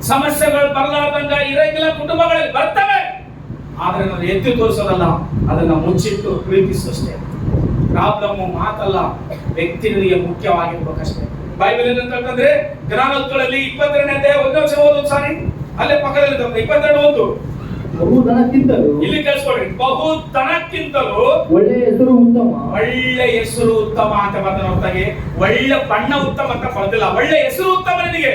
ಸಮಸ್ಯೆಗಳು ಬರಲಾರ್ದಂಗ ಇರಂಗಿಲ್ಲ, ಕುಟುಂಬಗಳಲ್ಲಿ ಬರ್ತವೆ. ಆದ್ರೆ ನಾವು ಎತ್ತಿ ತೋರಿಸೋದಲ್ಲ, ಅದನ್ನ ಮುಚ್ಚಿಟ್ಟು ಪ್ರೀತಿಸಷ್ಟೇ. ಪ್ರಾಬ್ಲಮ್ ಮಾತಲ್ಲ, ವ್ಯಕ್ತಿಗಳಿಗೆ ಮುಖ್ಯವಾಗಿರ್ಬೇಕಷ್ಟೇ. ಬೈಬಲ್ ಏನಂತಂದ್ರೆ ಜ್ಞಾನೋಕ್ತಗಳಲ್ಲಿ 22ನೇ ಅಧ್ಯಾಯ 1 ವರ್ಷ ಓದೋದು ಸಾರಿ, ಅಲ್ಲೇ ಪಕ್ಕದಲ್ಲಿ 22:1 ಬಹುಧನಕ್ಕಿಂತಲೂ ಇಲ್ಲಿ ಕೇಳಿಸ್ಕೊಳ್ರಿ, ಬಹುಧನಕ್ಕಿಂತಲೂ ಒಳ್ಳೆಯ ಹೆಸರು ಉತ್ತಮ. ಒಳ್ಳೆ ಹೆಸರು ಉತ್ತಮ ಅಂತ ಬರ್ತಾನೆ ಹೊರತಾಗಿ ಒಳ್ಳೆ ಬಣ್ಣ ಉತ್ತಮ ಅಂತ ಬರ್ದಿಲ್ಲ. ಒಳ್ಳೆ ಹೆಸರು ಉತ್ತಮ ನಿನಗೆ.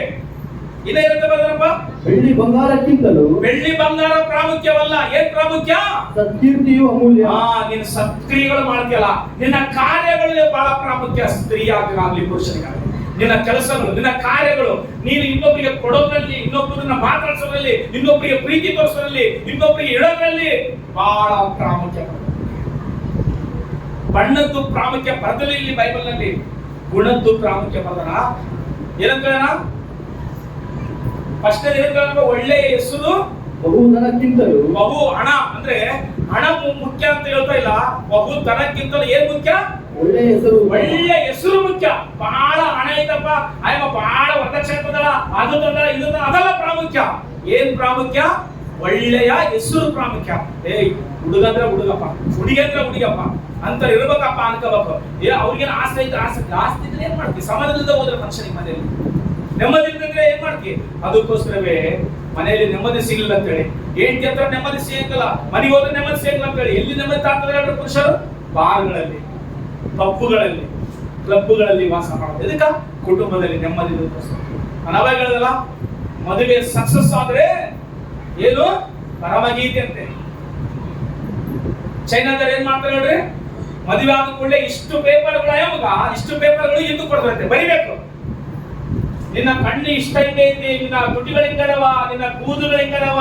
ಇದೇನಂತ ಬರ್ತಾರಪ್ಪ? ಬೆಳ್ಳಿ ಬಂಗಾರಕ್ಕಿಂತಲೂ ಬೆಳ್ಳಿ ಬಂಗಾರ ಪ್ರಾಮುಖ್ಯವಲ್ಲ. ಏನ್ ಪ್ರಾಮುಖ್ಯ? ಸತ್ಕೀರ್ತಿಯು ಅಮೂಲ್ಯ. ನಿನ್ನ ಸತ್ಕ್ರಿಯೆಗಳು ಮಾಡ್ತೀಯಲ್ಲ, ನಿನ್ನ ಕಾರ್ಯಗಳಲ್ಲಿ ಬಹಳ ಪ್ರಾಮುಖ್ಯ. ಸ್ತ್ರೀಯಾಗಲಿ ಪುರುಷನಿಗಾಗಲಿ ನಿನ್ನ ಕೆಲಸಗಳು, ನಿನ್ನ ಕಾರ್ಯಗಳು, ನೀನು ಇನ್ನೊಬ್ಬರಿಗೆ ಕೊಡೋದ್ರಲ್ಲಿ, ಇನ್ನೊಬ್ಬರನ್ನ ಮಾತಾಡ್ಸೋದ್ರಲ್ಲಿ, ಇನ್ನೊಬ್ಬರಿಗೆ ಪ್ರೀತಿ ತೋರಿಸೋದ್ರಲ್ಲಿ, ಇನ್ನೊಬ್ಬರಿಗೆ ಇಡೋದ್ರಲ್ಲಿ ಬಹಳ ಪ್ರಾಮುಖ್ಯ. ಬಣ್ಣದ್ದು ಪ್ರಾಮುಖ್ಯ ಬರದಲ್ಲಿ ಇಲ್ಲಿ ಬೈಬಲ್ ನಲ್ಲಿ, ಗುಣದ್ದು ಪ್ರಾಮುಖ್ಯ ಬರದನ. ಏನಂತ ಹೇಳೋಣ? ಫಸ್ಟ್ ಏನಂತ, ಒಳ್ಳೆಯ ಹೆಸರು ಬಹುಧನಕ್ಕಿಂತಲೂ. ಬಹು ಹಣ ಅಂದ್ರೆ ಹಣ ಮುಖ್ಯ ಅಂತ ಹೇಳ್ತಾ ಇಲ್ಲ. ಬಹು ಧನಕ್ಕಿಂತಲೂ ಏನ್ ಮುಖ್ಯ? ಒಳ್ಳೆಯ ಹೆಸರು. ಒಳ್ಳೆ ಹೆಸರು ಮುಖ್ಯ. ಬಹಳ ಹಣ ಐತಪ್ಪ, ಆಯಮ್ಮ ಬಹಳ ವರದಕ್ಷಿಣೆ ತಂದಳ, ಅದು ತಂದಳ, ಇದು ತಂದಳ, ಅದೆಲ್ಲ ಪ್ರಾಮುಖ್ಯ. ಏನ್ ಪ್ರಾಮುಖ್ಯ? ಒಳ್ಳೆಯ ಹೆಸರು ಪ್ರಾಮುಖ್ಯ. ಹುಡುಗಂದ್ರ ಹುಡುಗಪ್ಪ, ಹುಡುಗಂದ್ರ ಹುಡುಗಪ್ಪ ಅಂತ ಇರ್ಬೇಕಪ್ಪ ಅನ್ಕೋಬೇಕು. ಅವ್ರಿಗೇನು ಆಸ್ತಿ ಐತೆ, ಆಸ್ತಿ ಇದ್ರೆ ಏನ್ ಮಾಡ್ತೀವಿ? ಸಮಾಧಾನದಿಂದ ಹೋದ್ರೆ ಫಂಕ್ಷನ್ ಮನೆಯಲ್ಲಿ ನೆಮ್ಮದಿ ಇದ್ರೆ ಏನ್ ಮಾಡ್ತೀವಿ? ಅದಕ್ಕೋಸ್ಕರವೇ ಮನೆಯಲ್ಲಿ ನೆಮ್ಮದಿ ಸಿಗಲಿಲ್ಲ ಅಂತ ಹೇಳಿ, ಹೆಂಡತಿ ಹತ್ರ ನೆಮ್ಮದಿ ಸಿಗಲ್ಲ, ಮನೆಗೆ ಹೋದ್ರೆ ನೆಮ್ಮದಿ ಸಿಗಲ್ಲ ಅಂತ ಹೇಳಿ ಎಲ್ಲಿ ನೆಮ್ಮದಿ ಆಗ್ತದೆ ಹೇಳ್ರಿ ಪುರುಷರು? ಬಾರ್ಗಳಲ್ಲಿ, ಪಬ್ಬುಗಳಲ್ಲಿ, ಕ್ಲಬ್ಗಳಲ್ಲಿ ವಾಸ ಮಾಡೋದು. ಇದಕ್ಕ ಕುಟುಂಬದಲ್ಲಿ ನೆಮ್ಮದಿ ಇರೋದಕ್ಕೋಸ್ಕರ. ನಾವೇ ಹೇಳೋದಲ್ಲ, ಮದುವೆ ಸಕ್ಸಸ್ ಆದ್ರೆ ಏನು ಪರಮಗೀತೆ ಅಂತೆ. ಚೈನಾದಲ್ಲಿ ಏನ್ ಮಾಡ್ತಾರೆ ಹೇಳ್ರಿ? ಮದುವೆ ಆದ ಕೂಡಲೇ ಇಷ್ಟು ಪೇಪರ್ಗಳ ಇಷ್ಟು ಪೇಪರ್ಗಳು ಎಂದು ಕೊಡ್ತಾರಂತೆ, ಬರಿಬೇಕು. ನಿನ್ನ ಕಣ್ಣು ಇಷ್ಟ ಐತೆ, ನಿನ್ನ ತುಟಿಗಳು ಹಿಂಗದವ, ನಿನ್ನ ಕೂದಲು ಹಿಂಗದವ,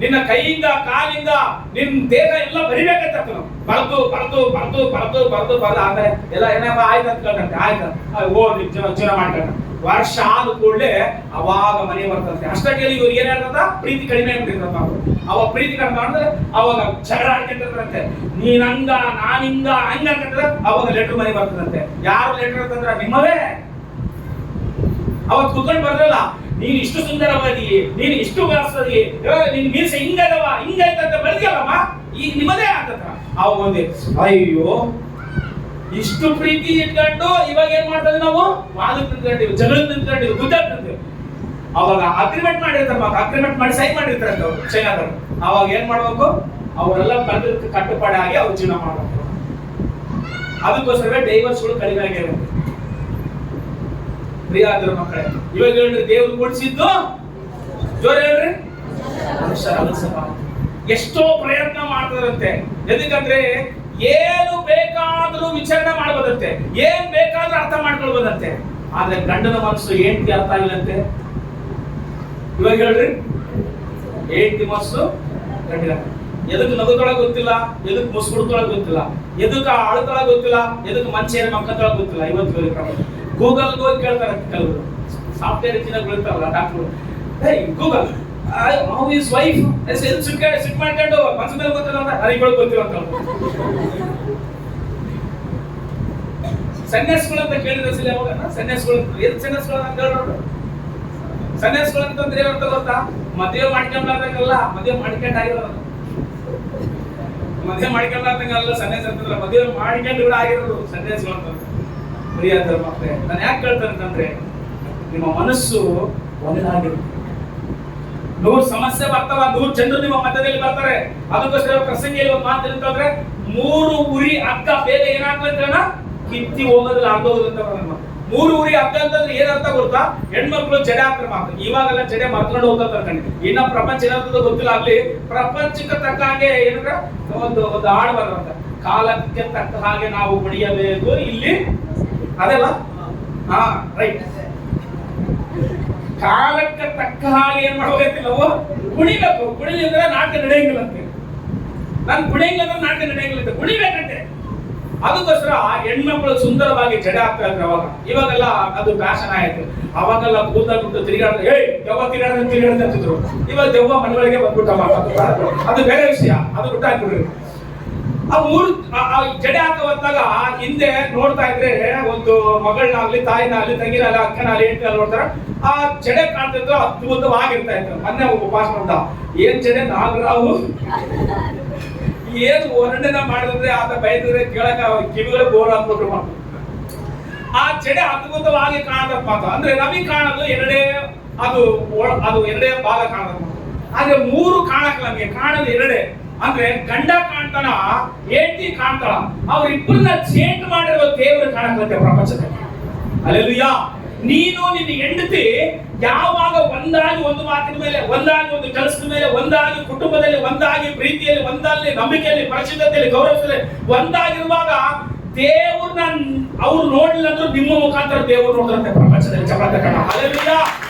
ನಿನ್ನ ಕೈಯಿಂದ ಕಾಲಿಂದ ನಿನ್ನ ದೇಹ ಎಲ್ಲ ಬರಿಬೇಕಂತ ಬರ್ದು ಬರ್ದು ಬರ್ದು ಬರ್ದು ಬರ್ದು ಬರ್ದು ಆದ್ರೆ ಎಲ್ಲ ಏನಪ್ಪ ಆಯ್ತು ಅಂತ ಕೇಳ್ತಂತೆ. ಆಯ್ತು ಓ ಜೀವನ ಮಾಡ್ಕೊಂಡ ವರ್ಷ ಆದ ಕೂಡಲೇ ಅವಾಗ ಮನೆ ಬರ್ತಂತೆ. ಅಷ್ಟಕ್ಕೆ ಇವ್ರಿಗೆ ಏನ್ ಹೇಳ್ತದ? ಪ್ರೀತಿ ಕಡಿಮೆ ಆಗ್ಬಿಟ್ಟಿರ್ತಪ್ಪ. ಅವಾಗ ಪ್ರೀತಿ ಕಡಿಮೆ ಮಾಡಿದ್ರೆ ಅವಾಗ ಜಗಳ ಆಡ್ಕೊಂತಿರ್ತಾರಂತೆ. ನೀನ್ ಹಂಗ ನಾನ್ ಹಿಂಗ ಹಂಗ ಅಂತಂದ್ರೆ ಅವಾಗ ಲೆಟರ್ ಮನೆ ಬರ್ತದಂತೆ. ಯಾರು ಲೆಟರ್ ಅಂತಂದ್ರ ನಿಮ್ಮವೇ. ಅವತ್ತು ಕುತ್ಕೊಂಡು ಬರ್ರಲ್ಲ, ನೀನು ಇಷ್ಟು ಸುಂದರವಾಗಿ, ನೀನು ಇಷ್ಟು ವ್ಯಾಸದಿ, ನಿನ್ ಮೀಸ ಹಿಂಗದವ ಹಿಂಗೈತಂತ ಬರ್ದಿಯಲ್ಲಮ್ಮ, ಈಗ ನಿಮ್ಮದೇ ಅಂತಂದ್ರ ಅವಾಗ ಒಂದೇ ಅಯ್ಯೋ ಇಷ್ಟು ಪ್ರೀತಿ ಇಟ್ಕೊಂಡು ಇವಾಗ ಏನ್ ಮಾಡ್ತೇವೆ ನಾವು? ವಾದಕ್ಕೆ ನಿಂತ್ಕೊಂಡಿವಿ, ಜಗಳ ನಿಂತ್ಕೊಂಡಿವಿ, ಗುದ್ದಾಡ್ತಿರ್ತೀವಿ. ಅವಾಗ ಅಗ್ರಿಮೆಂಟ್ ಮಾಡಿರ್ತಾರೆ, ಅಗ್ರಿಮೆಂಟ್ ಮಾಡಿ ಸೈನ್ ಮಾಡಿರ್ತಾರೆ ಅಂತ ಅವ್ರು ಚೈನಾದವರು. ಅವಾಗ ಏನ್ ಮಾಡ್ಬೇಕು? ಅವರೆಲ್ಲ ಕಳೆದ ಕಟ್ಟುಪಾಡಿ ಆಗಿ ಅವ್ರು ಜೀವನ ಮಾಡ್ಬೇಕು. ಅದಕ್ಕೋಸ್ಕರವೇ ಡೈವರ್ಸ್ಗಳು ಕಡಿಮೆ ಆಗಿರುತ್ತೆ. ಪ್ರಿಯ ಆದ್ರ ಮಕ್ಕಳೇ, ಇವಾಗ ಹೇಳ್ರಿ, ದೇವ್ರು ಕೊಡಿಸಿದ್ದು ಜೋರ ಹೇಳ್ರಿ, ಎಷ್ಟೋ ಪ್ರಯತ್ನ ಮಾಡ್ತಾರಂತೆ. ಎದಕ್ಕಂದ್ರೆ ಏನು ಬೇಕಾದ್ರೂ ವಿಚಾರಣೆ ಮಾಡ್ಬೋದಂತೆ, ಏನ್ ಬೇಕಾದ್ರೂ ಅರ್ಥ ಮಾಡ್ಕೊಳ್ಬೋದಂತೆ. ಆದ್ರೆ ಗಂಡನ ಮನಸ್ಸು ಹೆಂಡತಿ ಅರ್ಥ ಆಗಿಲ್ಲಂತೆ. ಇವಾಗ ಹೇಳ್ರಿ, ಹೆಂಡತಿ ಮನಸ್ಸು ಗಂಡಿನ ಎದಕ್ಕೆ ನಗುತ್ತೊಳಗೆ ಗೊತ್ತಿಲ್ಲ, ಎದಕ್ಕೆ ಮುಸ್ಕುಡ್ತೊಳಗೆ ಗೊತ್ತಿಲ್ಲ, ಎದಕ್ಕೆ ಅಳತೊಳಗೆ ಗೊತ್ತಿಲ್ಲ, ಎದಕ್ಕೆ ಮನುಷ್ಯನ ಮಕ್ಕಳೊಳಗೆ ಗೊತ್ತಿಲ್ಲ. ಇವತ್ತು ಗೂಗಲ್ ಹೋಗಿ ಕೇಳ್ತಾರೆ ಕೆಲವರು, ಸಾಫ್ಟ್ವೇರ್ ಇಂಜಿನಿಯರ್ ಇರ್ತಾರಲ್ಲ doctor, Google how is wife sit ಮಾಡ್ಕೊಂಡು ಮನಸ್ಸು ಮೇಲೆ ಗೊತ್ತಿಲ್ಲ ಅಂತ ಹರಿಗಳು ಗೊತ್ತಿಲ್ಲ ಅಂತ. ಸನ್ಯಾಸಿಗಳು ಅಂತ ಕೇಳಿದ್ರೆ ಸಲ ಯಾವಾಗ ಸನ್ಯಾಸಿಗಳು ಏನ್ ಸನ್ಯಾಸಿಗಳು ಅಂತ ಹೇಳೋರು? ಸನ್ಯಾಸಿಗಳು ಅಂತಂದ್ರೆ ಏನಂತ ಗೊತ್ತಾ? ಮದುವೆ ಮಾಡ್ಕೊಂಡಾಗಲ್ಲ, ಮದುವೆ ಮಾಡ್ಕೊಂಡಾಗಿರೋದು. ಮದುವೆ ಮಾಡ್ಕೊಂಡಾಗಲ್ಲ ಸನ್ಯಾಸಿ ಅಂತಂದ್ರೆ ಮದುವೆ ಮಾಡ್ಕೊಂಡು ಕೂಡ ಆಗಿರೋದು ಸನ್ಯಾಸಿಗಳು ಅಂತ. ಪ್ರಿಯ ಮಕ್ಕಳೇ, ನಾನು ಯಾಕೆ ಕೇಳ್ತೇನೆ ಅಂತಂದ್ರೆ, ನಿಮ್ಮ ಮನಸ್ಸು ಒಂದಾಗಿರುತ್ತೆ. 100 ಸಮಸ್ಯೆ ಬರ್ತಾವ, 100 ಜನರು ನಿಮ್ಮ ಮಧ್ಯದಲ್ಲಿ ಬರ್ತಾರೆ. ಅದಕ್ಕೋಸ್ಕರ ಪ್ರಸಂಗಿಯಲ್ಲಿ ಒಂದು ಮಾತು ಅಂತಂದ್ರೆ, 3 ಉರಿ ಹಗ್ಗ ಬೇಗ ಏನಾಗ್ತಂದ್ರ ಕಿತ್ತಿ ಹೋಗೋದಿಲ್ಲ, ಆಗೋದಿಲ್ಲ ಅಂತ. 3 ಉರಿ ಹಗ್ಗ ಅಂತಂದ್ರೆ ಏನಂತ ಗೊತ್ತಾ? ಹೆಣ್ಮಕ್ಳು ಜಡೆ ಹಾಕ್ತಾರೆ ಮಾತ್ರ. ಇವಾಗೆಲ್ಲ ಜಡೆ ಮರ್ಕೊಂಡು ಹೋಗ್ತಾರೆ ಕಣಿ. ಇನ್ನ ಪ್ರಪಂಚ ಏನಾಗ್ತದೋ ಗೊತ್ತಿಲ್ಲ. ಆಗ್ಲಿ ಪ್ರಪಂಚಕ್ಕೆ ತಕ್ಕ ಹಾಗೆ ಏನಂದ್ರೆ ಒಂದು ಹಾಡು ಬರೋಂತ, ಕಾಲಕ್ಕೆ ತಕ್ಕ ಹಾಗೆ ನಾವು ಕುಣಿಯಬೇಕು ಇಲ್ಲಿ, ಅದೆಲ್ಲ ರೈಟ್. ಕಾಲಕ್ಕೆ ತಕ್ಕ ಹಾಗೆ ಏನ್ ಮಾಡ್ಬೇಕಂತ ನಾವು ಕುಣಿಬೇಕು. ಕುಣಿಲಿದ್ರೆ ನಾಟ್ಯ ನಡೆಯಂಗಿಲ್ಲಂತೆ. ನಾನು ಕುಣಿಯಂಗಿಲ್ಲ ಅಂದ್ರೆ ನಾಟ್ಯ ನಡೆಯಂಗಿಲ್ಲ, ಕುಣಿಬೇಕಂತೆ. ಅದಕ್ಕೋಸ್ಕರ ಹೆಣ್ಮಕ್ಳು ಸುಂದರವಾಗಿ ಜಡೆ ಹಾಕ್ತಾ ಇದ್ರು ಅವಾಗ. ಇವಾಗೆಲ್ಲ ಅದು ಫ್ಯಾಷನ್ ಆಯ್ತು. ಅವಾಗೆಲ್ಲ ಕೂದಲು ತಿರುಗಾಡ್ತಾರೆ, ದೆವ್ವ ತಿರುಗಾಡ್ತಾರೆ ಅಂತಿದ್ರು. ಇವಾಗ ದೆವ್ವ ಮನೆಗಳಿಗೆ ಬಂದ್ಬಿಟ್ಟವ, ಅದು ಬೇರೆ ವಿಷಯ, ಅದು ಬಿಟ್ಟು ಹಾಕ್ಬಿಡ್ರಿ. ಆ 3 ಜಡೆ ಹಾಕುವಂತಾಗ ಹಿಂದೆ ನೋಡ್ತಾ ಇದ್ರೆ ಒಂದು ಮಗಳನ್ನಾಗ್ಲಿ, ತಾಯಿನಾಗ್ಲಿ, ತಂಗಿನಾಗ್ಲಿ, ಅಕ್ಕನಾಗ್ಲಿ, ಹೆಂಡತಿನಾಗ್ಲಿ ನೋಡ್ತಾರ, ಆ ಜಡೆ ಕಾಣ್ತಿತ್ತು, ಅದ್ಭುತವಾಗಿರ್ತಾ ಇತ್ತು. ಮೊನ್ನೆ ಒಬ್ಬ ಪಾಸ್ ಮಾಡ್ದ, ಏನ್ ಜಡೆ ನಾಗರಾವು, ಏನು ವರ್ಣನ ಮಾಡಿದ್ರೆ ಆತ ಬೈದ್ರೆ ಕೇಳಕ ಕಿವಿಗಳು ಬೋರ್ ಹಾಕ್ಬಿಟ್ರು ಮಾತು. ಆ ಜಡೆ ಅದ್ಭುತವಾಗಿ ಕಾಣದಪ್ಪ ಅಂತ ಅಂದ್ರೆ ನಮಗೆ ಕಾಣೋದು ಎರಡೇ, ಅದು ಎರಡೇ ಭಾಗ ಕಾಣದ. ಆದ್ರೆ ಮೂರು ಕಾಣಕ್ ನಮಗೆ ಕಾಣದ ಎರಡೇ. ಅಂದ್ರೆ ಗಂಡ ಕಾಣ್ತಾನ, ಹೆಂಡತಿ ಕಾಣ್ತಾಳ, ಅವ್ರಿಬ್ಬರನ್ನ ಚೇಂಜ್ ಮಾಡಿರೋ ದೇವರು ಕಾಣಕತ್ತೆ ಪ್ರಪಂಚದಲ್ಲಿ. ಹಲ್ಲೆಲೂಯಾ. ನೀನು ನಿನ್ನ ಹೆಂಡತಿ ಯಾವಾಗ ಒಂದಾಗಿ ಒಂದು ಮಾತಿನ ಮೇಲೆ, ಒಂದಾಗಿ ಒಂದು ಕೆಲಸದ ಮೇಲೆ, ಒಂದಾಗಿ ಕುಟುಂಬದಲ್ಲಿ, ಒಂದಾಗಿ ಪ್ರೀತಿಯಲ್ಲಿ, ಒಂದಲ್ಲಿ ನಂಬಿಕೆಯಲ್ಲಿ, ಪರಿಶುದ್ಧತೆಯಲ್ಲಿ, ಗೌರವದಲ್ಲಿ ಒಂದಾಗಿರುವಾಗ ದೇವ್ರನ್ನ ಅವ್ರು ನೋಡ್ಲಿಲ್ಲ ಅಂದ್ರೂ ನಿಮ್ಮ ಮುಖಾಂತರ ದೇವ್ರು ನೋಡ್ರಂತೆ ಪ್ರಪಂಚದಲ್ಲಿ. ಚಪ್ಪಾಳೆ ಕಣ. ಹಲ್ಲೆಲೂಯಾ.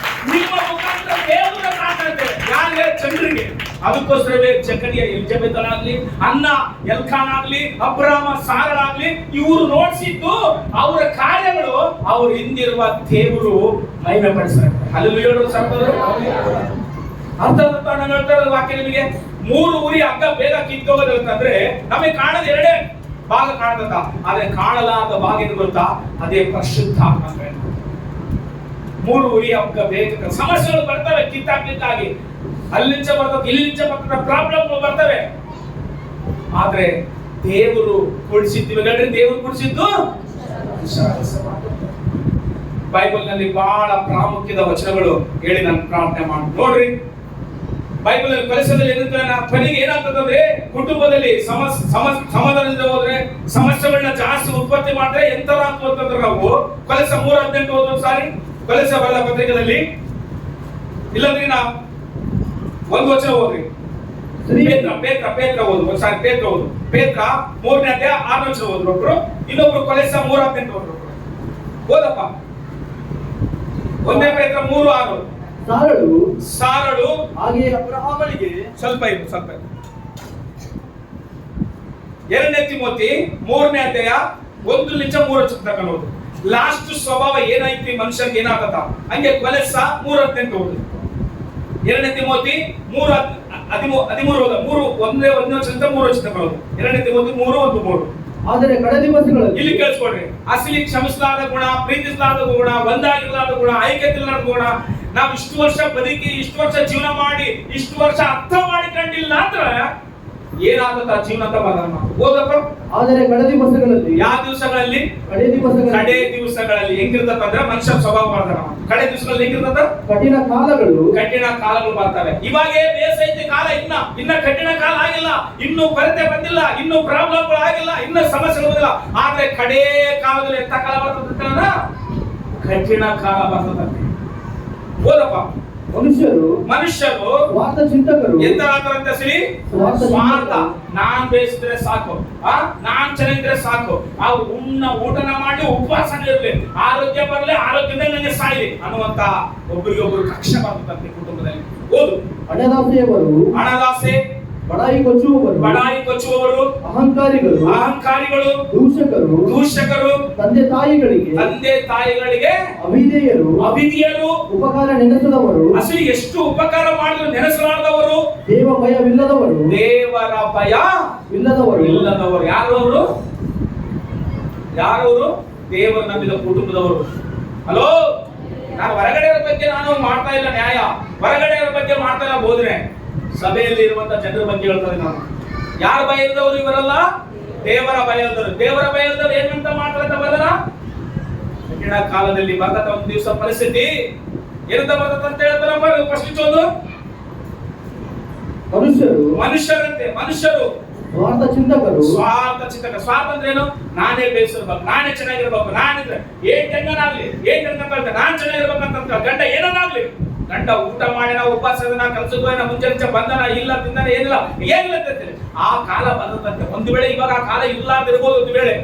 ನಿಮ್ಮ ಮುಖಾಂತರ ದೇವ್ರ ಕಾಣ್ತಂತೆ. ಯಾರಿಗೆ? ಚಂದ್ರಿಗೆ. ಅದಕ್ಕೋಸ್ಕರವೇ ಜಕರಿಯ ಎಲಿಜಬೆತನಾಗ್ಲಿ, ಅನ್ನ ಎಲ್ಕಾನ್ ಆಗ್ಲಿ, ಅಬ್ರಾಮ ಸಾರಳಾಗ್ಲಿ, ಇವರು ನೋಡ್ಸಿದ್ದು ಅವರ ಕಾರ್ಯಗಳು ಅವ್ರ ಹಿಂದಿರುವ ದೇವರು ಮಹಿಮೆ ಪಡಿಸ್ತಾರೆ. ಹಲ್ಲೆಲೂಯಾ. ಅರ್ಥ ನಾನು ಹೇಳ್ತಾ ಇರೋದು ವಾಕ್ಯ ನಿಮಗೆ. 3 ಉರಿ ಹಗ್ಗ ಬೇಗ ಕಿತ್ತೋಗೋದು ಅಂತಂದ್ರೆ ನಮಗೆ ಕಾಣದ ಎರಡೇ ಭಾಗ ಕಾಣ್ತದ, ಆದ್ರೆ ಕಾಣಲಾದ ಭಾಗ ಏನು ಗೊತ್ತಾ? ಅದೇ ಪರಿಶುದ್ಧ ಅಂತ. 3 ಉರಿ ಹಗ್ಗ ಬೇಗ ಸಮಸ್ಯೆಗಳು ಬರ್ತವೆ ಕಿತ್ತಾಕ್ಲಿಕ್ಕಾಗಿ, ಅಲ್ಲಿಂಚ ಬರ್ತದೆ, ಇಲ್ಲಿಂಚ ಬರ್ತದೆ, ಪ್ರಾಬ್ಲಮ್ಗಳು ಬರ್ತವೆ. ಆದ್ರೆ ದೇವರು ಕೊಡಿಸಿದ್ದೀವಿ ಗಡ್ರಿ, ದೇವರು ಕೊಡಿಸಿದ್ದು ಬೈಬಲ್ ನಲ್ಲಿ ಬಹಳ ಪ್ರಾಮುಖ್ಯದ ವಚನಗಳು ಹೇಳಿ ನಾನು ಪ್ರಾರ್ಥನೆ ಮಾಡಿ ನೋಡ್ರಿ. ಬೈಬಲ್ ಕೆಲಸದಲ್ಲಿ ಕೊನೆಗೆ ಏನಾಗ್ತದಂದ್ರೆ, ಕುಟುಂಬದಲ್ಲಿ ಸಮಾಧಾನದಿಂದ ಹೋದ್ರೆ ಸಮಸ್ಯೆಗಳನ್ನ ಜಾಸ್ತಿ ಉತ್ಪತ್ತಿ ಮಾಡಿದ್ರೆ ಎಂತರ ಅಂತಂದ್ರೆ ನಾವು ಕೆಲಸ 3:18 ಓದೋದು ಸಾರಿ, ಕೆಲಸ ಬಲ್ಲ ಪತ್ರಿಕೆಯಲ್ಲಿ ಇಲ್ಲಂದ್ರೆ ನಾ ಒಂದು ವಚನ ಓದ್ರಿ. ಪೇತ್ರ ಓದು ಸಾರಿ, ಪೇತ್ರ ಓದು. ಪೇತ್ರ 3ನೇ ಅಧ್ಯಾಯ 6ನೇ ವಚನ ಓದ್ರು ಒಬ್ರು, ಇನ್ನೊಬ್ರು ಕೊಲೆಸ 3:18 ಓದ್ರು. ಓದಪ್ಪ. 1 ಪೇತ್ರ 3:6. ಸಾರಳು ಹಾಗೆ ಅಬ್ರಹಾಮನಿಗೆ ಸ್ವಲ್ಪ ಇರು. 2 ತಿಮೋತಿ 3ನೇ ಅಧ್ಯಾಯ 1-3 ತಗೊಂಡು ಲಾಸ್ಟ್ ಸ್ವಭಾವ ಏನೈತಿ ಮನುಷ್ಯನಿಗೆ ಏನಾಗತ್ತ ಹಂಗೆ ಕೊಲೆಸ 3:18 ಓದು. 2 ತಿಮೋತಿ 3:13 ಓದ. 1 ತಗೊಳ್ಳೋದು. 2 ತಿಮೋತಿ 3:1-3. ಆದರೆ ಕಡೆ ದಿವಸಗಳಲ್ಲಿ ಇಲ್ಲಿ ಕೇಳಿಸ್ಕೊಡ್ರಿ. ಅಸಲಿ ಕ್ಷಮಿಸಲಾದ ಗುಣ, ಪ್ರೀತಿಸಲಾದ ಗುಣ, ಒಂದಾಗಿರಲಾದ ಗುಣ, ಐಕ್ಯತೆಯಿಲ್ಲದ ಗುಣ, ನಾವು ಇಷ್ಟು ವರ್ಷ ಬದುಕಿ, ಇಷ್ಟು ವರ್ಷ ಜೀವನ ಮಾಡಿ, ಇಷ್ಟು ವರ್ಷ ಅರ್ಥ ಮಾಡಿಕೊಂಡಿಲ್ಲ ಅಂದ್ರೆ ಏನಾಗುತ್ತೆ ಜೀವನ ಅಂತ ಬರೋಣ. ಓದಪ್ಪ. ಆದರೆ ಕಡೆ ದಿವಸಗಳಲ್ಲಿ, ಯಾವ ದಿವಸಗಳಲ್ಲಿ? ಕಡೆ ದಿವಸಗಳಲ್ಲಿ ಹೆಂಗಿರ್ತಪ್ಪ ಅಂದ್ರೆ ಮನುಷ್ಯ ಸ್ವಭಾವ ಮಾಡ್ತಾರ. ಕಡೆ ದಿವಸಗಳಲ್ಲಿ ಹೆಂಗಿರ್ತದ? ಕಠಿಣ ಕಾಲಗಳು ಬರ್ತವೆ. ಇವಾಗೇ ಬೇಸೈತಿ ಕಾಲ, ಇನ್ನ ಕಠಿಣ ಕಾಲ ಆಗಿಲ್ಲ, ಇನ್ನು ಕೊರತೆ ಬಂದಿಲ್ಲ, ಇನ್ನು ಪ್ರಾಬ್ಲಮ್ಗಳು ಆಗಿಲ್ಲ, ಇನ್ನು ಸಮಸ್ಯೆಗಳು ಬಂದಿಲ್ಲ. ಆದ್ರೆ ಕಡೆ ಕಾಲದಲ್ಲಿ ಎಂತ ಕಾಲ ಬರ್ತದೆ? ಕಠಿಣ ಕಾಲ ಬರ್ತದೆ. ಓದಪ್ಪ. ಮನುಷ್ಯರು ಸ್ವಾರ್ಥ ಚಿಂತಕರು. ಎಂತ ಸರಿ? ಸ್ವಾರ್ಥ. ನಾನ್ ಬೇಯಿಸಿದ್ರೆ ಸಾಕು, ನಾನ್ ಚೆನ್ನಾಗಿದ್ರೆ ಸಾಕು, ಅವ್ರು ಊಟನ ಮಾಡಿ ಉಪವಾಸ ಇರ್ಲಿ, ಆರೋಗ್ಯ ಬರಲಿ, ಆರೋಗ್ಯದ ನನಗೆ ಸಾಯ್ಲಿ ಅನ್ನುವಂತ ಒಬ್ಬರಿಗೊಬ್ಬರು ಕಕ್ಷೆ ಬರ್ತದೆ ಕುಟುಂಬದಲ್ಲಿ. ಓದು. ಹಣದಾಸೆ, ಬಡಾಯಿ ಕೊಚ್ಚುವವರು, ಅಹಂಕಾರಿಗಳು, ದೂಷಕರು, ತಂದೆ ತಾಯಿಗಳಿಗೆ ಅವಿಧೇಯರು, ಉಪಕಾರ ನೆನೆಸದವರು, ಅಸಲಿ ಎಷ್ಟು ಉಪಕಾರ ಮಾಡಿದ್ರು ನೆನೆಸಲಾರದವರು, ದೇವರ ಭಯ ಇಲ್ಲದವರು. ಯಾರವರು? ದೇವರು ನಂಬಿದ ಕುಟುಂಬದವರು. ಹಲೋ, ನಾನು ಹೊರಗಡೆಯವರ ಬಗ್ಗೆ ನಾನು ಮಾಡ್ತಾ ಇಲ್ಲ ನ್ಯಾಯ, ಹೊರಗಡೆಯವರ ಬಗ್ಗೆ ಮಾಡ್ತಾ ಇಲ್ಲ ಬೋಧನೆ, ಸಭೆಯಲ್ಲಿ ಇರುವಂತ ಜನರ ಬಗ್ಗೆ ಹೇಳ್ತಾರೆ ನಾನು. ಯಾರ ಭಯ ಇಲ್ಲದವರು ಇವರಲ್ಲ, ದೇವರ ಭಯ ಇಲ್ಲದವರು. ದೇವರ ಭಯ ಇಲ್ಲದವರು ಏನಂತ ಮಾತಾಡ್ತಾ ಬರಲ್ಲ. ಕಠಿಣ ಕಾಲದಲ್ಲಿ ಬರ್ತದ ಒಂದು ದಿವಸ ಪರಿಸ್ಥಿತಿ ಏನಂತ ಬರ್ತದ ಅಂತ ಹೇಳ್ತಾರಪ್ಪ. ಫಸ್ಟ್ ಚೋದು ಮನುಷ್ಯರು ಸ್ವಾರ್ಥ ಚಿಂತಕರು. ಸ್ವಾರ್ಥ ಅಂದ್ರೆ ಏನು? ನಾನೇ ಬೇಯಿಸಿರ್ಬೇಕು, ನಾನೇ ಚೆನ್ನಾಗಿರ್ಬೇಕು, ನಾನಿದ್ರೆ ಏನ್ ಗಂಡನಾಗ್ಲಿ, ಏನ್ ಗಂಡ ನಾನ್ ಚೆನ್ನಾಗಿರ್ಬೇಕಂತ ಗಂಡ ಏನನ್ನಾಗ್ಲಿ, ಗಂಡ ಊಟ ಮಾಡಿನ ಉಪವಾಸನ ಕಲ್ಸದ ಮುಂಚೆ ಬಂಧನ ಇಲ್ಲ, ತಿಂದನ ಏನಿಲ್ಲ ಅಂತಿರ್ತೀರಿ. ಆ ಕಾಲ ಬಂದಂತೆ ಒಂದು ವೇಳೆ ಇವಾಗ ಆ ಕಾಲ ಇಲ್ಲ ಅಂತ ಇರ್ಬೋದು, ಒಂದು ವೇಳೆ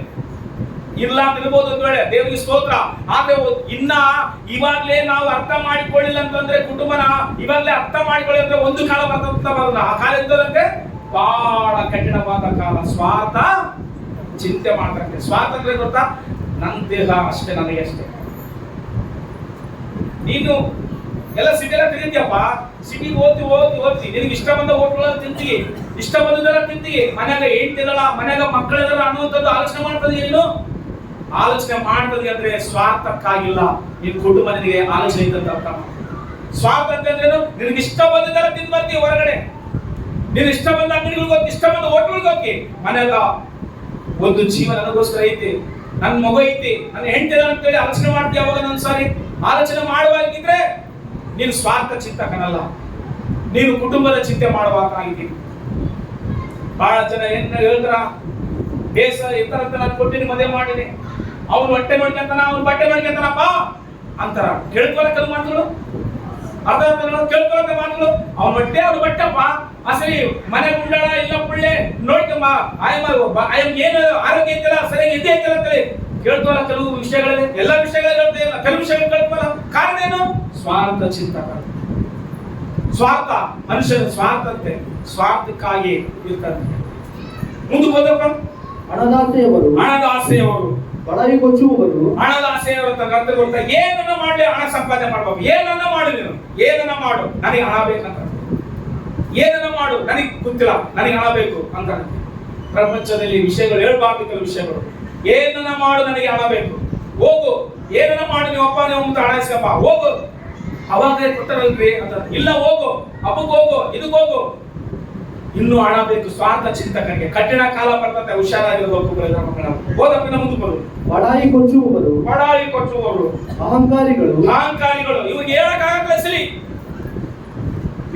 ದೇವರಿಗೆ ಸ್ತೋತ್ರ. ಆದ್ರೆ ಇನ್ನ ಇವಾಗ್ಲೇ ನಾವು ಅರ್ಥ ಮಾಡಿಕೊಳ್ಳಿಲ್ಲ ಅಂತಂದ್ರೆ ಕುಟುಂಬನ ಇವಾಗ್ಲೇ ಅರ್ಥ ಮಾಡಿಕೊಳ್ಳಿ ಅಂದ್ರೆ ಒಂದು ಕಾಲ ಬರ್ತಂತ ಬರೋಲ್ಲ. ಆ ಕಾಲ ಎಂತಂದ್ರೆ ಬಹಳ ಕಠಿಣವಾದ ಕಾಲ. ಸ್ವಾರ್ಥ ಚಿಂತೆ ಮಾಡ್ತಾರೆ. ಸ್ವಾರ್ಥ ಅಂದ್ರೆ ಗೊತ್ತಾ? ನನ್ನ ದೇಹ ಅಷ್ಟೇ, ನನಗೆ ಅಷ್ಟೇ. ನೀನು ಎಲ್ಲ ಸಿಟಿ ಎಲ್ಲ ತಿಂತೀಯಪ್ಪ, ಸಿಟಿಗೆ ಓದ್ತಿ ನಿನಗೆ ಇಷ್ಟ ಬಂದ ಹೋಟ್ಗಳ ತಿಂತೀವಿ, ಇಷ್ಟ ಬಂದದೆಲ್ಲ ತಿಂತೀವಿ, ಮನ್ಯಾಗ ಹೆಂಡ್ತಿದಲ್ಲ, ಮನ್ಯಾಗ ಮಕ್ಕಳಿದಲ್ಲ ಅನ್ನುವಂಥದ್ದು ಆಲೋಚನೆ ಮಾಡ್ತದೆ. ನೀನು ಆಲೋಚನೆ ಮಾಡ್ತದೆ ಅಂದ್ರೆ ಸ್ವಾರ್ಥಕ್ಕಾಗಿಲ್ಲ, ನಿನ್ ಕುಟುಂಬ ನಿನಗೆ ಆಲೋಚನೆ ಇದ್ದಂತ ಅರ್ಥ. ಸ್ವಾರ್ಥ ಅಂತಂದ್ರೇನು? ನಿನಗೆ ಇಷ್ಟ ಬಂದದೆಲ್ಲ ತಿಂದು ಬರ್ತೀವಿ ಹೊರಗಡೆ, ನೀನು ಇಷ್ಟ ಬಂದ ಅಂಗಡಿಗಳಿಗೆ ಹೋಗಿ, ಇಷ್ಟ ಬಂದ ಹೋಟ್ಗಳಿಗೆ ಹೋಗಿ, ಮನ್ಯಾಗ ಒಂದು ಜೀವ ನನಗೋಸ್ಕರ ಐತಿ, ನನ್ನ ಮಗು ಐತಿ, ನನ್ನ ಹೆಂಡತಿ ಅಂತೇಳಿ ಆಲೋಚನೆ ಮಾಡ್ತೀವಿ. ಅವಾಗ ನಾನು ಸಾರಿ ಆಲೋಚನೆ ಮಾಡುವಾಗಿದ್ರೆ ನೀನು ಸ್ವಾರ್ಥ ಚಿಂತಕನಲ್ಲ. ನೀನು ಕುಟುಂಬದ ಚಿಂತೆ ಮಾಡುವಾಗಿದ್ದೀನಿ. ಬಹಳ ಜನ ಏನ್ ಹೇಳ್ತಾರ, ದೇಶ ಇರ್ತಾರಂತ ನಾನು ಕೊಟ್ಟಿನಿ, ಮದುವೆ ಮಾಡಿನಿ, ಅವ್ನು ಹೊಟ್ಟೆ ಮಾಡ್ಕೊಂತಾನ, ಅವ್ನು ಬಟ್ಟೆ ಮಾಡ್ಕೊಂತಾನಪ್ಪ ಅಂತಾರ. ಕೇಳ್ಕೊಳ ಕೆಲವು ಮಾತುಗಳು, ಅರ್ಧ ಕೇಳ್ಕೊಳಂತ ಮಾತುಗಳು. ಅವ್ನ ಹೊಟ್ಟೆ ಅವ್ನು ಬಟ್ಟೆಪ್ಪ, ಅಸಲಿ ಮನೆ ಗುಂಡಾಳ ಇಲ್ಲ ಪುಳ್ಳೆ ನೋಡ್ಕೊಂಬ, ಆಯಮ್ ಏನು ಆರೋಗ್ಯ ಐತಲ್ಲ, ಸರಿಯಾಗಿ ಇದ್ದೇ ಐತಲ್ಲ ಅಂತೇಳಿ ಕೇಳ್ಕೊಳ ಕೆಲವು ವಿಷಯಗಳಲ್ಲಿ. ಎಲ್ಲ ವಿಷಯಗಳಲ್ಲಿ ಹೇಳ್ತಾ ಇಲ್ಲ, ಕೆಲವು ವಿಷಯಗಳು ಕೇಳ್ಕೊಳ. ಕಾರಣ ಏನು? ಸ್ವಾರ್ಥ ಚಿಂತಕ, ಸ್ವಾರ್ಥ. ಮನುಷ್ಯನ ಸ್ವಾರ್ಥಂತೆ, ಸ್ವಾರ್ಥಕ್ಕಾಗಿ ಇರ್ತಾರೆ. ಮುಂದೆ ಹೋದಪ್ಪ, ಹಣದಾಸೆಯವರು, ಹಣದಾಸೆಯವರು, ಬಡಾಯಿ ಕೊಚ್ಚುವವರು, ಹಣದಾಸೆಯವರು ಅಂತ ಅರ್ಥ ಗೊತ್ತಾ? ಏನನ್ನ ಮಾಡ್ಲಿ ಹಣ ಸಂಪಾದನೆ ಮಾಡ್ಬೇಕು, ಏನನ್ನ ಮಾಡು ನೀನು, ಏನನ್ನ ಮಾಡು ನನಗೆ ಹಣ ಬೇಕಂತ, ಏನನ್ನ ಮಾಡು ನನಗೆ ಗೊತ್ತಿಲ್ಲ ನನಗೆ ಹಣ ಬೇಕು ಅಂತ. ಪ್ರಪಂಚದಲ್ಲಿ ವಿಷಯಗಳು ಹೇಳ್ಬಾರ್ದು, ಕೆಲವು ವಿಷಯಗಳು. ಏನನ್ನ ಮಾಡು ನನಗೆ ಹಣ ಬೇಕು, ಹೋಗು, ಏನನ್ನ ಮಾಡು ನೀವು ಅಪ್ಪ ನೀವು ಹಣ ಇಸ್ಕಪ್ಪ, ಹೋಗು, ಅವಾಗಲೇ ಕೊಟ್ಟರಲ್ರಿ ಅಂತ. ಇಲ್ಲ, ಹೋಗು, ಹಬ್ಬಕ್ಕೆ ಹೋಗು, ಇದಕ್ಕೆ ಹೋಗು, ಇನ್ನೂ ಹಣ ಬೇಕು. ಸ್ವಾರ್ಥ ಚಿಂತಕರಿಗೆ ಕಠಿಣ ಕಾಲ ಬರ್ತದೆ, ಹುಷಾರಾಗಿರ್ಬೇಕು. ಹೋದಪ್ಪಿನ ಮುಂದೆ ಬರು. ಬಡಾಯಿ ಕೊಚ್ಚುವವರು, ಬಡಾಯಿ ಕೊಚ್ಚುವವರು, ಅಹಂಕಾರಿಗಳು, ಅಹಂಕಾರಿಗಳು, ಇವ್ರಿಗೆ ಹೇಳಕ್ಕಾಗಲಿ.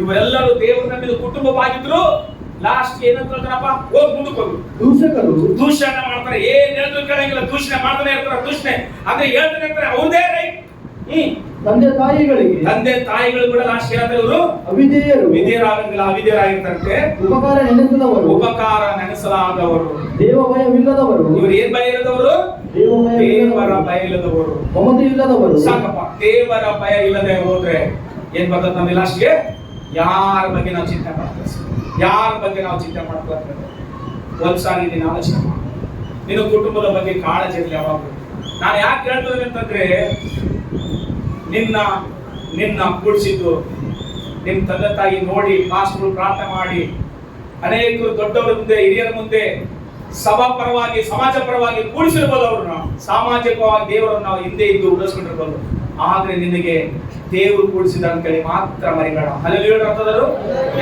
ಇವರೆಲ್ಲರೂ ದೇವರ ನಂಬಿದ ಕುಟುಂಬವಾಗಿದ್ರು. ಲಾಸ್ಟ್ ಏನಂತ ಹೇಳ್ತಾರಪ್ಪ, ಹೋಗಿ ಮುಂದಕ್ಕೆ ಹೋಗು. ದೂಷಕರು, ದೂಷಣೆ ಮಾಡ್ತಾರೆ, ಏನ್ ಹೇಳಿದ್ರು ಕೇಳಂಗಿಲ್ಲ, ದೂಷಣೆ ಮಾಡ್ತಾನೆ ಇರ್ತಾರೆ. ದೂಷಣೆ ಅಂದ್ರೆ ಹೇಳ್ತಾನೆ ಇರ್ತಾರೆ, ಅವ್ರದೇ ರೈಟ್. ತಂದೆ ತಾಯಿಗಳಿಗೆ, ತಂದೆ ತಾಯಿಗಳು ಕೂಡ ಲಾಸ್ಟ್ ಏನಾದ್ರೆ ಇವರು ಅವಿಧೇಯರು, ವಿಧೇಯರಾಗಂಗಿಲ್ಲ, ಅವಿಧೇಯರಾಗಿರ್ತಾರೆ. ಉಪಕಾರ ನೆನೆಸದವರು, ಉಪಕಾರ ನೆನೆಸಲಾದವರು, ದೇವ ಭಯವಿಲ್ಲದವರು, ಇವರು ಏನ್ ಭಯ ಇಲ್ಲದವರು? ದೇವರ ಭಯ ಇಲ್ಲದವರು. ಮಮತೆ ಇಲ್ಲದವರು. ಸಾಕಪ್ಪ, ದೇವರ ಭಯ ಇಲ್ಲದೆ ಹೋದ್ರೆ ಏನ್ ಬರ್ತದೆ ನಮಗೆ ಲಾಸ್ಟ್ಗೆ? ಯಾರ ಬಗ್ಗೆ ನಾವು ಚಿಂತೆ ಮಾಡ್ತೇವೆ, ಯಾರ ಬಗ್ಗೆ ನಾವು ಚಿಂತೆ ಮಾಡ್ತೇವೆ? ಒಂದ್ಸಾರಿ ನೀನು ಆಲೋಚನೆ ಮಾಡು, ನಿನ್ನ ಕುಟುಂಬದ ಬಗ್ಗೆ ಕಾಳಜಿ ಇರಲಿ ಯಾವಾಗಲೂ. ನಾನು ಯಾಕೆ ಹೇಳ್ತೇನೆ ಅಂತಂದ್ರೆ, ನಿನ್ನ ಕೂಡಿಸಿದ್ದು ನಿನ್ನ ತಂದೆ ತಾಯಿ ನೋಡಿ, ಮಾಸ್ಟರ್ ಪ್ರಾರ್ಥನೆ ಮಾಡಿ, ಅನೇಕರು ದೊಡ್ಡವರ ಮುಂದೆ, ಹಿರಿಯರ ಮುಂದೆ, ಸಭಾ ಪರವಾಗಿ, ಸಮಾಜ ಪರವಾಗಿ ಕೂಡಿಸಿರ್ಬೋದು. ಅವ್ರನ್ನ ಸಾಮಾಜಿಕವಾಗಿ ದೇವರನ್ನು ನಾವು ಹಿಂದೆ ಇದ್ದು ಉಳಿಸ್ಕೊಂಡಿರ್ಬೋದು. ಆದ್ರೆ ನಿನಗೆ ದೇವರು ಕೂಡಿಸಿದ ಅಂತೇಳಿ ಮಾತ್ರ ಮರಿಬೇಡ. ಹಲ್ಲೆಲೂಯಾ ಅರ್ಥದರು.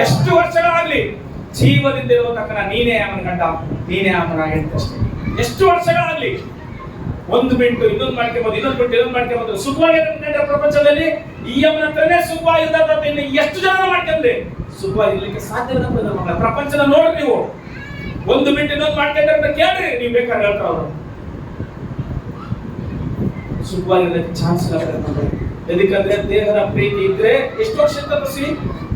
ಎಷ್ಟು ವರ್ಷಗಳಾಗ್ಲಿ ಜೀವದಿಂದ ಇರುವ ತಕ್ಕನ ನೀನೇ ಅವನ ಗಂಡ, ನೀನೇ ಅವನ ಹೆಂಡತಿ ಅಷ್ಟೇ. ಎಷ್ಟು ವರ್ಷಗಳಾಗ್ಲಿ ಒಂದು ಬಿಟ್ಟು ಇನ್ನೊಂದು ಮಾಡ್ಕೊಂಬೋದು, ಇನ್ನೊಂದು ಬಿಟ್ಟು ಇನ್ನೊಂದು ಮಾಡ್ಕೊಂಬೋದು. ಸುಖವಾಗಿ ಪ್ರಪಂಚದಲ್ಲಿ ಈ ಅಮ್ಮನ ಹತ್ರನೇ ಸುಖವಾಗಿದ್ದ ಇನ್ನು ಎಷ್ಟು ಜನ ಮಾಡ್ಕೊಂಡ್ರೆ ಸುಖವಾಗಿರ್ಲಿಕ್ಕೆ ಸಾಧ್ಯವಿಲ್ಲ ಮಕ್ಕಳ. ಪ್ರಪಂಚದ ನೋಡ್ರಿ ನೀವು, ಒಂದು ಬಿಟ್ಟು ಇನ್ನೊಂದು ಮಾಡ್ಕೊಂಡ್ರೆ ಅಂತ ಕೇಳ್ರಿ, ನೀವು ಬೇಕಾದ್ರೆ ಹೇಳ್ತಾರ ಅವರು. ಸುಖವಾಗಿರ್ಲಿಕ್ಕೆ ಚಾನ್ಸ್ ಇಲ್ಲ. ಎದಕ್ಕಂದ್ರೆ ದೇಹದ ಪ್ರೀತಿ ಇದ್ರೆ ಎಷ್ಟು ವರ್ಷ ಅಂತ ಬಸಿ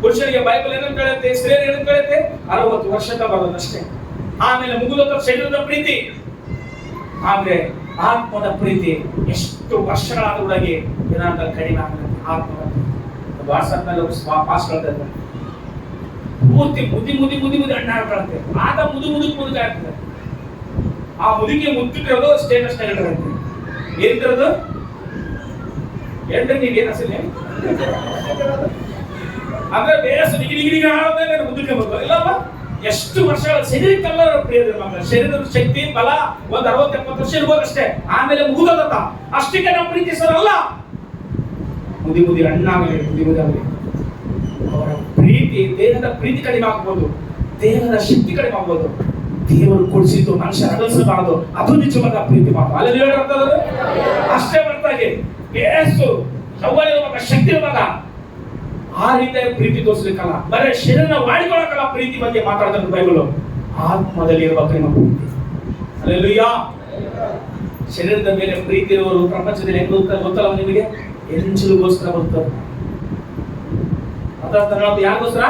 ಪುರುಷರಿಗೆ ಬೈಬಲ್ ಏನಂತ ಹೇಳುತ್ತೆ, ಸ್ತ್ರೀಯರು ಏನಂತ ಹೇಳುತ್ತೆ, 60 ವರ್ಷದ ಬರೋದಷ್ಟೇ. ಆಮೇಲೆ ಮುಗಿದ ಶರೀರದ ಪ್ರೀತಿ. ಆದ್ರೆ ಆತ್ಮದ ಪ್ರೀತಿ ಎಷ್ಟು ವರ್ಷಗಳಾದೊಳಗೆ ಏನಾದ ಕಡಿಮೆ ಆಗುತ್ತೆ. ಆತ್ಮದ ವಾಟ್ಸಪ್ ನಲ್ಲಿ ಪಾಸ್ ಕಳ್ತಾರೆ, ಪೂರ್ತಿ ಮುದಿ ಅಣ್ಣ ಹಾಕೊಳ್ಳುತ್ತೆ. ಆತ ಮುದುಕ ಆಗ್ತದೆ. ಆ ಮುದುಕಿ ಮುತ್ತಿಟ್ಟಿರೋದು ಸ್ಟೇಟಸ್ ಇಟ್ಟಿರುತ್ತೆ. ಏನಿರೋದು ಎಂಟ್ರೆ ನೀವೇನು ಅಸಲಿ ಅಂದ್ರೆ ಬೇರೆ ಡಿಗಿರಿ ಆಡೋದೇ ಮುದುಕೆ ಬಂದು ಇಲ್ಲಪ್ಪ. ಎಷ್ಟು ವರ್ಷಗಳ ಶರೀರಕ್ಕೆಲ್ಲ ಪ್ರಿಯದ ಮಕ್ಕಳ ಶರೀರದ ಶಕ್ತಿ ಬಲ ಒಂದು 60-70 ವರ್ಷ ಇರ್ಬೋದಷ್ಟೇ. ಆಮೇಲೆ ಮುಗಿದತ್ತ ಅಷ್ಟಕ್ಕೆ ನಾವು ಪ್ರೀತಿಸೋರಲ್ಲ. ಮುದಿ ಅಣ್ಣಾಗಲಿ ಆಗಲಿ ಅವರ ಪ್ರೀತಿ, ದೇಹದ ಪ್ರೀತಿ ಕಡಿಮೆ ಆಗ್ಬೋದು, ದೇಹದ ಶಕ್ತಿ ಕಡಿಮೆ ಆಗ್ಬೋದು. ದೇವರು ಕೊಡಿಸಿದ್ದು ಮನುಷ್ಯ ಅಗಲಿಸಬಾರದು, ಅದು ನಿಜವಾದ ಪ್ರೀತಿ ಮಾತ್ರ. ಅಲ್ಲಿ ಹೇಳ್ತಾರೆ ಅಷ್ಟೇ ಬರ್ತಾಗೆ ಬೇಸು ಸವಾಲಿರುವಾಗ ಶಕ್ತಿ ಇರುವಾಗ ಆ ರೀತಿಯ ಪ್ರೀತಿ ತೋರಿಸ್ಲಿಕ್ಕಲ್ಲ, ಬರೀ ಶರೀರನ ಮಾಡಿಕೊಳ್ಳಕ್ಕಲ್ಲ ಪ್ರೀತಿ ಬಗ್ಗೆ ಮಾತಾಡ್ತಾರೆ ಬೈಬಲ್. ಆತ್ಮದಲ್ಲಿ ಇರುವ ಪ್ರೇಮ ಪ್ರೀತಿ. ಹಲ್ಲೆಲೂಯಾ. ಶರೀರದ ಮೇಲೆ ಪ್ರೀತಿ ಇರುವವರು ಪ್ರಪಂಚದಲ್ಲಿ ಹೆಂಗ್ ಗೊತ್ತಲ್ಲ ನಿಮಗೆ? ಎಂಜಲುಗೋಸ್ಕರ ಬದುಕ್ತಾರೆ. ಯಾರಿಗೋಸ್ಕರ?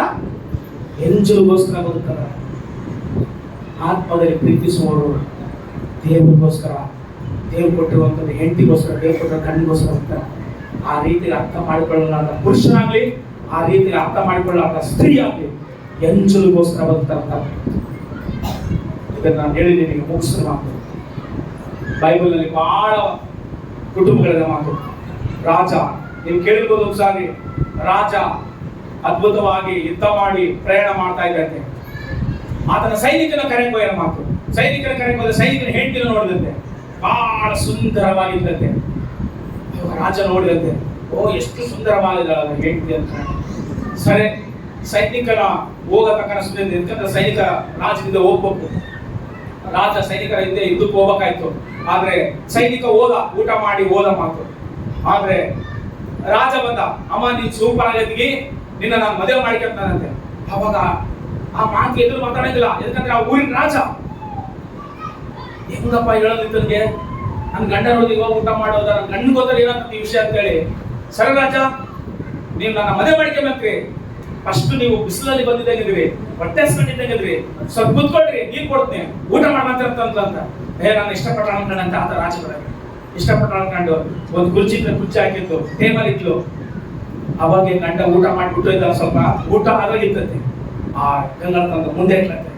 ಎಂಜಲುಗೋಸ್ಕರ ಬದುಕ್ತಾರೆ. ಆತ್ಮದಲ್ಲಿ ಪ್ರೀತಿಸುವವರು ದೇವರಿಗೋಸ್ಕರ, ದೇವ್ರು ಕೊಟ್ಟಿರುವಂಥದ್ದು ಹೆಂಡತಿಗೋಸ್ಕರ, ದೇವ್ರು ಕೊಟ್ಟಿರೋ ಗಂಡಿಗೋಸ್ಕರ ಬದುಕ್ತಾರೆ. ಆ ರೀತಿ ಅರ್ಥ ಮಾಡಿಕೊಳ್ಳಲಾದ ಪುರುಷನಾಗ್ಲಿ, ಆ ರೀತಿ ಅರ್ಥ ಮಾಡಿಕೊಳ್ಳಲಾದ ಸ್ತ್ರೀ ಆಗ್ಲಿ ಎಂಜಲುಗೋಸ್ಕರ ಬದುಕ್ತಾರೆ. ಇದನ್ನ ನಾನು ಹೇಳಿದ್ದೀನಿ, ಮುಗಿಸಿದ ಮಾತು. ಬೈಬಲ್ ನಲ್ಲಿ ಬಹಳ ಕುಟುಂಬಗಳ ಮಾತು. ರಾಜ, ನೀವು ಕೇಳಿರ್ಬೋದು ಒಂದ್ಸಾರಿ, ರಾಜ ಅದ್ಭುತವಾಗಿ ಯುದ್ಧ ಮಾಡಿ ಪ್ರಯಾಣ ಮಾಡ್ತಾ ಇದ್ದಂತೆ. ಆತನ ಸೈನಿಕನ ಕರೆಗೆ ಹೋಗಿರೋ ಮಾತು. ಸೈನಿಕನ ಕರೆಗೆ ಹೋದ ಸೈನಿಕನ ಹೆಂಡತಿನ ನೋಡಿದಂತೆ, ಬಹಳ ಸುಂದರವಾಗಿದ್ದಂತೆ. ರಾಜ ನೋಡಿದಂತೆ, ಓ ಎಷ್ಟು ಸುಂದರವಾಗಿದ್ದಾಳ ಹೆಂಡತಿ ಅಂತ. ಸರಿ, ಸೈನಿಕನ ಹೋಗತಕ್ಕನ ಸುಮ್ಮನೆ, ಯಾಕಂದ್ರೆ ಸೈನಿಕ ರಾಜದಿಂದ ಹೋಗ್ಬೇಕು. ರಾಜ ಸೈನಿಕರ ಹಿಂದೆ ಯುದ್ಧಕ್ಕೆ ಹೋಗ್ಬೇಕಾಯ್ತು. ಆದ್ರೆ ಸೈನಿಕ ಹೋದ, ಊಟ ಮಾಡಿ ಹೋದ ಮಾತು. ಆದ್ರೆ ರಾಜ ಬಂದ, ಅಮ್ಮ ನೀನ್ ಸೂಪರ್ ಆಗಿದ್ಗಿ, ನಿನ್ನ ನಾನು ಮದುವೆ ಮಾಡ್ಕೊಂತಾನಂತೆ. ಅವಾಗ ಆ ಮಾತು ಎದುರು ಮಾತಾಡಂಗಿಲ್ಲ, ಯಾಕಂದ್ರೆ ಆ ಊರಿನ ರಾಜ. ಹೆಂಗಪ್ಪ ಹೇಳೋದು ನನಗೆ, ನನ್ನ ಗಂಡ ನೋಡಿ ಇವಾಗ ಊಟ ಮಾಡೋದ, ನನ್ನ ಗಂಡ ಗೊತ್ತಾರೆ ಏನಂತ ಈ ವಿಷಯ ಅಂತ ಹೇಳಿ, ಸರಿ ರಾಜ ನೀವು ನನ್ನ ಮದುವೆ ಮಾಡ್ಕೊಂಬೇಕ್ರಿ, ಫಸ್ಟ್ ನೀವು ಬಿಸಿಲಲ್ಲಿ ಬಂದಿದ್ದಾಗಿದ್ರಿ, ಹೊಟ್ಟೆ ಹಸ್ಕೊಂಡಿದ್ದಾಗಿದ್ರಿ, ಸ್ವಲ್ಪ ಕುತ್ಕೊಳ್ರಿ, ನೀರ್ ಕೊಡ್ತೀನಿ, ಊಟ ಮಾಡ್ಮಂತ ನಾನು ಇಷ್ಟಪಟ್ಟ ಅನ್ಕೊಂಡಂತ ಆತ ರಾಜ ಬರೋದು ಇಷ್ಟಪಟ್ಟ ಅನ್ಕೊಂಡು ಒಂದು ಕುರ್ಚಿ ಹಾಕಿತ್ತು, ಟೇಬಲ್ ಇಟ್ಲು. ಅವಾಗ ಗಂಡ ಊಟ ಮಾಡ್ಬಿಟ್ಟು ಇದ್ದ, ಸ್ವಲ್ಪ ಊಟ ಆದಾಗಿರ್ತೈತೆ. ಆ ಗಂಗಳ ತಂದು ಮುಂದೆ ಇಟ್ಲತ್ತೆ.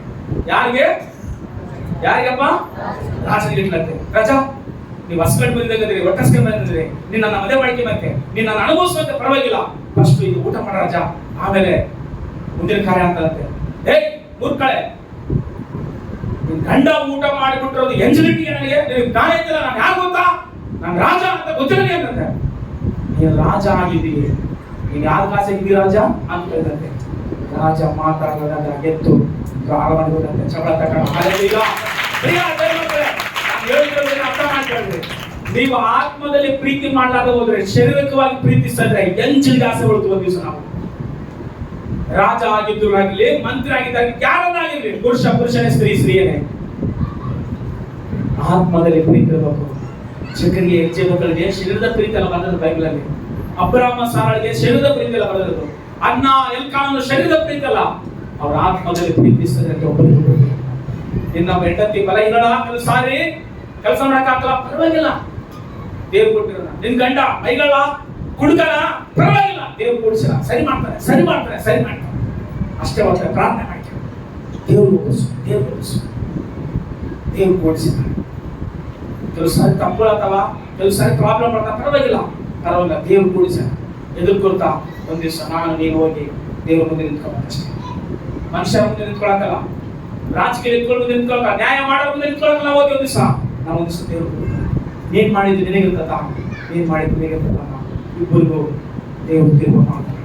ಯಾರಿಗಪ್ಪ? ರಾಜನಿಗೆ ಇಟ್ಲತ್ತೆ. ರಾಜ ನೀವು ಹಸ್ಕೊಂಡು ಬಂದಿದ್ದಾಗಿದ್ರಿ, ಹೊಟ್ಟೆ ಹಸ್ಕೊಂಡು ಬಂದಿದ್ರಿ, ನೀನ್ ನನ್ನ ಮದುವೆ ಮಾಡ್ಕೊಂಬಂತೆ, ನೀನ್ ನನ್ನ ಅನುಭವಿಸುವಂತೆ ಪರವಾಗಿಲ್ಲ, ಫಸ್ಟ್ ಇದು ಊಟ ಮಾಡ ರಾಜ, ಆಮೇಲೆ ಮುಂದಿನ ಕಾರ್ಯ ಅಂತಂತೆ. ಮೂರ್ಕಳೆ, ನಿನ್ ಗಂಡ ಊಟ ಮಾಡಿಬಿಟ್ಟಿರೋದು ಎಂಜಲಿಟ್ಟಿಗೆ ನನಗೆ ಜ್ಞಾನ ಇದ್ದಿಲ್ಲ, ನಾನು ಯಾರು ಗೊತ್ತಾ, ನಾನು ರಾಜ ಅಂತ ಗೊತ್ತಿರಲಿ ಅಂತಂತೆ. ನೀನು ರಾಜ ಆಗಿದ್ದೀವಿ, ನೀನು ಯಾರ ಕಾಸೆ ಇದ್ದೀವಿ ರಾಜ ಅಂತ ಹೇಳಿದಂತೆ. ರಾಜ ಮಾತಾಡೋದಾಗ ಎದ್ದು ಪ್ರಾರಂಭ ಚಗಳ ತಗೊಂಡು ಅರ್ಥ ಮಾಡ್ಕೊಳ್ರಿ. ನೀವು ಆತ್ಮದಲ್ಲಿ ಪ್ರೀತಿ ಮಾಡಲಾದ ಹೋದ್ರೆ, ಶಾರೀರಿಕವಾಗಿ ಪ್ರೀತಿಸಿದ್ರೆ ಎಂಜಿಲ್ಗೆ ಆಸೆ ಹೊರತು ಒಂದು ದಿವಸ ನಾವು ರಾಜ ಆಗಿದ್ದು ಆಗಲಿ, ಮಂತ್ರಿ ಆಗಿದ್ದಾಗ ಯಾರನ್ನಾಗಿರ್ಲಿ, ಪುರುಷನೇ, ಸ್ತ್ರೀಯೇ, ಆತ್ಮದಲ್ಲಿ ಪ್ರೀತಿ ಇರಬೇಕು. ಚಿಕ್ಕರಿಗೆ ಹೆಜ್ಜೆ ಮಕ್ಕಳಿಗೆ ಶರೀರದ ಪ್ರೀತಿ ಎಲ್ಲ ಬಂದದ್ದು ಬೈಬಲ್ ಅಲ್ಲಿ. ಅಬ್ರಾಮ ಸಾರಳಿಗೆ ಶರೀರದ ಪ್ರೀತಿ ಎಲ್ಲ ಬಂದದ್ದು. ಅನ್ನ ಎಲ್ಕಾನನು ಶರೀರದ ಪ್ರೀತಿ ಅಲ್ಲ, ಅವ್ರ ಆತ್ಮದಲ್ಲಿ ಪ್ರೀತಿಸಿದ್ರೆ ಒಬ್ಬರು ಇನ್ನೊಬ್ಬ ಹೆಂಡತಿ ಬಲಹೀನ ಕೆಲಸ ಸಾರಿ ಕೆಲಸ ಮಾಡಕ್ಕಾಗಲ್ಲ, ಪರವಾಗಿಲ್ಲ, ದೇವ್ರು ಕೊಟ್ಟಿರೋಣ. ನಿನ್ ಗಂಡ ಮೈಗಳ ಕುಡುಕನ, ಪರವಾಗಿಲ್ಲ, ದೇವ್ರು ಕೊಡಿಸಿಲ್ಲ, ಸರಿ ಮಾಡ್ತಾರೆ ಅಷ್ಟೇ. ಹೋಗ್ತಾರೆ ಪ್ರಾರ್ಥನೆ ಮಾಡ್ತಾರೆ, ದೇವ್ರು ಕೊಡಿಸಿದ. ಕೆಲವು ಸಾರಿ ತಪ್ಪುಗಳತ್ತವ, ಕೆಲವು ಸಾರಿ ಪ್ರಾಬ್ಲಮ್ ಬರ್ತಾವ, ಪರವಾಗಿಲ್ಲ, ದೇವ್ರು ಕೂಡಿಸ ಎದುರ್ಕೊಳ್ತಾ ಒಂದ್ ದಿವಸ ನಾನು ನೀನು ಹೋಗಿ ದೇವ್ರ ಮುಂದೆ ನಿಂತ್ಕೊಳ್ಳೋದಷ್ಟೇ. ಮನುಷ್ಯರ ಮುಂದೆ ನಿಂತ್ಕೊಳಕಲ್ಲ, ರಾಜಕೀಯ ಮುಂದೆ ನಿಂತ್ಕೊಳಕ, ನ್ಯಾಯ ಮಾಡೋ ಮುಂದೆ ನಿಂತ್ಕೊಳಕಲ್ಲ. ಹೋಗಿ ಒಂದ್ ದಿವಸ ನಾವು ಒಂದ್ ದಿವಸ ದೇವ್ರು ನೀನ್ ಮಾಡಿದ್ದು ನಿನಗಿರ್ತದ, ನೀನ್ ಮಾಡಿದ್ದು ನಿನಗಿರ್ತದ, ಇಬ್ಬರಿಗೂ ದೇವ್ರು ತೀರ್ಮಾನ ಮಾಡ್ತಾರೆ.